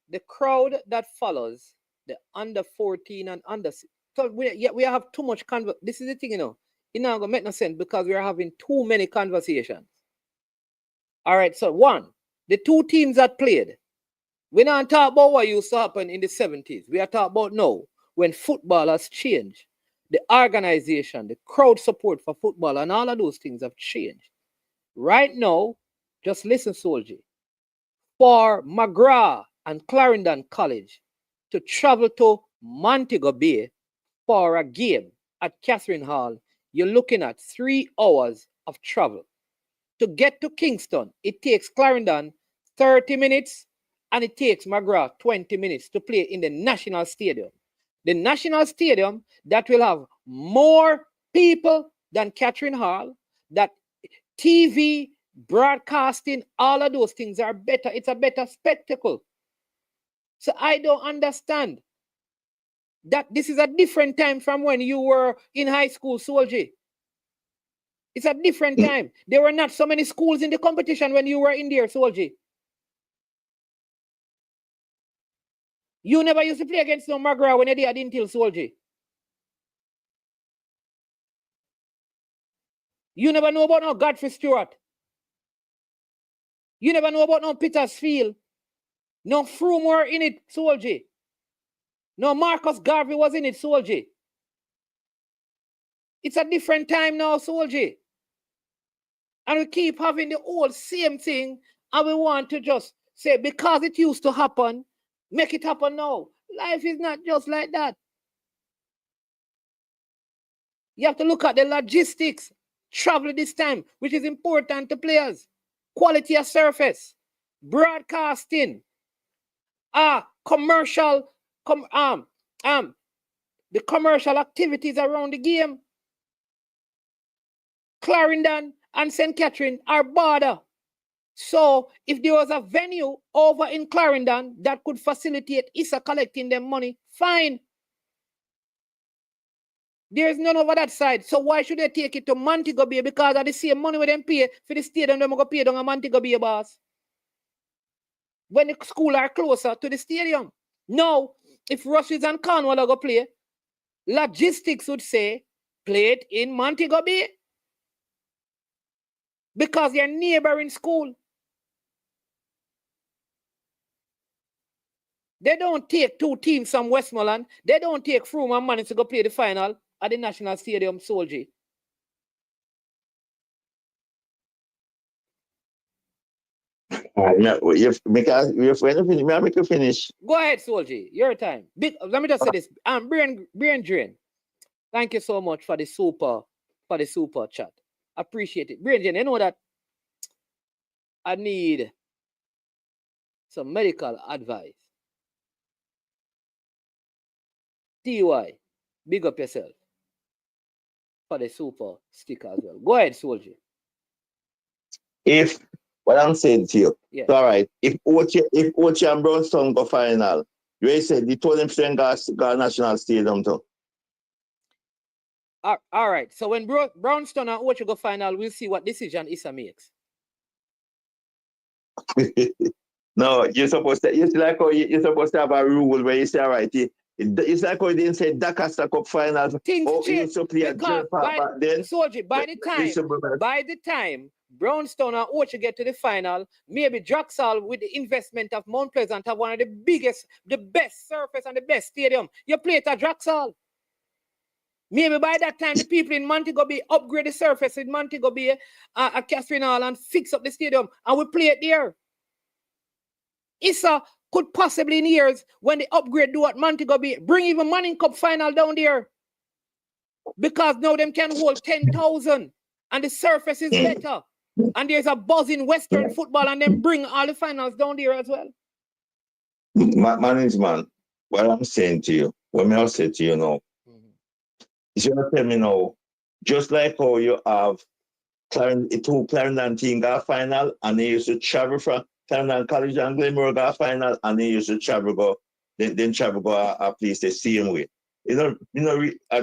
the crowd that follows the under 14 and under, so we have too much this is the thing, you know. It's not gonna make no sense because we are having too many conversations. All right, so one, the two teams that played, we're not talking about what used to happen in the 70s. We are talking about now when football has changed. The organization, the crowd support for football and all of those things have changed. Right now, just listen, Soldier. For McGrath and Clarendon College to travel to Montego Bay for a game at Catherine Hall, you're looking at 3 hours of travel. To get to Kingston, it takes Clarendon 30 minutes and it takes McGrath 20 minutes to play in the National Stadium. The National Stadium that will have more people than Catherine Hall, that TV, broadcasting, all of those things are better. It's a better spectacle. So I don't understand that this is a different time from when you were in high school, Soldier. It's a different time. There were not so many schools in the competition when you were in there, Soldier. You never used to play against no McGrath when you did until Soldier. You never know about no Godfrey Stewart. You never know about no Petersfield. No Froome were in it, Soldier. No Marcus Garvey was in it, Soldier. It's a different time now, Soldier. And we keep having the old same thing, and we want to just say, because it used to happen, make it happen now. Life is not just like that. You have to look at the logistics, travel this time, which is important to players. Quality of surface, broadcasting, commercial, the commercial activities around the game. Clarendon and St. Catherine are border. So if there was a venue over in Clarendon that could facilitate ISA collecting them money, fine. There is none over that side. So why should they take it to Montego Bay? Because of the same money we them pay for the stadium, they're going to pay down a Montego Bay, boss. When the school are closer to the stadium. Now, if Rushes and Cornwall are going to play, logistics would say, play it in Montego Bay. Because you're neighboring school. They don't take two teams from Westmoreland. They don't take Froome and Manning to go play the final at the National Stadium, Soldier. You make you finish. Go ahead, Soldier. Your time. Let me just say this. Brain Drain. Thank you so much for the super chat. Appreciate it. Brain Drain, you know that I need some medical advice. TY, big up yourself for the super sticker as well. Go ahead, Soldier. If what I'm saying to you, yeah. All right. If Ochi and Brownstone go final, you said the told them to go National Stadium too. All right. So when Brownstone and Ochi go final, we'll see what decision ISA makes. No, you're supposed to. It's like how you're supposed to have a rule where you say, all right, it's like how you didn't say Dakar Cup final. Things change by the time Brownstone and Ocho get to the final. Maybe Draxall with the investment of Mount Pleasant have one of the biggest, the best surface and the best stadium. You play it at Draxall. Maybe by that time the people in Montego Bay upgrade the surface in Montego Bay at Catherine Hall and fix up the stadium and we play it there. Issa could possibly in years when they upgrade do at Montego Bay bring even Manning Cup final down there. Because now them can hold 10,000 and the surface is better. And there's a buzz in Western football and then bring all the finals down there as well. Man, what I'm saying to you, what I'll say to you now, is you tell me now, just like how you have two Clarendon team got final and they used to travel from Clarendon College and Glenmore got final and they used to travel go, then travel go a place the same way.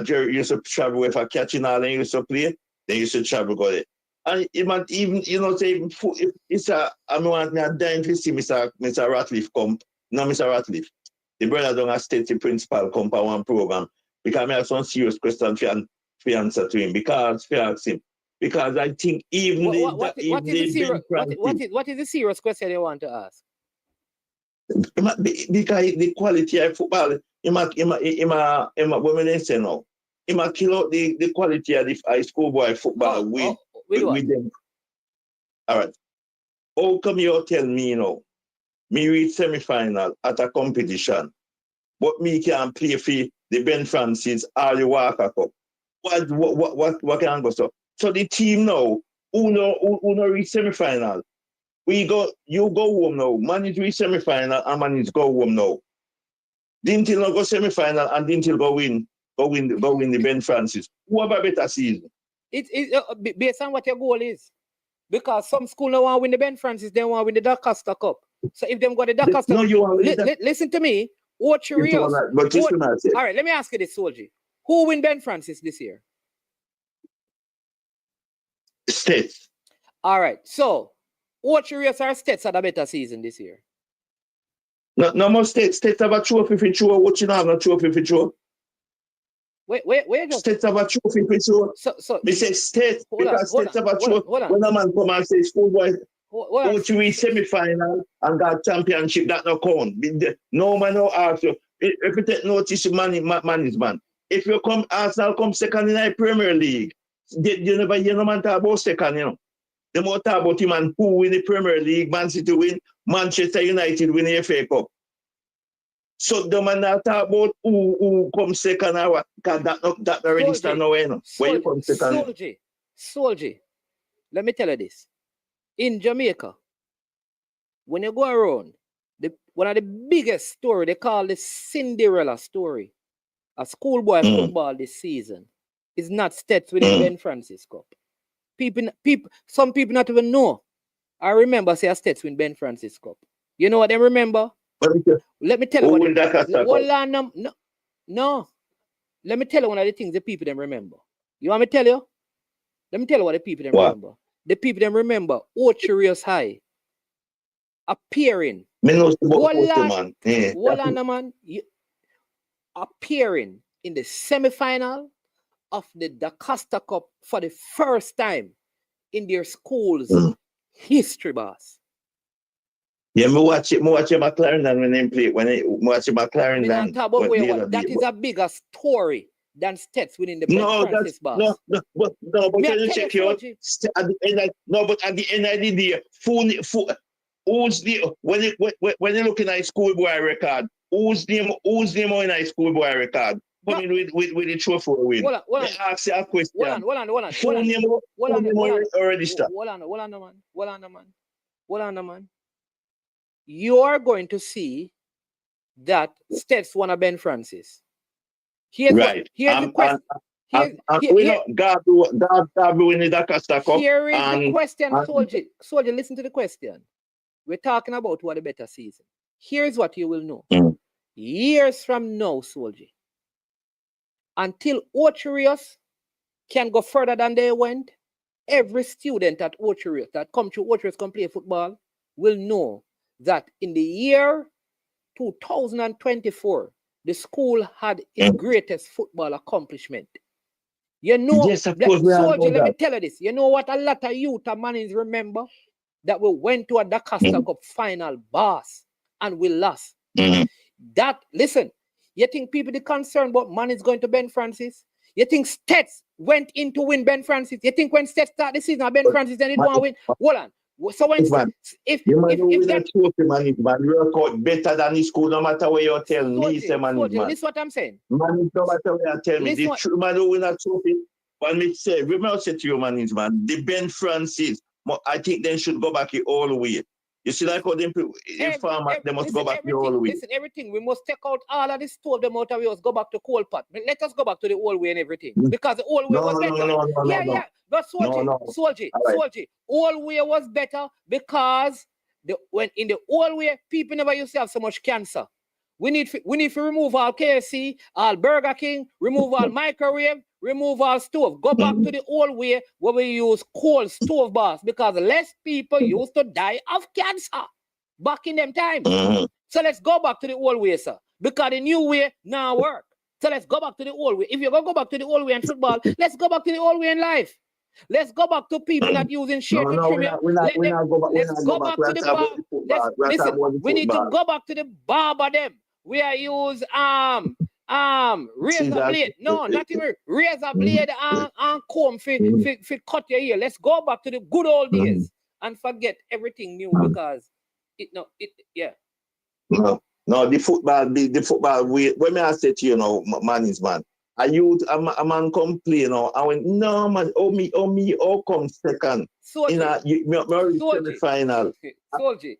Jerry used to travel with a catching all and used to play, they used to travel go there. And even, say, if it's I'm dying to see Mr. Ratliff come. No, Mr. Ratliff. The brother don't have state principal come for one program because I have some serious questions for answer to him because I think even what is the serious question you want to ask? Because the quality of football, what they say now, he might kill out the quality of the high school boy football with them. All right. How come you tell me, me reach semi-final at a competition, but me can play for the Ben Francis or the Walker Cup? What can I go so? So the team now, who no reach semi-final, you go home now. Man is reach semi-final and man is go home now. Didn't he not go semi-final and didn't he go win the Ben Francis? Who have a better season? It's based on what your goal is. Because some school don't want to win the Ben Francis, they want to win the DaCosta Cup. So if them got the DaCosta Cup, listen to me. Watch your reels. All right, let me ask you this, Solji. Who win Ben Francis this year? States. All right, so watch your reels or States had a better season this year? No more States. States have a trophy for sure. What you know have a trophy for sure? Wait. States have a trophy for sure. So we say States because States have a trophy. When a man come and say schoolboy, go to reach semi-final and got championship, that no count. No man no ask you. If you take notice, management. If you come, Arsenal come second in the Premier League, you never hear no man talk about second, The more talk about him and who win the Premier League, Man City win, Manchester United win the FA Cup. So the man not talk about who come second or what, because that not register nowhere. Where you come second? Solji, let me tell you this. In Jamaica, when you go around, one of the biggest story they call the Cinderella story, a schoolboy football this season, is not States winning Ben Francis Cup. Some people not even know. I remember say a States win Ben Francis Cup. You know what they remember? Let me tell you what. No. Let me tell you one of the things the people them remember. You want me to tell you? Let me tell you what the people them remember. The people them remember Ocherius High appearing. Appearing in the semi-final of the DaCosta Cup for the first time in their school's history, boss. Yeah, me watch McLaren when they play. When I watch McLaren, that is a bigger story than States winning the Ben Francis boss. No, but can you check out? At the end of the day, who's the when you're looking at schoolboy record, who's the in a schoolboy record? Coming with the trophy win. Hold on. Ask you a question. Hold on, man. You are going to see that States won a Ben Francis. Here's the question. God winning the DaCosta Cup. Here is the question, Soldier, listen to the question. We're talking about what a better season. Here's what you will know. Years from now, Soldier, until Ocherius can go further than they went, every student at Ocherius that come to Ocherius can play football will know that in the year 2024, the school had its greatest football accomplishment. You know, yes, of course we all know Soldier, let me that. tell you this. You know what a lot of youth and Mannings remember? That we went to a DaCosta Cup final, boss, and we lost. That, listen, you think people are concerned about Mannings going to Ben Francis? You think Stets went in to win Ben Francis? You think when Stets start the season, Ben Francis then it won't win? Hold on. So when if that trophy, man, work out better than his school, no matter what you tell me, say man, Soldier, listen what I'm saying. Man, no matter what you tell me, the true man who win a trophy. When me say, remember I said to you, man, the Ben Francis, I think they should go back the all way. You see, like how them they must go back the all way. Listen, everything we must take out all of this told them out of us, go back to coal pot. Let us go back to the old way and everything because the old way was better. Yeah. But Soldier, old way was better because when in the old way, people never used to have so much cancer. We need to remove all KFC, all Burger King, remove all microwave, remove all stove. Go back to the old way where we use coal stove bars because less people used to die of cancer back in them times. So let's go back to the old way, sir, because the new way now work. So let's go back to the old way. If you're going to go back to the old way in football, let's go back to the old way in life. Let's go back to people not using share to trim it. Let's go back to the barber. Listen, we need to go back to the barber them. We are use razor blade. No, not even razor blade and comb for cut your ear. Let's go back to the good old days and forget everything new because No, the football when I say to you know, man is man. A man complain, you know, I went, no man, oh come second. In a semi-final. Soldier.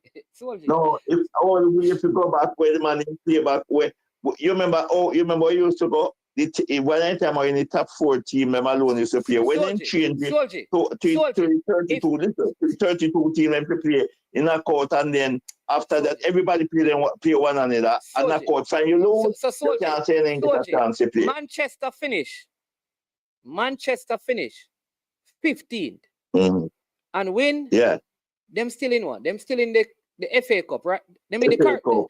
No, if you go back where the man play back where you remember you used to go one time in the top 4 team alone used to play. When they change it to 32 team and play in a court and then after that everybody play one another and a court find you lose. You can't say anything get a chance to play. Manchester finish 15th and win. Yeah. Them still in what? Them still in the FA Cup, right? Them in the Carabao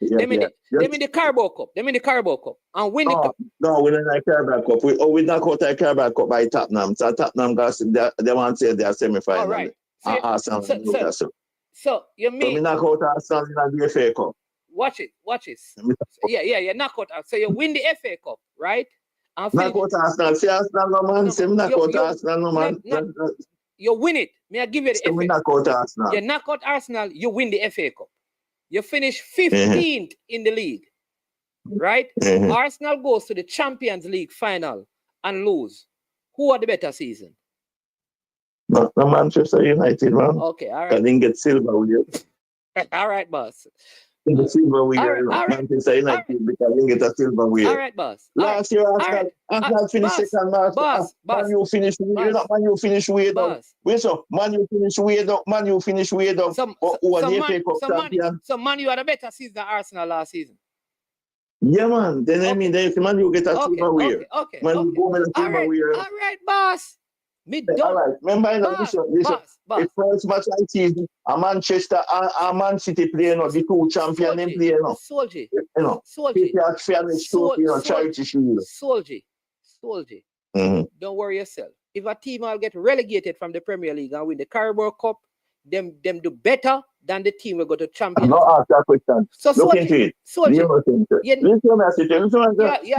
Cup. Them in the Carabao Cup and win the cup. No, we don't like Carabao Cup. We knock out the Carabao Cup by Tottenham. So Tottenham got they want to say they are semi-final. All right. So you mean so we knock out Arsenal in the FA Cup. Watch it. Yeah, knock out. So you win the FA Cup, right? Knock out Arsenal. See Arsenal no man. See knock out Arsenal no man. You win it. May I give you the FA Cup? Knock out Arsenal. You knock out Arsenal, you win the FA Cup. You finish 15th in the league, right? Arsenal goes to the Champions League final and lose. Who are the better season? No, Manchester United, man. Okay, all right. I didn't get silver with you. All right, boss. The silver with you. Manchester United because I didn't get a silver with you. All right, boss. Last year, Arsenal finished second, boss. Man, you finished way up. Man, you finished way up. Wait, so Man, you finished way up. Man, you finished way up. Who are the FA Cup champion? So Man, you had a better season than Arsenal last season. Yeah, man. Then I mean, then Man, you get a silver way. Okay. Man, you go with a silver way. All right, boss. All right. Remember, listen. The first match I see, a Manchester and Man City playing, the two champions they play, Soldier. Charity Shield. Soldier. Don't worry yourself. If a team will get relegated from the Premier League and win the Carabao Cup, them do better than the team will go to Champions League. I'm not ask that question. So look into it. Soldier. Listen,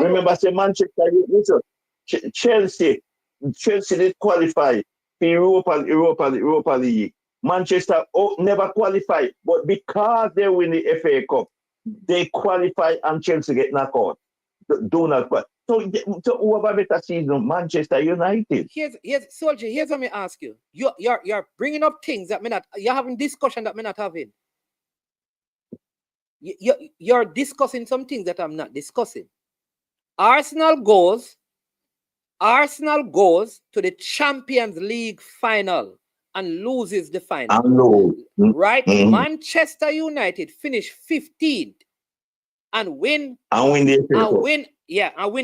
remember, say Manchester, listen, Chelsea did qualify for Europa League. Manchester never qualified, but because they win the FA Cup, they qualify and Chelsea get knocked out. Do not qualify. So who have a better season? Manchester United. Here's Soldier. Here's what me ask you. You're bringing up things that you're having discussion that me not having. You're discussing some things that I'm not discussing. Arsenal goes to the Champions League final and loses the final. Right? Manchester United finish 15th and win the FA Cup. Win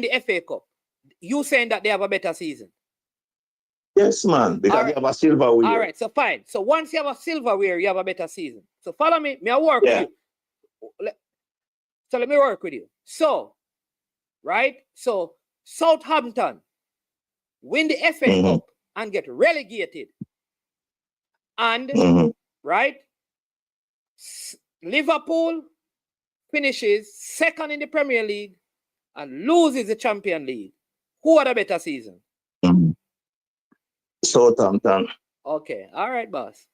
the FA Cup. You saying that they have a better season? Yes, man, because they have a silverware. All right, so fine. So once you have a silverware, you have a better season. So follow me. I work with you. So let me work with you. So, right? So Southampton win the FA Cup, and get relegated. And, right, Liverpool finishes second in the Premier League and loses the Champions League. Who had a better season? Southampton. Okay, all right, boss.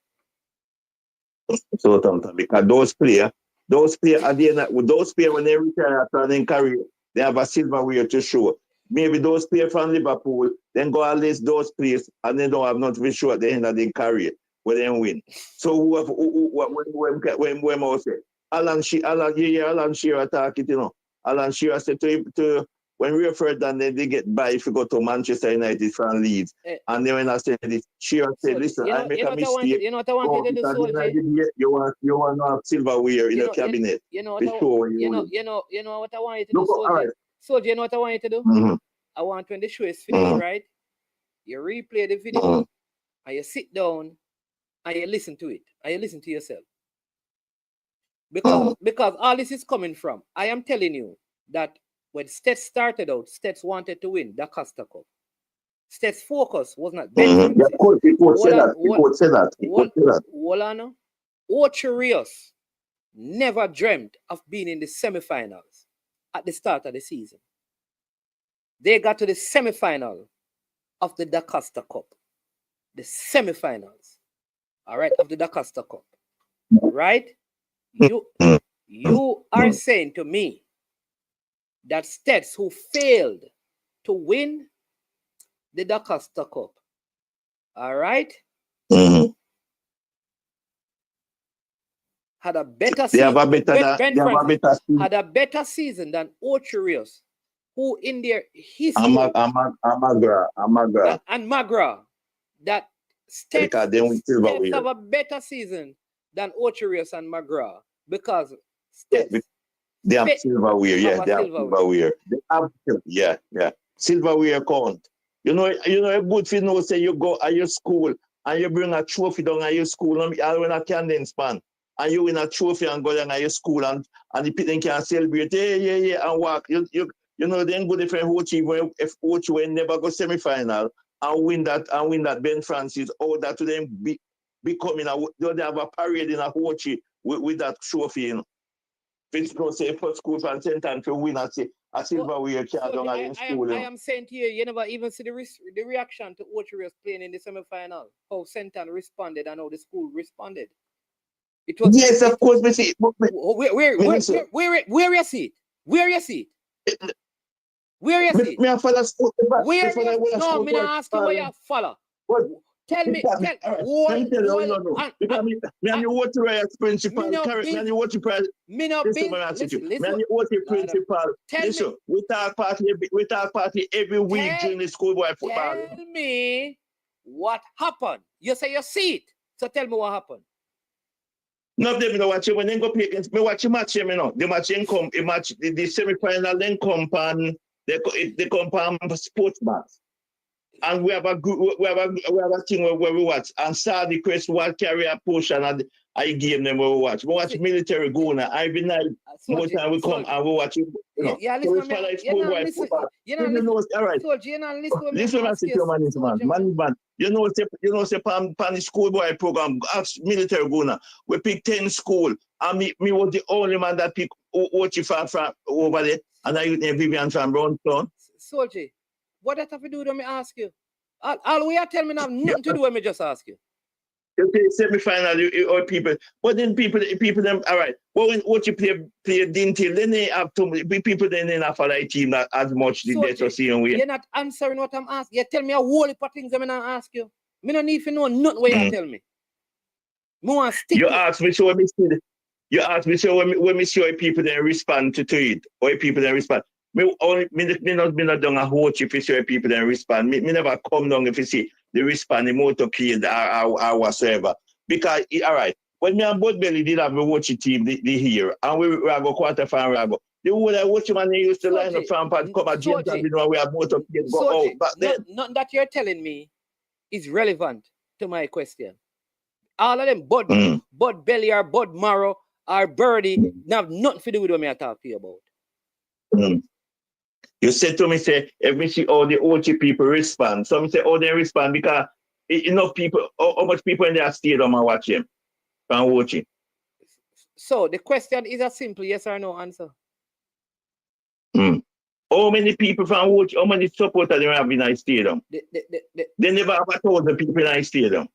Southampton, because those players at the end, those players when they retire after their career, they have a silverware to show. Maybe those players from Liverpool then go and list those players and they don't have nothing to show at the end of their career where they win. So when I say Alan Shearer attack it, you know. Alan Shearer said to when we referred and then they get by if you go to Manchester United from Leeds. And then when I said this, Shearer said, listen, I make a mistake. You know what I want you to do, Soldier? You want to have silverware in your cabinet. You know what I want you to do, Soldier? Right. Soldier, you know what I want you to do? I want when the show is finished, right? You replay the video and you sit down and you listen to it. And you listen to yourself. Because all this is coming from, I am telling you that when Stets started out, Stets wanted to win the Costa Cup. Stets' focus was not Ben Francis. He could say that. Wolano, Ocherios never dreamt of being in the semi-finals at the start of the season. They got to the semi-final of the Da Costa Cup. The semi-finals, all right, of the Da Costa Cup. Right? You are saying to me that Stets, who failed to win the Da Costa Cup, all right, had a better season. Had a better season than Ocherios, who in their history and Magra, that Stets have a better season than Ocherios and Magra because Stets they have silverware, they have silverware. They have, silverware count. You know, a good thing now say you go at your school and you bring a trophy down at your school and when a candle span and you win a trophy and go down at your school and the people can celebrate, and walk. You know, then go different if Ochi never go semi-final and win that Ben Francis, or that to them becoming they have a parade in a Ochi with that trophy, you know. It's going to say first school from St. to win a silverware card on in school. I am saying to you, you never even see the reaction to Ocherios playing in the semi-final. How St. responded and how the school responded. It was of course we see. Where you see it? Where you see it? Where you see it? Me follow school. No, me not ask you where you follow. Tell me, because me and you watch the principal, and you watch the principal. Listen, we talk party every week during the schoolboy football. Tell me what happened. You say you see it, so tell me what happened. No, they don't watch it when they go play against me. Watch the match, you know. The match come, the semi-final then come and they come on sports match. And we have a thing where we watch and saw the quest what carry a portion and I give them where we watch. We watch military go now. Every night, most time we come and we watch it. Listen, all right. Listen, I say to man. You know, say pan the schoolboy program, ask military go now. We pick 10 school and me was the only man that pick watch from over there and I Vivian from Brownstown. Soldier. What that have to do with me ask you? All we are telling me now nothing to do with me just ask you. You play semi-final or people, but then people them all right. But when what you play didn't then they have to people then they not follow the team not as much the death or seeing we. You're not answering what I'm asking. You tell me a whole heap of things I'm not ask you. Me don't need to know nothing what you tell me. More stick. You ask me so when me see you ask me so when me see how people then respond to it, or people then respond. Me not done a whole if you see people then respond. Me never come down if you see they respond the motorcade or whatsoever. Because all right, when me and Bud Belly did have a watch team the year and we go quarter final the whole I watch him and they used to line up from come at James and we have motorcade go out. But then nothing that you're telling me is relevant to my question. All of them Bud Belly or Bud Marrow or Birdie have nothing to do with what me I talk to you about. You said to me, say, if me see all the OT people respond. Some say, oh, they respond because enough people, how much people in their stadium are watching and watching. So the question is a simple yes or no answer. How many people from watch, how many supporters they have in the stadium? They never have 1,000 people in the stadium.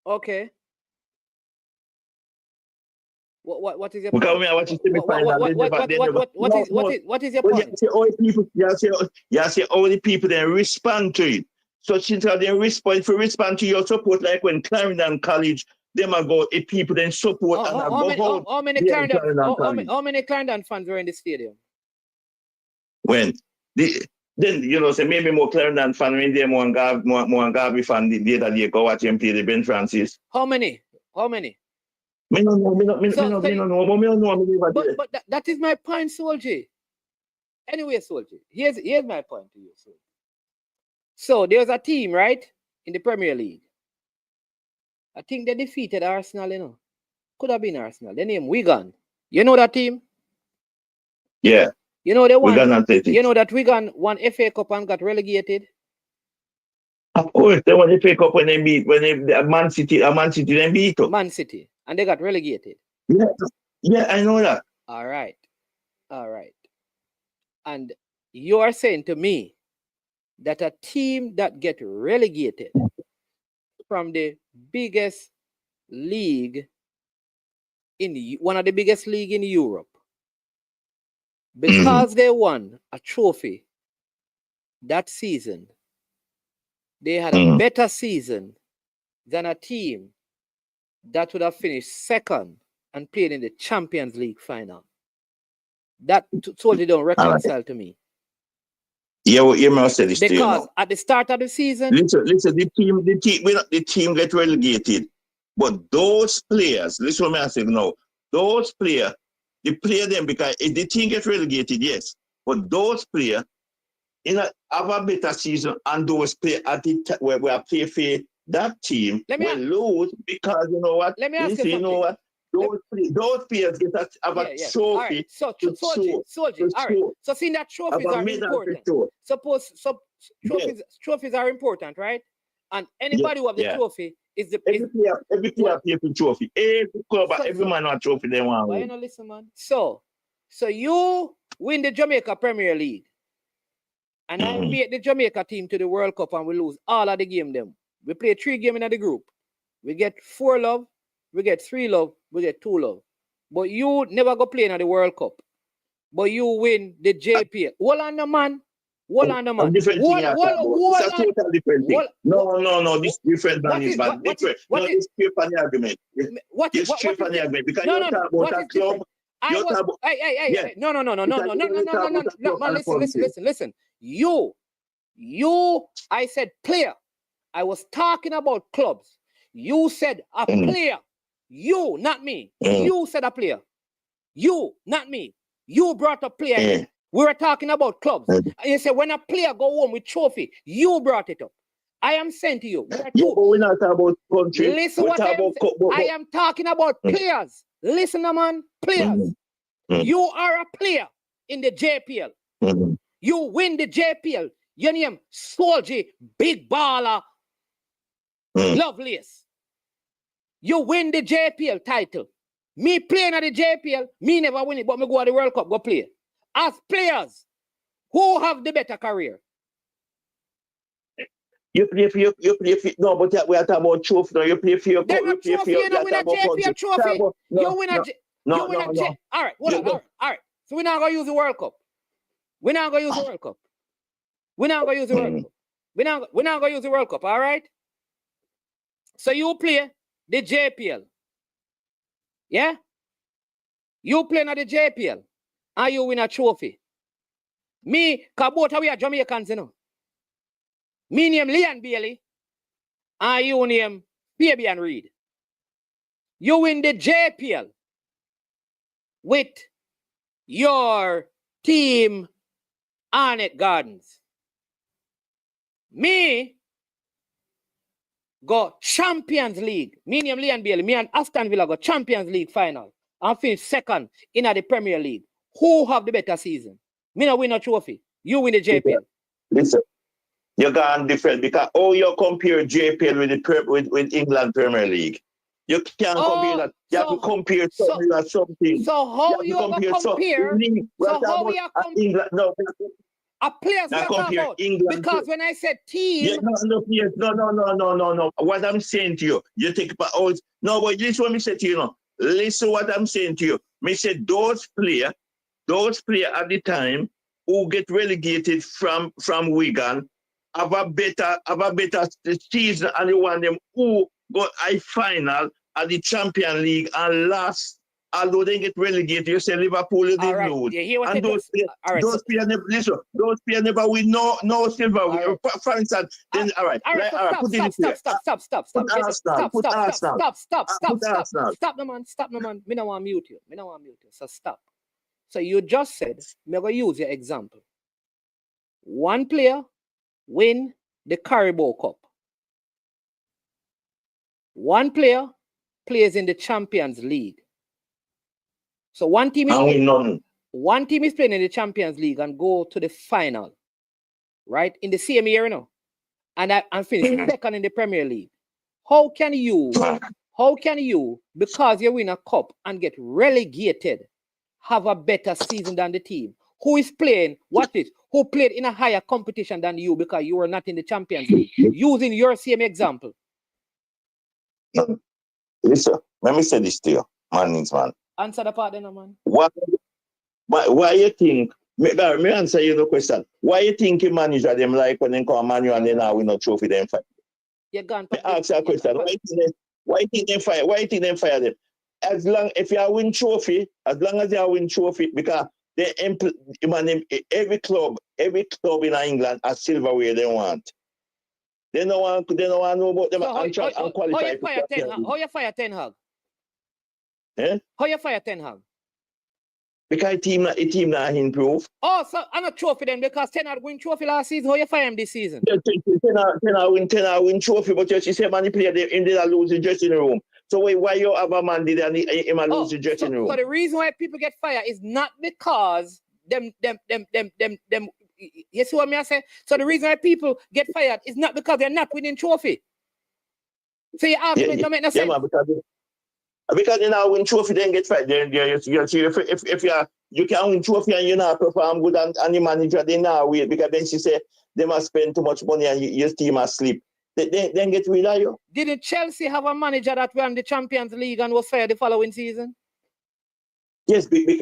Okay. What is your because point? when I watch the semi-final, What is your point? You say all the people then respond to it. So since they respond to your support, like when Clarendon College, them are go if people then support How many Clarendon fans were in the stadium? When then you know say maybe more Clarendon fan when they more Gabi fan the other day go watch him play the Ben Francis. How many? But that is my point, Soldier. Anyway, Soldier, here's my point to you, Soldier. So there's a team, right, in the Premier League. I think they defeated Arsenal, you know. Could have been Arsenal. They named Wigan. You know that team? Yeah. You know they won. You know that Wigan won FA Cup and got relegated. Of course, they won the FA Cup when they Man City then beat them. Man City, and they got relegated. Yeah, I know that. All right. And you are saying to me that a team that get relegated from the biggest league one of the biggest league in Europe, because they won a trophy that season, they had a better season than a team that would have finished second and played in the Champions League final. That totally don't reconcile to me. Yeah, you must say this because at the start of the season, listen, the team get relegated, but those players, listen what I say now, those players, they play them because if the team get relegated, yes, but those players have a better season, and those players at the where we are playing for that team will lose because you know what? Let me ask you know what? Those players get a trophy. All right. So, Soldier. All right. So, seeing that trophies are important. Trophies are important, right? And anybody who have the trophy is the every player play for trophy. Every club, every man want trophy they want. Why you not listen, man? So you win the Jamaica Premier League, and I beat the Jamaica team to the World Cup, and we lose all of the game. Them we play 3 games in the group. We get 4 love. We get 3 love, we get 2 love. But you never go play in the World Cup. But you win the JPL. Hold on, man. Different thing. It's a total different thing. No. This different than is bad. Different. No, this straight on the argument. This straight on the argument. Because you're talking about a club. Hey. No. Man, listen. You, I said player. I was talking about clubs. You said a player. You, not me. You said a player. You, not me. You brought a player. We were talking about clubs. And you said when a player go home with trophy, you brought it up. I am saying to you. We're not talking about country. Listen what I am talking about players. Listen, man. Players. You are a player in the JPL. You win the JPL. Your name, Soldier, Big Baller, Lovelace. You win the JPL title. Me playing at the JPL, me never win it, but me go to the World Cup, go play. As players, who have the better career? You play for no, but we are talking about trophy. No, you play for your trophy. You win a JPL trophy. You win a J. All right, all right. So we're not gonna use the World Cup. We're not gonna use the World Cup. We're not gonna use the World Cup. We're not gonna use the World Cup. All right. So you play the JPL. Yeah? You play at the JPL and you win a trophy. Me, because both of we are Jamaicans, you know. Me name Leon Bailey and you name Fabian Reed. You win the JPL with your team Arnett Gardens. Me go Champions League. Me name Leon Bailey. Me and Aston Villa go Champions League final and finish second in the Premier League. Who have the better season? Me not win a trophy. You win the JPL. Listen, you're going different because you compare JPL with England Premier League. You can't compare that. You have to compare something with something. So how you compare? So how we are England? No. A players we are talking about. England because when I said team, no. What I'm saying to you, you think about no, but this is what I said to you. No, listen what I'm saying to you. Me said those players at the time who get relegated from Wigan have a better season, and you want them who got a final at the Champions League and lost. Although they get relegated, you say Liverpool is the lose. And those players never win no silver. For instance, then Stop, no man. Me no want mute you. So stop. So you just said, me gonna use your example. One player win the Carabao Cup. One player plays in the Champions League. So one team is playing in the Champions League and go to the final, right? In the same year, and finish second in the Premier League. How can you, because you win a cup and get relegated, have a better season than the team who is playing, who played in a higher competition than you because you were not in the Champions League? Using your same example. Listen, let me say this to you, man. Answer the part then, man. Why you think, me answer you the question. Why you think you manager them like when they come manu and they now win a trophy them fight? You're gone. Me ask you a question. Why you think they fire them? As long if you win trophy, because they every club in England has silverware they want. They don't want to know about them and qualify. How you fire Ten Hag? How you fire Ten Hag? Because a team not improve. Oh, so I'm not trophy then because Ten Hag win trophy last season. How you fire him this season? Ten Hag win trophy, but you see man player they lose the dressing room. So why you have a man did and him lose the dressing room? So the reason why people get fired is not because them. You see what I say? So the reason why people get fired is not because they're not winning trophy. So you ask me, don't make no sense. Yeah, man, because you now win trophy, then get fired. If you can win trophy and you not perform good and the manager they now wait because then she say they must spend too much money and your team must sleep. Then get rid of you. Didn't Chelsea have a manager that won the Champions League and was fired the following season? Yes, because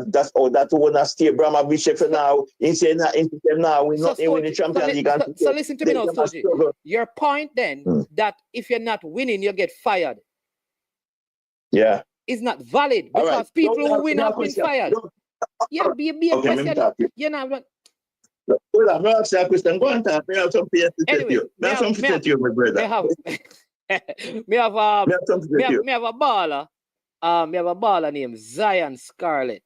that's all that one stay Brahma Bishop now. Instead now we're not in the Champions League. So listen to me now, Soji. Your point then that if you're not winning, you get fired. Yeah. Is not valid because people who win have been fired. Yeah, be a question. You're not. Well, I'm not saying question. Go on, talk. I have something to say to you. I have something to say to you, my brother. Me have a baller. We have a baller named Zion Scarlett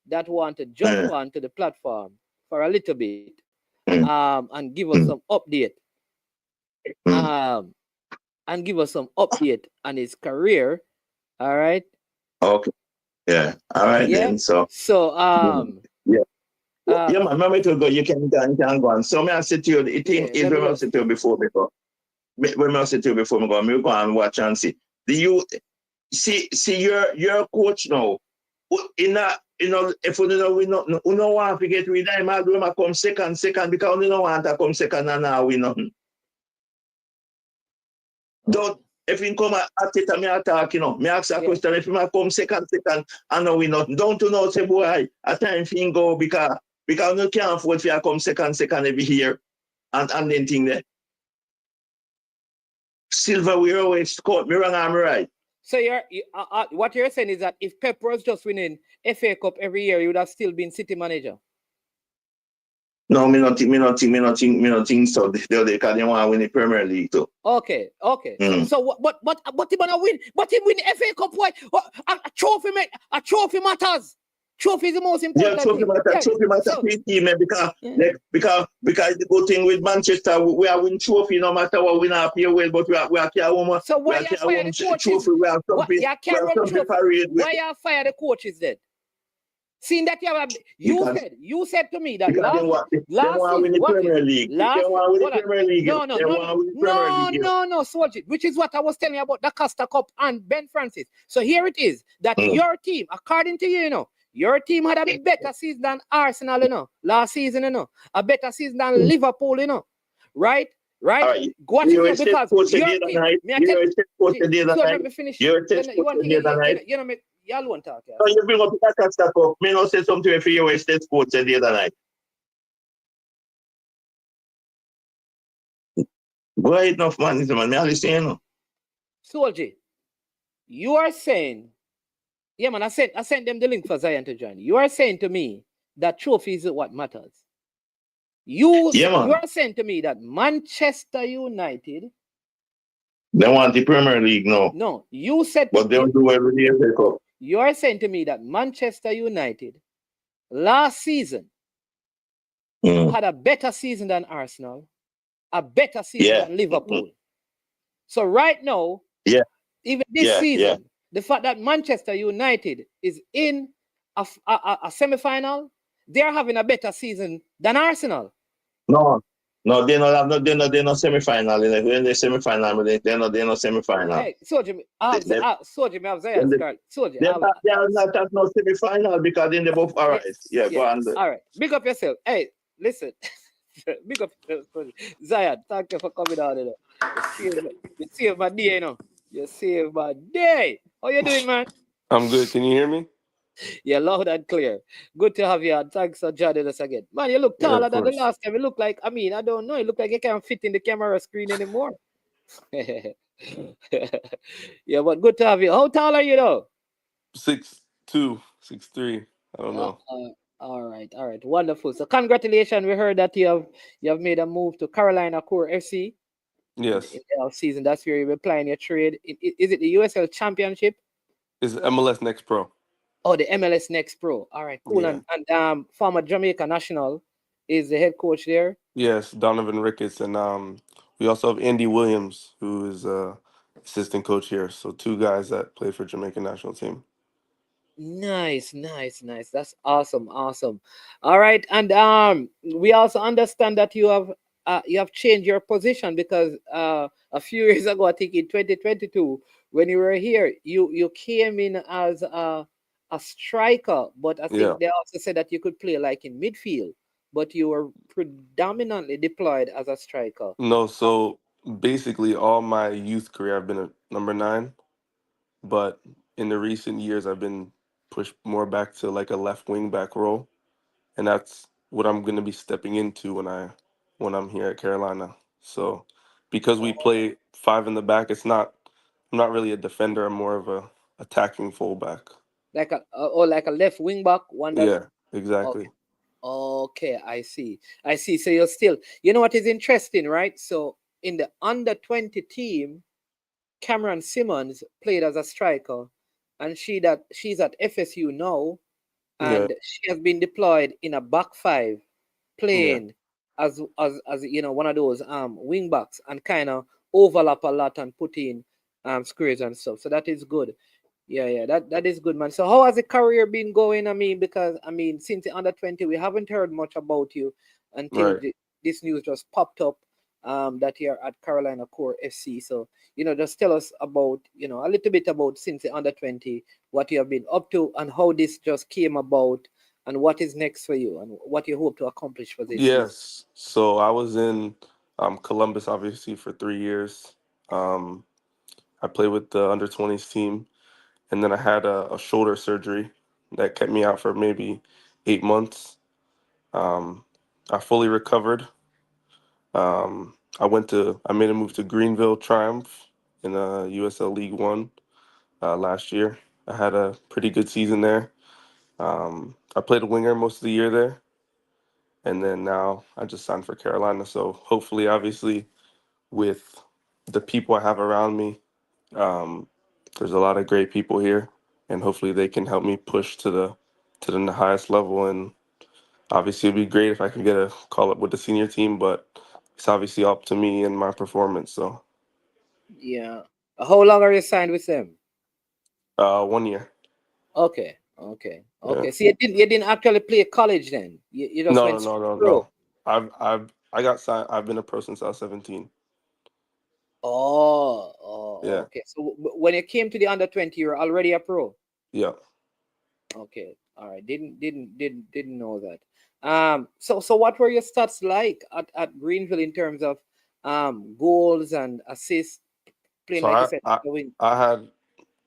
that want to jump onto the platform for a little bit and give us some update. And give us some update on his career. All right. Okay. Yeah. All right then. So yeah, man, remember to go, you can go on. So I said to you, it is when I said to you before me go and watch and see. Do you see your coach now? If we don't want to get rid of him, I do him come second because we don't want to come second and now we nothing. Don't if he come at it, me attack, me ask a question. If he come second and now we nothing. Don't say boy, at time he go because you can't afford to come second every year and then thing there. Silver we always scored. Me wrong, I'm right. So what you're saying is that if Pep was just winning FA Cup every year, you would have still been City manager. No, me not think so. They can't want to win the Premier League too. Okay. So what he gonna win? But he win FA Cup? Why? A trophy matters. Trophy is the most important. Yeah, trophy matter for the team because the good thing with Manchester, we are win trophy no matter what we not play well, but we are carry one. So why you fire the coaches? Trophy, we have something parade. Why you fire the coaches then? Seeing that you said to me that last season, Premier League. No, Soldier, which is what I was telling you about the Costa Cup and Ben Francis. So here it is that your team, according to you, your team had a better season than Arsenal, last season, a better season than Liverpool, right? Right? Watch it because your team. Let me finish. Y'all won't talk. So you bring up the Costa Cup. Me no say something for you. State Sports the other night. Go ahead, enough man. Me only saying. Soldier, you are saying, yeah, man. I sent them the link for Zion to join. You are saying to me that trophies is what matters. You are saying to me that Manchester United. They want the Premier League now. No, you said. But they don't do every day. You are saying to me that Manchester United last season had a better season than Arsenal, a better season than Liverpool. So right now, even this season, the fact that Manchester United is in a semi-final, they're having a better season than Arsenal. No, they're not semi-final. When they semi-final, they're not semi-final. Hey, Soldier, they are not no semi-final because then they're both all right. Go on. All right, big up yourself. Hey, listen, big up Zion. Thank you for coming out. You saved my day, You saved my day. How you doing, man? I'm good. Can you hear me? Yeah, loud and clear. Good to have you on. Thanks for joining us again. Man, you look taller than the last time. You look like, I don't know. You look like you can't fit in the camera screen anymore. Yeah, but good to have you. How tall are you, though? 6'2", 6'3". I don't know. All right. Wonderful. So congratulations. We heard that you have made a move to Carolina Core FC. Yes. In the season. That's where you'll be playing your trade. Is it the USL Championship? It's MLS Next Pro. Oh, the MLS Next Pro. All right, cool. Yeah. And former Jamaica national is the head coach there. Yes, Donovan Ricketts, and we also have Andy Williams, who is assistant coach here. So 2 guys that play for Jamaica national team. Nice. That's awesome. All right, and we also understand that you have changed your position because a few years ago, I think in 2022, when you were here, you came in as a striker, but I think they also said that you could play like in midfield, but you were predominantly deployed as a striker. No, so basically all my youth career I've been a number 9, but in the recent years I've been pushed more back to like a left wing back role, and that's what I'm going to be stepping into when I'm here at Carolina. So because we play 5 in the back, I'm not really a defender. I'm more of a attacking fullback. Like a left wing back one. Exactly. Okay, I see. So you're still, you know what is interesting, right? So in the under 20 team, Cameron Simmons played as a striker, and she's at FSU now, and she has been deployed in a back 5, playing as one of those wing backs, and kind of overlap a lot and put in squares and stuff. So that is good. Yeah, that is good, man. So how has the career been going? Because since the under 20, we haven't heard much about you until this news just popped up that you're at Carolina Core FC. So, just tell us about, a little bit about since the under 20, what you have been up to and how this just came about and what is next for you and what you hope to accomplish for this season. So I was in Columbus, obviously, for 3 years. I played with the under 20s team. And then I had a shoulder surgery that kept me out for maybe 8 months. I fully recovered. I made a move to Greenville Triumph in USL League One last year. I had a pretty good season there. I played a winger most of the year there. And then now I just signed for Carolina. So hopefully, obviously, with the people I have around me, there's a lot of great people here. And hopefully they can help me push to the highest level. And obviously it'd be great if I could get a call up with the senior team, but it's obviously up to me and my performance. So yeah. How long are you signed with them? 1 year. Okay. Okay. Yeah. Okay. So you didn't actually play college then. You just No, no, went no, straight no, pro. no. I got signed. I've been a pro since I was 17. Oh, Yeah. okay. So when you came to the under 20, you were already a pro. Yeah. Okay. All right. Didn't know that. So what were your stats like at Greenville in terms of goals and assists, playing So like you I said, I, the wing? I had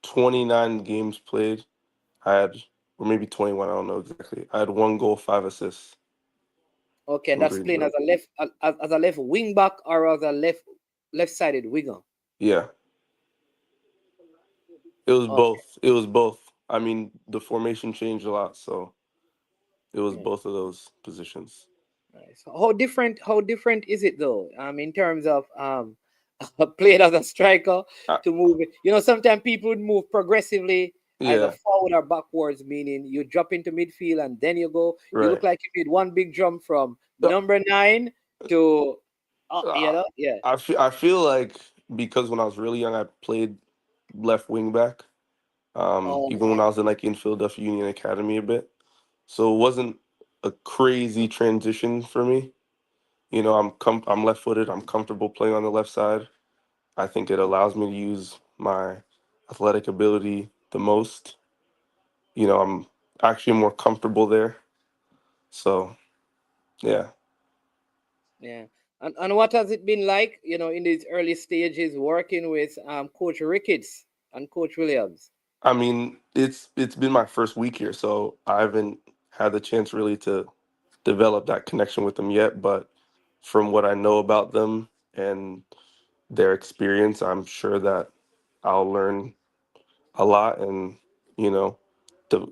29 games played. I had, or maybe 21. I don't know exactly. I had 1 goal, 5 assists Okay, and in that's playing Greenville. as a left wing back or as a left-sided winger. Yeah. It was Okay. both. It was both. I mean, the formation changed a lot, so it was Yeah. both of those positions. Nice. How different is it though? In terms of playing as a striker I, to move it. Sometimes people would move progressively either yeah. forward or backwards, meaning you drop into midfield and then you go. You look Right. like you made one big jump from Uh, number 9 to uh, yeah. I feel like because when I was really young, I played left wing back. Even when Okay. I was in like in Philadelphia Union Academy a bit. So it wasn't a crazy transition for me. I'm left footed. I'm comfortable playing on the left side. I think it allows me to use my athletic ability the most. I'm actually more comfortable there. So yeah. Yeah. And what has it been like, in these early stages working with Coach Ricketts and Coach Williams? I mean, it's been my first week here, so I haven't had the chance really to develop that connection with them yet. But from what I know about them and their experience, I'm sure that I'll learn a lot and you know de-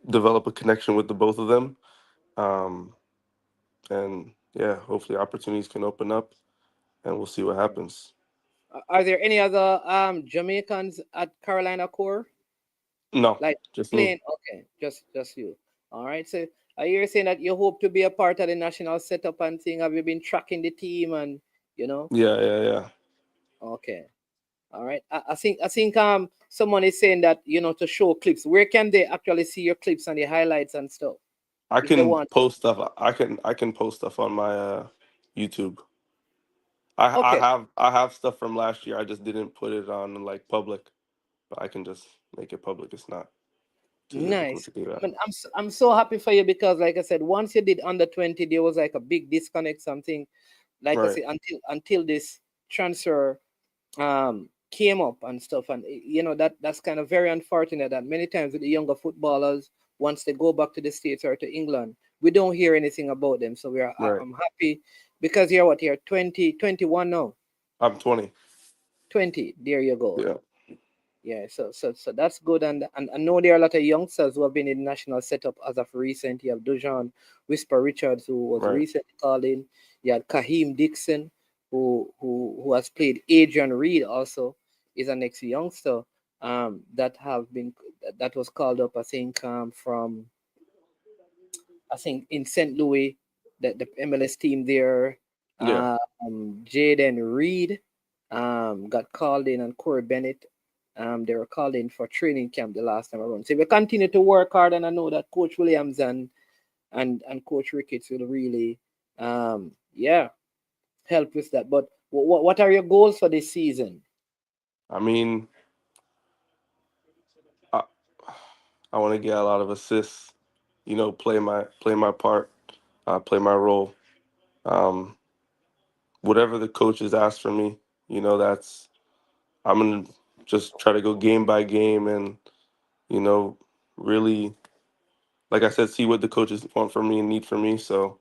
develop a connection with the both of them. Um, and yeah, hopefully opportunities can open up, and we'll see what happens. Are there any other Jamaicans at Carolina Core? No, Like just me. playing? Okay, just you. All right. So are you saying that you hope to be a part of the national setup and thing? Have you been tracking the team and you know? Yeah, yeah, yeah. Okay. All right. I think someone is saying that to show clips. Where can they actually see your clips and the highlights and stuff I if they can want? post stuff. I can post stuff on my YouTube. I Okay. have I have stuff from last year. I just didn't put it on like public, but I can just make it public. It's not too difficult Nice. to do that. I'm so happy for you because, like I said, once you did under 20, there was like a big disconnect. Something like I Right. said, until this transfer came up and stuff, and that's kind of very unfortunate that many times with the younger footballers, once they go back to the States or to England, we don't hear anything about them. So Right. I'm happy because you're 20, 21 now. I'm 20. 20. There you go. Yeah. Yeah, so that's good, and I know there are a lot of youngsters who have been in the national setup as of recent. You have Dujan Whisper Richards, who was Right. recently called in. You had Kaheem Dixon, who has played. Adrian Reed also is an ex youngster that have been that was called up. I think from I think in St. Louis, the MLS team there. Yeah. Jaden Reed got called in, and Corey Bennett. They were called in for training camp the last time around. So we continue to work hard, and I know that Coach Williams and Coach Ricketts will really, yeah, help with that. But what are your goals for this season? I mean, I, I want to get a lot of assists. Play my part, play my role. Um, Whatever the coaches ask for me, that's I'm gonna just try to go game by game and you know really, like I said, see what the coaches want from me and need from me. So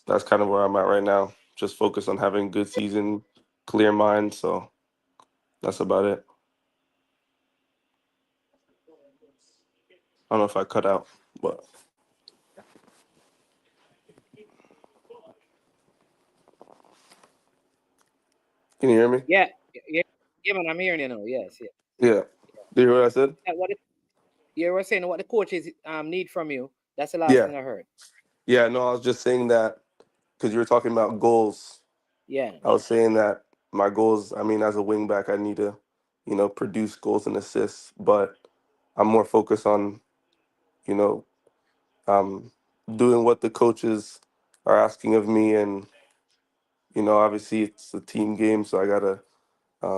that's kind of where I'm at right now. Just focus on having a good season, clear mind. So that's about it. I don't know if I cut out, but can you hear me? Yeah, yeah, yeah, man, I'm hearing you now. Yes, yeah. Yeah. Do you hear what I said? You were saying what the coaches need from you. That's the last Yeah. thing I heard. Yeah. No, I was just saying that because you were talking about goals. Yeah, I was saying that my goals, I mean, as a wing back, I need to, produce goals and assists, but I'm more focused on you know, doing what the coaches are asking of me, and obviously it's a team game, so I gotta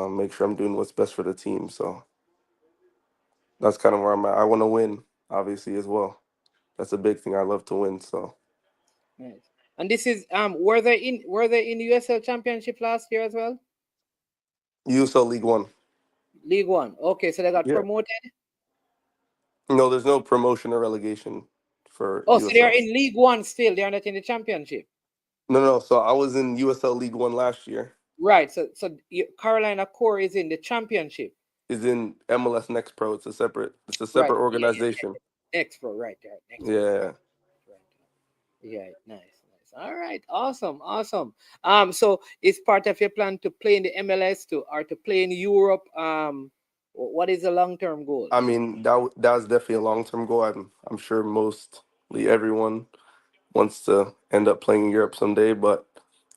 make sure I'm doing what's best for the team. So that's kind of where I'm at. I want to win, obviously, as well. That's a big thing. I love to win. So Nice. And this is were they in USL Championship last year as well? USL League One. League One. Okay, so they got Yeah. promoted. No, there's no promotion or relegation for Oh, so they are USL. in League One still. They are not in the championship. No. So I was in USL League One last year. Right. So Carolina Core is in the championship. Is in MLS Next Pro. It's a separate Right. organization. Next Pro, right. Next Pro. Yeah. Right. Yeah, nice. All right, awesome. So it's part of your plan to play in the MLS or to play in Europe. What is the long-term goal? I mean, that's definitely a long-term goal. I'm sure mostly everyone wants to end up playing in Europe someday, but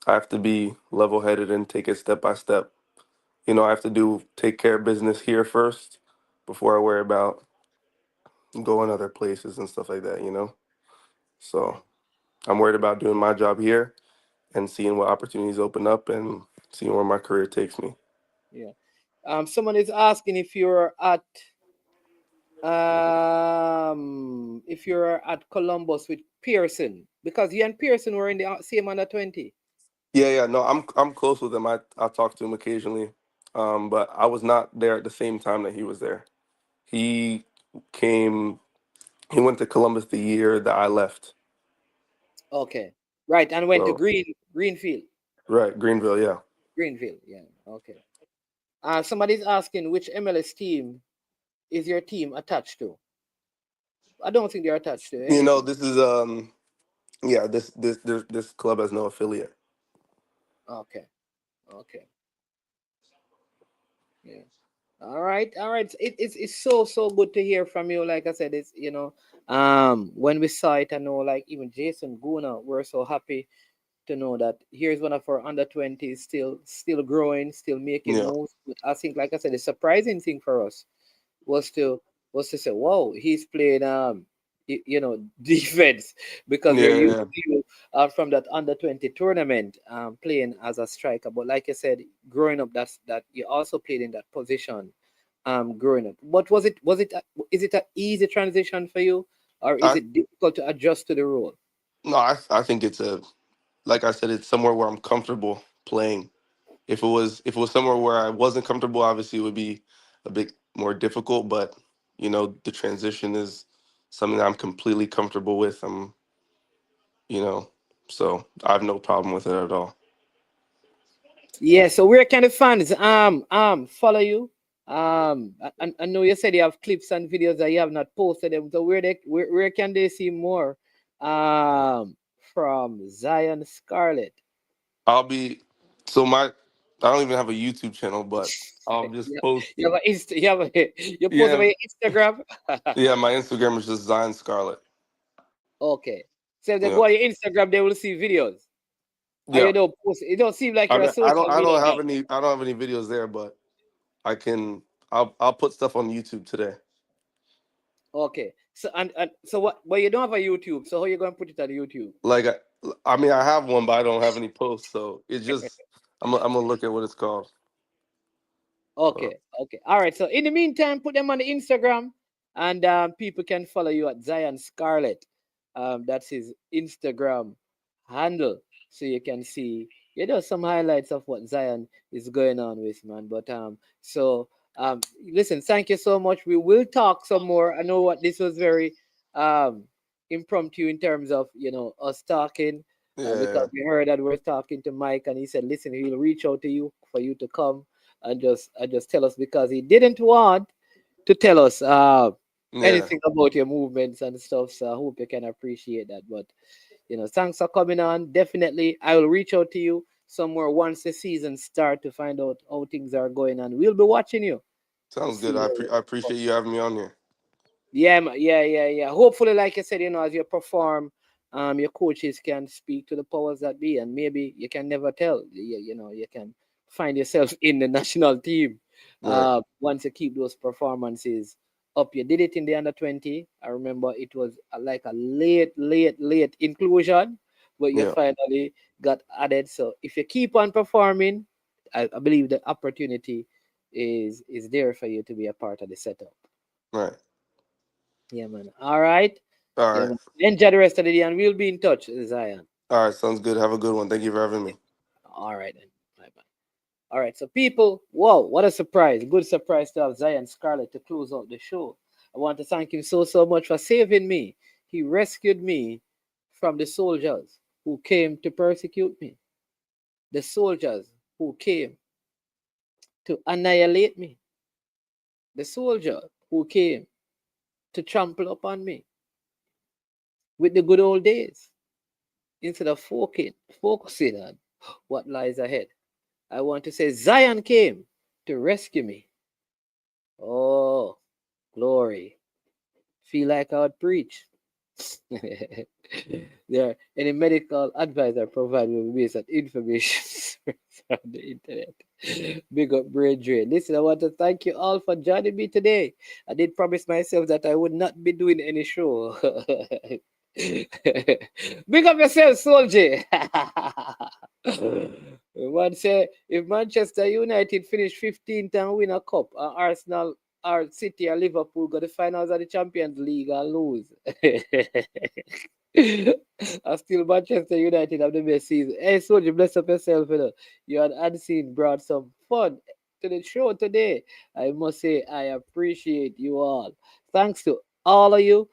I have to be level-headed and take it step by step. I have to take care of business here first before I worry about going other places and stuff like that. So I'm worried about doing my job here and seeing what opportunities open up and seeing where my career takes me. Yeah. Someone is asking if you're at Columbus with Pearson, because you and Pearson were in the same under 20. Yeah. No, I'm close with him. I talk to him occasionally, but I was not there at the same time that he was there. He came. He went to Columbus the year that I left. Okay, right, and went to So, Greenfield. Right, Greenville, yeah. Greenfield, yeah. Okay. Somebody's asking which MLS team is your team attached to? I don't think they're attached to anything. This is this club has no affiliate. Okay. Yeah. All right. It's so good to hear from you. Like I said, it's when we saw it, I know, like even Jason Guna, we're so happy to know that here's one of our under 20s still growing, still making Yeah. moves. But I think, like I said, the surprising thing for us was to say, wow, he's playing defense, because we're used Yeah. to you from that under 20 tournament playing as a striker. But like I said, growing up, that you also played in that position growing up. But is it an easy transition for you, or is I it difficult to adjust to the role? no, I think like I said, it's somewhere where I'm comfortable playing. If it was somewhere where I wasn't comfortable, obviously it would be a bit more difficult, but the transition is something that I'm completely comfortable with. So I have no problem with it at all. Yeah, so where can the fans follow you? I know you said you have clips and videos that you have not posted them. So where can they see more from Zion Scarlett? I'll be so my I don't even have a YouTube channel, but I'll just post. You have you post Yeah, on your Instagram. yeah. My Instagram is just Zion Scarlett. Okay, so if they Yeah, go on your Instagram, they will see videos. Or yeah. you don't post. It don't seem like I you're a mean, social media guy. I don't have any videos there, but I can. I'll put stuff on YouTube today. Okay, so and so what? But you don't have a YouTube. So how you going to put it on YouTube? Like I mean, I have one, but I don't have any posts. So it's just I'm gonna look at what it's called. Okay. All right. So in the meantime, put them on the Instagram, and people can follow you at Zion Scarlett. That's his Instagram handle, so you can see some highlights of what Zion is going on with, man. But listen, thank you so much. We will talk some more. I know what this was very impromptu in terms of us talking, because Yeah, we heard that we're talking to Mike, and he said, listen, he'll reach out to you for you to come and just tell us, because he didn't want to tell us yeah. anything about your movements and stuff. So I hope you can appreciate that. But thanks for coming on. Definitely, I will reach out to you somewhere once the season start to find out how things are going, and we'll be watching you to Sounds good. see. I appreciate you having me on here. Yeah, yeah. Hopefully, like I said, as you perform, your coaches can speak to the powers that be, and maybe you can never tell. You can find yourself in the national team Right. once you keep those performances up. You did it in the under 20. I remember it was like a late inclusion, but you Yeah. finally got added. So if you keep on performing, I believe the opportunity is there for you to be a part of the setup. Right. Yeah, man. All right. All Yeah, right. man. Enjoy the rest of the day, and we'll be in touch, Zion. All right. Sounds good. Have a good one. Thank you for having me. All right, then. Bye-bye. All right, so people, whoa, what a surprise. Good surprise to have Zion Scarlett to close out the show. I want to thank him so much for saving me. He rescued me from the soldiers who came to persecute me, the soldiers who came to annihilate me, the soldier who came to trample upon me with the good old days. Instead of focusing on what lies ahead, I want to say Zion came to rescue me. Oh, glory. Feel like I would preach. There, any medical advice I provide will be based on information from the internet. Big up brain drain. Listen, I want to thank you all for joining me today. I did promise myself that I would not be doing any show. Big up yourself, soldier. One say if Manchester United finish 15th and win a cup, and Arsenal or City or Liverpool go to the finals of the Champions League and lose. I still Manchester United have the best season. Hey, soldier, bless up yourself. You know. You and Unseen brought some fun to the show today. I must say I appreciate you all. Thanks to all of you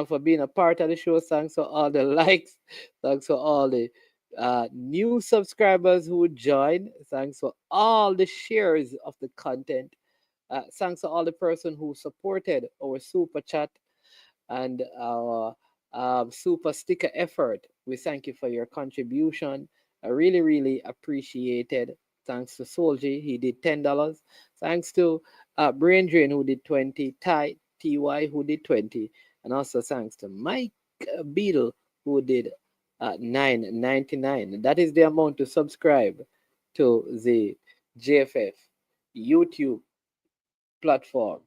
for being a part of the show. Thanks for all the likes. Thanks for all the new subscribers who joined. Thanks for all the shares of the content. Thanks to all the person who supported our super chat and our super sticker effort. We thank you for your contribution. I really appreciated. Thanks to Soldier, he did $10. Thanks to Brain Drain, who did 20. TY who did 20, and also thanks to Mike Beadle, who did $9.99. That is the amount to subscribe to the JFF YouTube platform.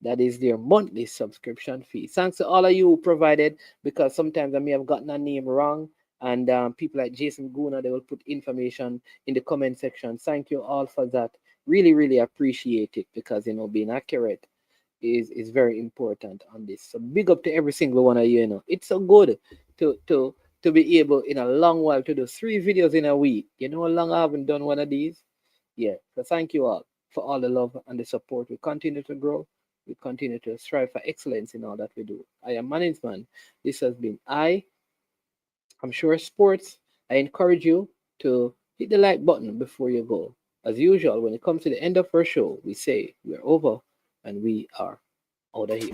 That is their monthly subscription fee. Thanks to all of you who provided, because sometimes I may have gotten a name wrong, and people like Jason Guna, they will put information in the comment section. Thank you all for that. Really appreciate it, because being accurate is very important on this. So big up to every single one of you. It's so good to be able in a long while to do 3 videos in a week. You know how long I haven't done one of these? Yeah. So thank you all for all the love and the support. We continue to grow. We continue to strive for excellence in all that we do. I am Management. This has been I'm Sure Sports. I encourage you to hit the like button before you go. As usual, when it comes to the end of our show, we say we're over and we are out of here.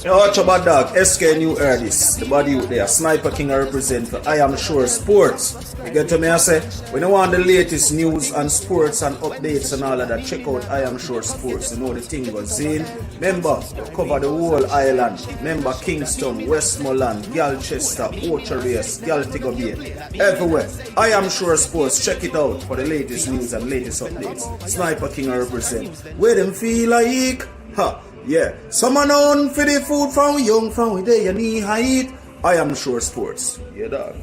Yo, watch about dog, SK New Erdis, the body out there, Sniper King I represent for I Am Sure Sports. You get to me, I say, when you want the latest news and sports and updates and all of that, check out I Am Sure Sports. You know the thing goes in. Remember, cover the whole island. Remember Kingston, Westmoreland, Galchester, Ocherase, Galtigo Bay, everywhere. I Am Sure Sports, check it out for the latest news and latest updates. Sniper King I represent. Where them feel like, yeah, someone on for the food from young, from where they knee height. I Am Sure Sports. Yeah, dog.